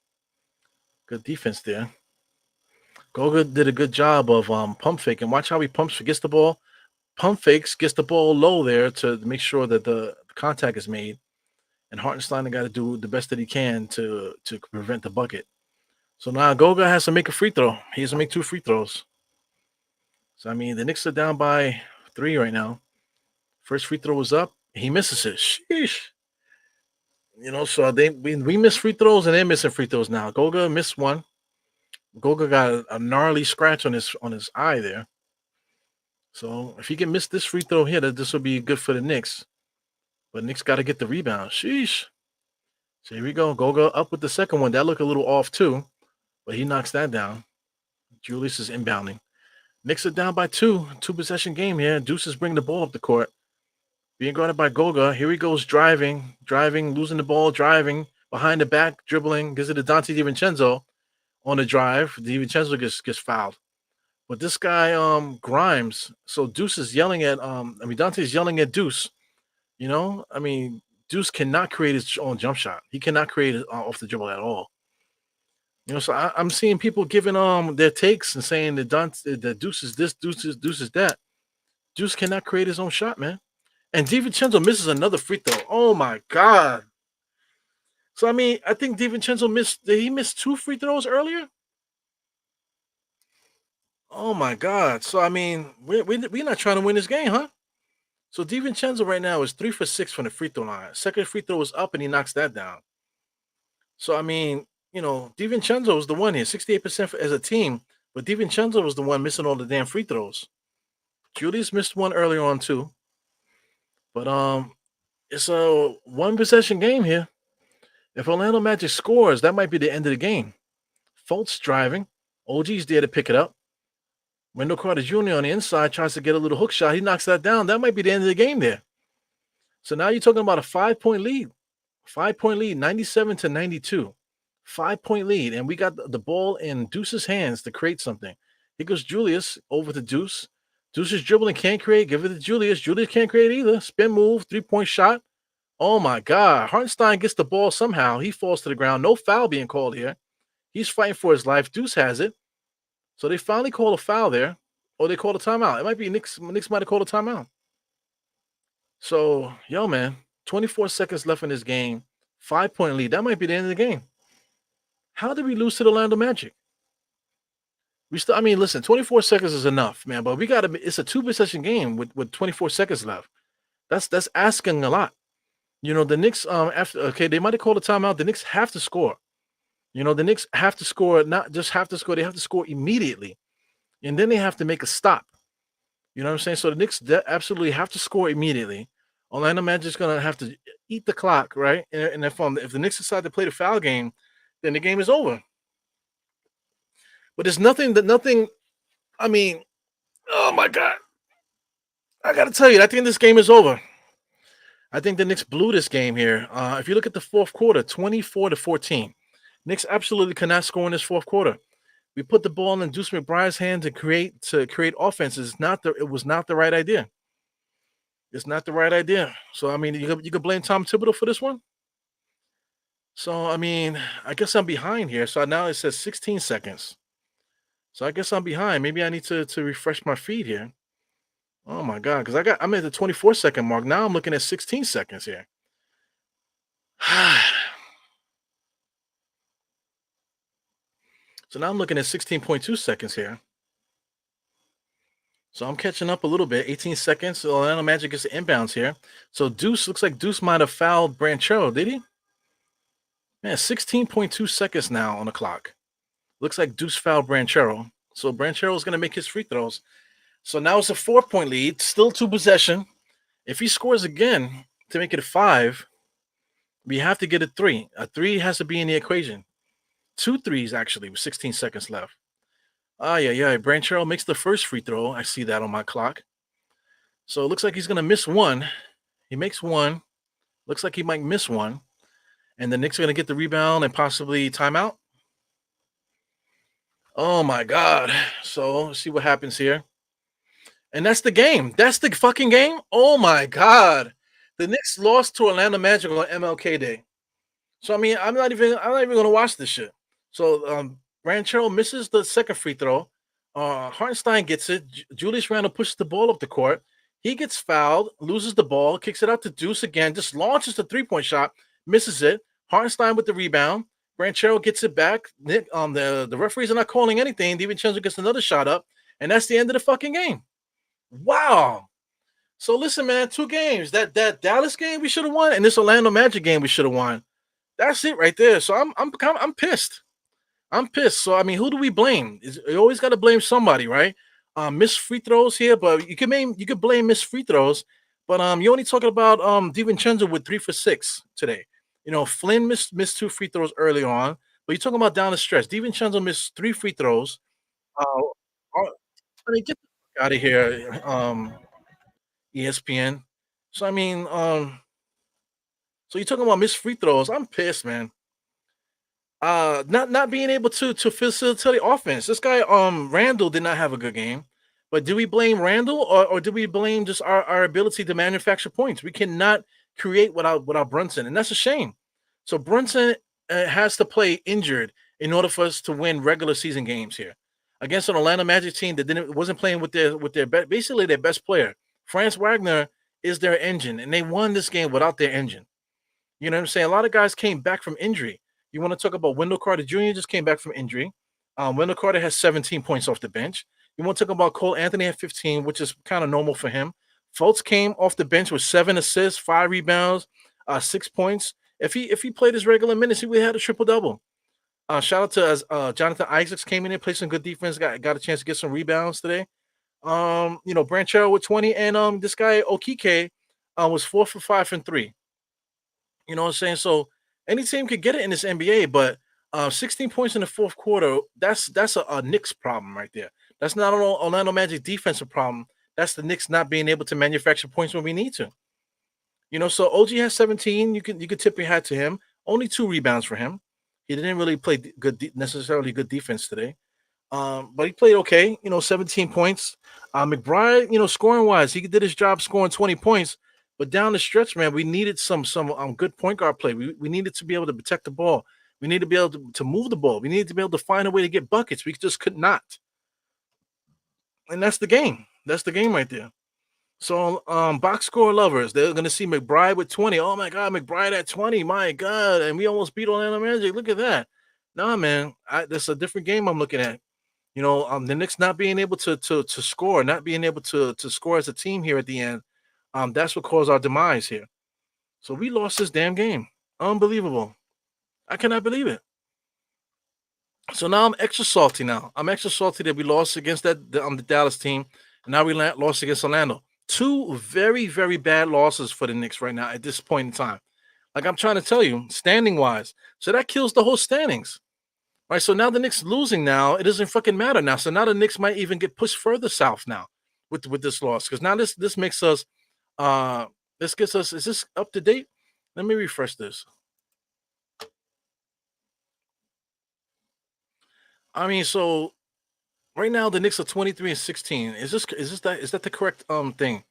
Good defense there. Goga did a good job of pump faking. Watch how he gets the ball. Pump fakes, gets the ball low there to make sure that the contact is made. And Hartenstein got to do the best that he can to prevent the bucket. So now Goga has to make a free throw. He has to make 2 free throws. So, I mean, the Knicks are down by 3 right now. First free throw was up. He misses it. Sheesh. So we miss free throws and they're missing free throws now. Goga missed one. Goga got a gnarly scratch on his eye there. So if he can miss this free throw here, this will be good for the Knicks. But Knicks got to get the rebound. Sheesh. So here we go. Goga up with the second one. That looked a little off too, but he knocks that down. Julius is inbounding. Knicks are down by 2. 2-possession game here. Deuce is bringing the ball up the court. Being guarded by Goga. Here he goes driving, losing the ball, driving, behind the back, dribbling. Gives it to Dante DiVincenzo on the drive. DiVincenzo gets fouled. But this guy, Grimes, so Deuce is yelling at, Dante's yelling at Deuce. Deuce cannot create his own jump shot. He cannot create it off the dribble at all. So I'm seeing people giving their takes and saying that Deuce is this, Deuce is that. Deuce cannot create his own shot, man. And DiVincenzo misses another free throw. Oh my God. So I think DiVincenzo missed 2 free throws earlier. Oh my God. So I mean, we're not trying to win this game, huh? So DiVincenzo right now is 3 for 6 from the free throw line. Second free throw was up and he knocks that down. So I mean, DiVincenzo was the one here, 68% as a team, but DiVincenzo was the one missing all the damn free throws. Julius missed one earlier on too. But it's a one possession game here. If Orlando Magic scores, that might be the end of the game. Fultz driving. OG's there to pick it up. Wendell Carter Jr. on the inside tries to get a little hook shot. He knocks that down. That might be the end of the game there. So now you're talking about a 5-point lead. 5-point lead, 97-92. 5-point lead. And we got the ball in Deuce's hands to create something. Here goes Julius over to Deuce. Deuce is dribbling, can't create. Give it to Julius. Julius can't create either. Spin move, 3-point shot. Oh my God. Hartenstein gets the ball somehow. He falls to the ground. No foul being called here. He's fighting for his life. Deuce has it. So they finally call a foul there. Or they call a timeout. It might be Knicks. Knicks might have called a timeout. So, yo, man, 24 seconds left in this game. 5-point lead. That might be the end of the game. How did we lose to the Orlando Magic? I mean, listen, 24 seconds is enough, man. But it's a 2-possession game with 24 seconds left. That's asking a lot. The Knicks, they might have called a timeout. The Knicks have to score. The Knicks have to score, not just have to score, they have to score immediately. And then they have to make a stop. You know what I'm saying? So the Knicks absolutely have to score immediately. Orlando Magic's going to have to eat the clock, right? And if the Knicks decide to play the foul game, then the game is over. But there's nothing, I mean, oh my God. I got to tell you, I think this game is over. I think the Knicks blew this game here. If you look at the fourth quarter, 24-14. Knicks absolutely cannot score in this fourth quarter. We put the ball in Deuce McBride's hand to create offense. It was not the right idea. It's not the right idea. So I mean, you could blame Tom Thibodeau for this one. So I mean, I guess I'm behind here. So now it says 16 seconds. So I guess I'm behind. Maybe I need to refresh my feed here. Oh my God, because I'm at the 24-second mark. Now I'm looking at 16 seconds here. So now I'm looking at 16.2 seconds here. So I'm catching up a little bit. 18 seconds. So Orlando Magic gets the inbounds here. So looks like Deuce might have fouled Branchero, did he? Man, 16.2 seconds now on the clock. Looks like Deuce fouled Branchero. So Branchero is going to make his free throws. So now it's a 4-point lead. Still 2 possession. If he scores again to make it a 5, we have to get a 3. A 3 has to be in the equation. 2 threes, actually, with 16 seconds left. Yeah. Branchero makes the first free throw. I see that on my clock. So it looks like he's going to miss one. He makes one. Looks like he might miss one. And the Knicks are going to get the rebound and possibly timeout. Oh, my God. So let's see what happens here. And that's the game. That's the fucking game. Oh, my God. The Knicks lost to Orlando Magic on MLK Day. So, I mean, I'm not even going to watch this shit. So, Branchero misses the second free throw. Hartenstein gets it. Julius Randle pushes the ball up the court. He gets fouled, loses the ball, kicks it out to Deuce again, just launches the 3-point shot, misses it. Hartenstein with the rebound. Branchero gets it back. The referees are not calling anything. DiVincenzo gets another shot up, and that's the end of the fucking game. Wow. So listen, man, 2 games. That Dallas game we should have won, and this Orlando Magic game we should have won. That's it right there. So I'm pissed. I'm pissed. So I mean, who do we blame? You always got to blame somebody, right? Missed free throws here, but you could blame missed free throws. But you're only talking about DiVincenzo with 3 for 6 today. Flynn missed 2 free throws early on, but you're talking about down the stretch. DiVincenzo missed 3 free throws. I mean, get the fuck out of here, ESPN. So I mean, so you're talking about missed free throws. I'm pissed, man. Not being able to facilitate the offense. This guy, Randall did not have a good game. But do we blame Randall or do we blame just our ability to manufacture points? We cannot create without Brunson, and that's a shame. So Brunson has to play injured in order for us to win regular season games here against an Orlando Magic team that wasn't playing with their basically their best player. Franz Wagner is their engine, and they won this game without their engine. You know what I'm saying? A lot of guys came back from injury. You want to talk about Wendell Carter Jr. just came back from injury. Wendell Carter has 17 points off the bench. You want to talk about Cole Anthony at 15, which is kind of normal for him. Fultz came off the bench with 7 assists, 5 rebounds, 6 points. If he played his regular minutes, he would have had a triple double. Shout out to Jonathan Isaacs came in and played some good defense. Got a chance to get some rebounds today. Branchero with 20, and this guy Okike was 4 for 5 from 3. You know what I'm saying? So any team could get it in this NBA, but 16 points in the fourth quarter, that's a Knicks problem right there. That's not an Orlando Magic defensive problem. That's the Knicks not being able to manufacture points when we need to. So OG has 17. You could tip your hat to him. Only 2 rebounds for him. He didn't really play necessarily good defense today. But he played okay, 17 points. McBride, scoring wise, he did his job scoring 20 points. But down the stretch, man, we needed some good point guard play. We needed to be able to protect the ball. We need to be able to move the ball. We needed to be able to find a way to get buckets. We just could not. And that's the game. That's the game right there. So box score lovers, they're going to see McBride with 20. Oh, my God, McBride at 20. My God. And we almost beat Orlando Magic. Look at that. Nah, man, that's a different game I'm looking at. The Knicks not being able to score, not being able to score as a team here at the end. That's what caused our demise here. So we lost this damn game. Unbelievable. I cannot believe it. So now I'm extra salty now. I'm extra salty that we lost against the Dallas team. And now we lost against Orlando. 2 very, very bad losses for the Knicks right now at this point in time. Like I'm trying to tell you, standing-wise. So that kills the whole standings. Right, so now the Knicks losing now, it doesn't fucking matter now. So now the Knicks might even get pushed further south now with this loss. Because now this makes us this gets us, is this up to date? Let me refresh this. I mean, so right now the Knicks are 23 and 16. Is that the correct thing?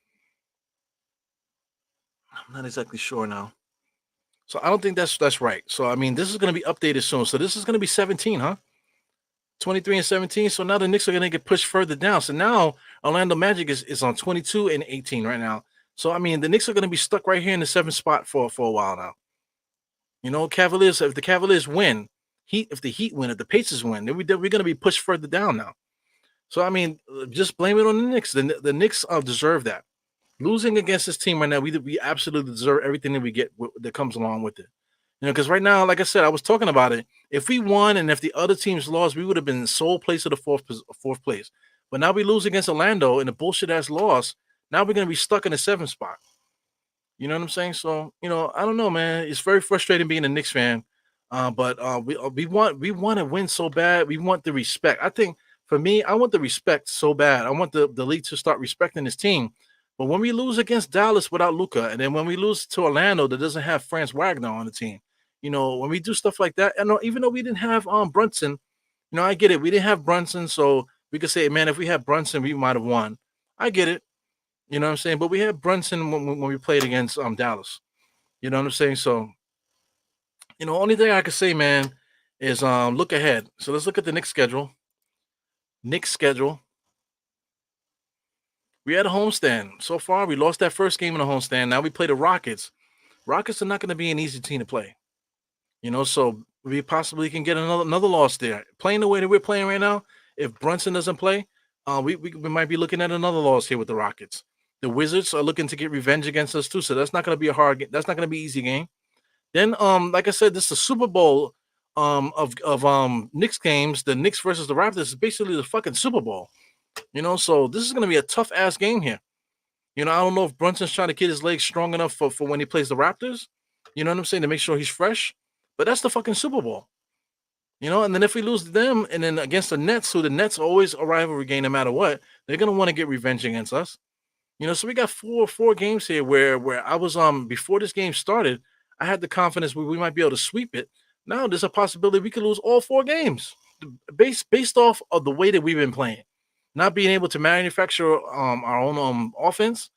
I'm not exactly sure now. So I don't think that's right. So I mean, this is going to be updated soon. So this is going to be 17, huh? 23 and 17. So now the Knicks are going to get pushed further down. So now Orlando Magic is on 22 and 18 right now. So I mean, the Knicks are going to be stuck right here in the 7th spot for a while now. Cavaliers. If the Cavaliers win, if the Heat win, if the Pacers win, then we're going to be pushed further down now. So I mean, just blame it on the Knicks. The Knicks deserve that. Losing against this team right now, we absolutely deserve everything that we get that comes along with it. Because right now, like I said, I was talking about it. If we won and if the other teams lost, we would have been sole place of the fourth place. But now we lose against Orlando in a bullshit ass loss. Now we're going to be stuck in the 7th spot. You know what I'm saying? So, I don't know, man. It's very frustrating being a Knicks fan. But we want to win so bad. We want the respect. I think for me, I want the respect so bad. I want the league to start respecting this team. But when we lose against Dallas without Luka, and then when we lose to Orlando that doesn't have Franz Wagner on the team, when we do stuff like that, and even though we didn't have Brunson, I get it. We didn't have Brunson, so we could say, man, if we had Brunson, we might have won. I get it. You know what I'm saying? But we had Brunson when we played against Dallas. You know what I'm saying? So, only thing I could say, man, is look ahead. So let's look at the Knicks schedule. We had a homestand. So far, we lost that first game in a homestand. Now we play the Rockets. Rockets are not going to be an easy team to play. So we possibly can get another loss there. Playing the way that we're playing right now, if Brunson doesn't play, we might be looking at another loss here with the Rockets. The Wizards are looking to get revenge against us too, so that's not going to be a hard game. That's not going to be an easy game. Then, like I said, this is the Super Bowl of Knicks games. The Knicks versus the Raptors is basically the fucking Super Bowl. So this is going to be a tough ass game here. I don't know if Brunson's trying to get his legs strong enough for when he plays the Raptors. You know what I'm saying? To make sure he's fresh. But that's the fucking Super Bowl. And then if we lose to them and then against the Nets, who the Nets always a rivalry game no matter what, they're going to want to get revenge against us. So we got four games here where I was before this game started, I had the confidence we might be able to sweep it. Now there's a possibility we could lose all 4 games based off of the way that we've been playing. Not being able to manufacture our own offense,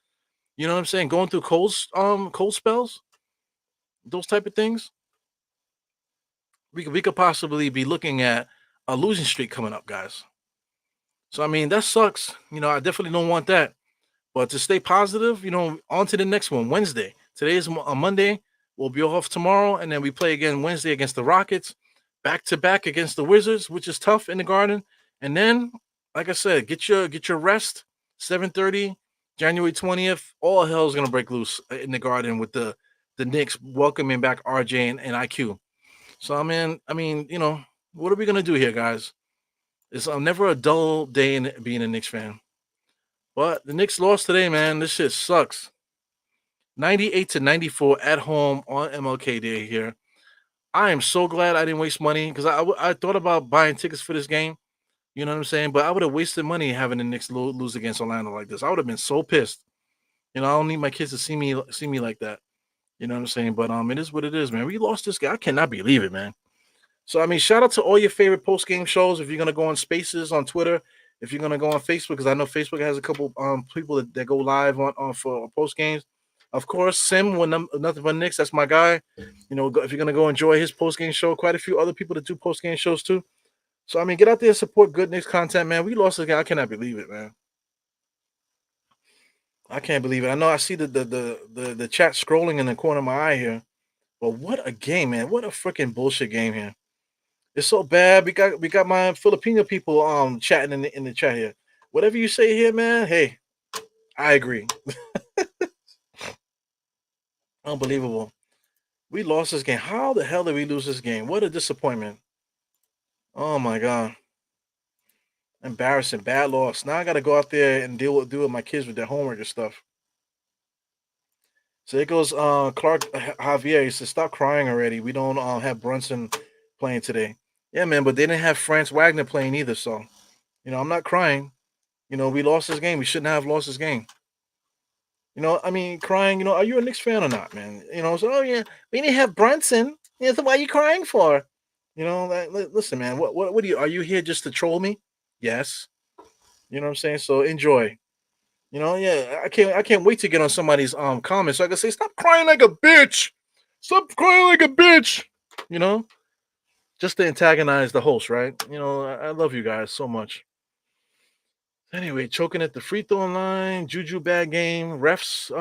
you know what I'm saying? Going through cold spells, those type of things. We could possibly be looking at a losing streak coming up, guys. So I mean that sucks. I definitely don't want that. But to stay positive, on to the next one, Wednesday. Today is a Monday. We'll be off tomorrow, and then we play again Wednesday against the Rockets, back to back against the Wizards, which is tough in the Garden, and then like I said, get your rest. 7:30, January 20th. All hell's gonna break loose in the Garden with the Knicks welcoming back RJ and IQ. So I mean, what are we gonna do here, guys? It's never a dull day in being a Knicks fan. But the Knicks lost today, man. This shit sucks. 98-94 at home on MLK Day here. I am so glad I didn't waste money because I thought about buying tickets for this game. You know what I'm saying? But I would have wasted money having the Knicks lose against Orlando like this. I would have been so pissed. I don't need my kids to see me like that. You know what I'm saying? But it is what it is, man. We lost this guy. I cannot believe it, man. So I mean, shout out to all your favorite post game shows. If you're gonna go on Spaces on Twitter, if you're gonna go on Facebook, because I know Facebook has a couple people that go live on for post games. Of course, Sim with nothing but Knicks. That's my guy. If you're gonna go enjoy his post game show, quite a few other people that do post game shows too. So I mean, get out there and support good Knicks content, man. We lost this guy. I cannot believe it, man. I can't believe it. I know I see the chat scrolling in the corner of my eye here, but what a game, man! What a freaking bullshit game here. It's so bad. We got my Filipino people chatting in the chat here. Whatever you say here, man. Hey, I agree. Unbelievable. We lost this game. How the hell did we lose this game? What a disappointment. Oh my God. Embarrassing. Bad loss. Now I got to go out there and deal with my kids with their homework and stuff. So it goes Clark Javier. He says, stop crying already. We don't have Brunson playing today. Yeah, man, but they didn't have Franz Wagner playing either. So, I'm not crying. We lost this game. We shouldn't have lost this game. I mean, crying, are you a Knicks fan or not, man? So, oh, yeah, we didn't have Brunson. So why are you crying for? Listen, man, what are you here just to troll me? Yes. You know what I'm saying? So enjoy. Yeah, I can't wait to get on somebody's comments so I can say, stop crying like a bitch. Stop crying like a bitch. Just to antagonize the host, right? I love you guys so much. Anyway, choking at the free throw line, Juju bad game. Refs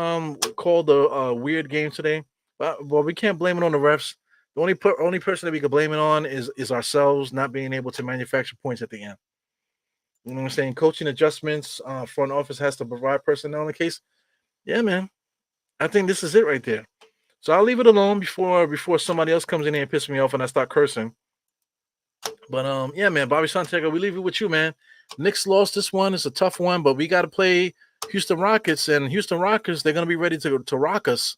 called a weird game today. But we can't blame it on the refs. The only person that we can blame it on is ourselves not being able to manufacture points at the end. You know what I'm saying? Coaching adjustments, front office has to provide personnel in the case. Yeah, man. I think this is it right there. So I'll leave it alone before somebody else comes in here and pisses me off and I start cursing. But yeah, man, Bobby Santiago, we leave it with you, man. Knicks lost this one. It's a tough one, but we got to play Houston Rockets, and Houston Rockets, they're going to be ready to rock us,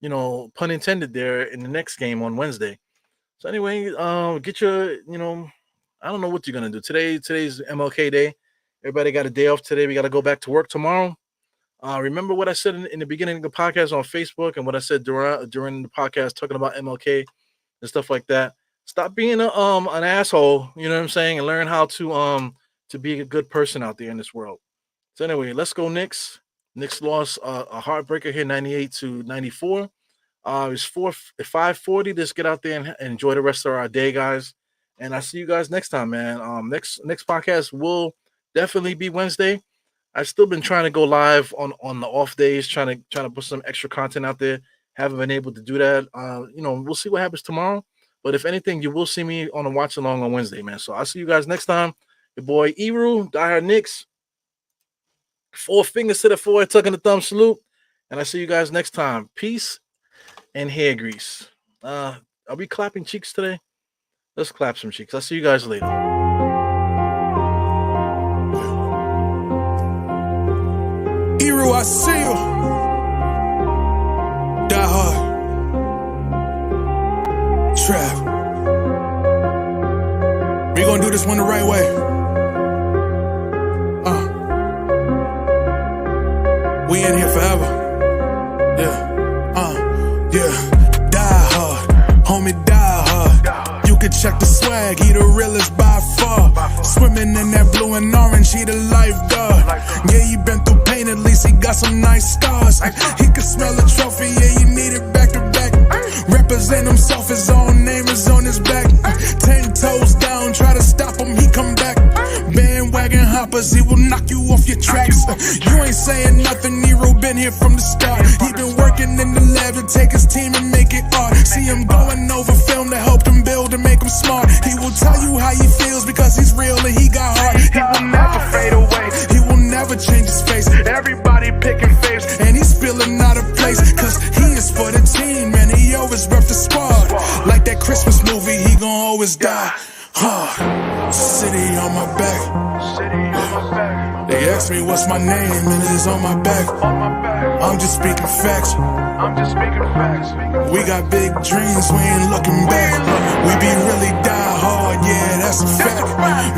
pun intended there in the next game on Wednesday. So anyway, get your, I don't know what you're going to do. Today's MLK Day. Everybody got a day off today. We got to go back to work tomorrow. Remember what I said in the beginning of the podcast on Facebook and what I said during the podcast talking about MLK and stuff like that. Stop being an asshole, you know what I'm saying, and learn how to be a good person out there in this world. So anyway, let's go Knicks. Knicks lost a heartbreaker here, 98-94. It's 5:40. Let's get out there and enjoy the rest of our day, guys. And I see you guys next time, man. Next podcast will definitely be Wednesday. I've still been trying to go live on the off days, trying to put some extra content out there. Haven't been able to do that. We'll see what happens tomorrow. But if anything, you will see me on a watch along on Wednesday, man. So I'll see you guys next time. Your boy Eru, diehard Knicks. 4 fingers to the forehead, tucking the thumb salute. And I see you guys next time. Peace and hair grease. Are we clapping cheeks today? Let's clap some cheeks. I'll see you guys later. Eru, I see you. Die hard. Trap. We gonna do this one the right way. We in here forever. Yeah. Die hard. Homie, die hard. You can check the swag, he the realest by far. Swimming in that blue and orange, he the lifeguard. Yeah, he been through pain, at least he got some nice scars. He can smell a trophy, yeah, you need it back to back. Represent himself, his own name is on his back. 10 toes down, try to stop him, he come back. Bandwagon hoppers, he will not knock you off your tracks. You ain't saying nothing, Nero been here from the start. He been working in the lab to take his team and make it art. See him going over film to help him build and make him smart. He will tell you how he feels because he's real and he got heart. He will never fade away, he will never change his face. Everybody picking faves and he's feeling out of place, cause he is for the team and he always rep the squad. Like that Christmas movie, he gon' always die hard. City on my back. They ask me what's my name and it is on my back. I'm just speaking facts. We got big dreams, we ain't looking back. We be really die hard, yeah, that's a fact.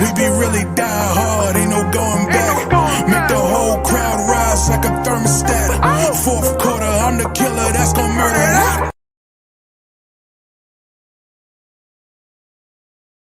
We be really die hard, ain't no going back. Make the whole crowd rise like a thermostat. Fourth quarter, I'm the killer that's gon' murder.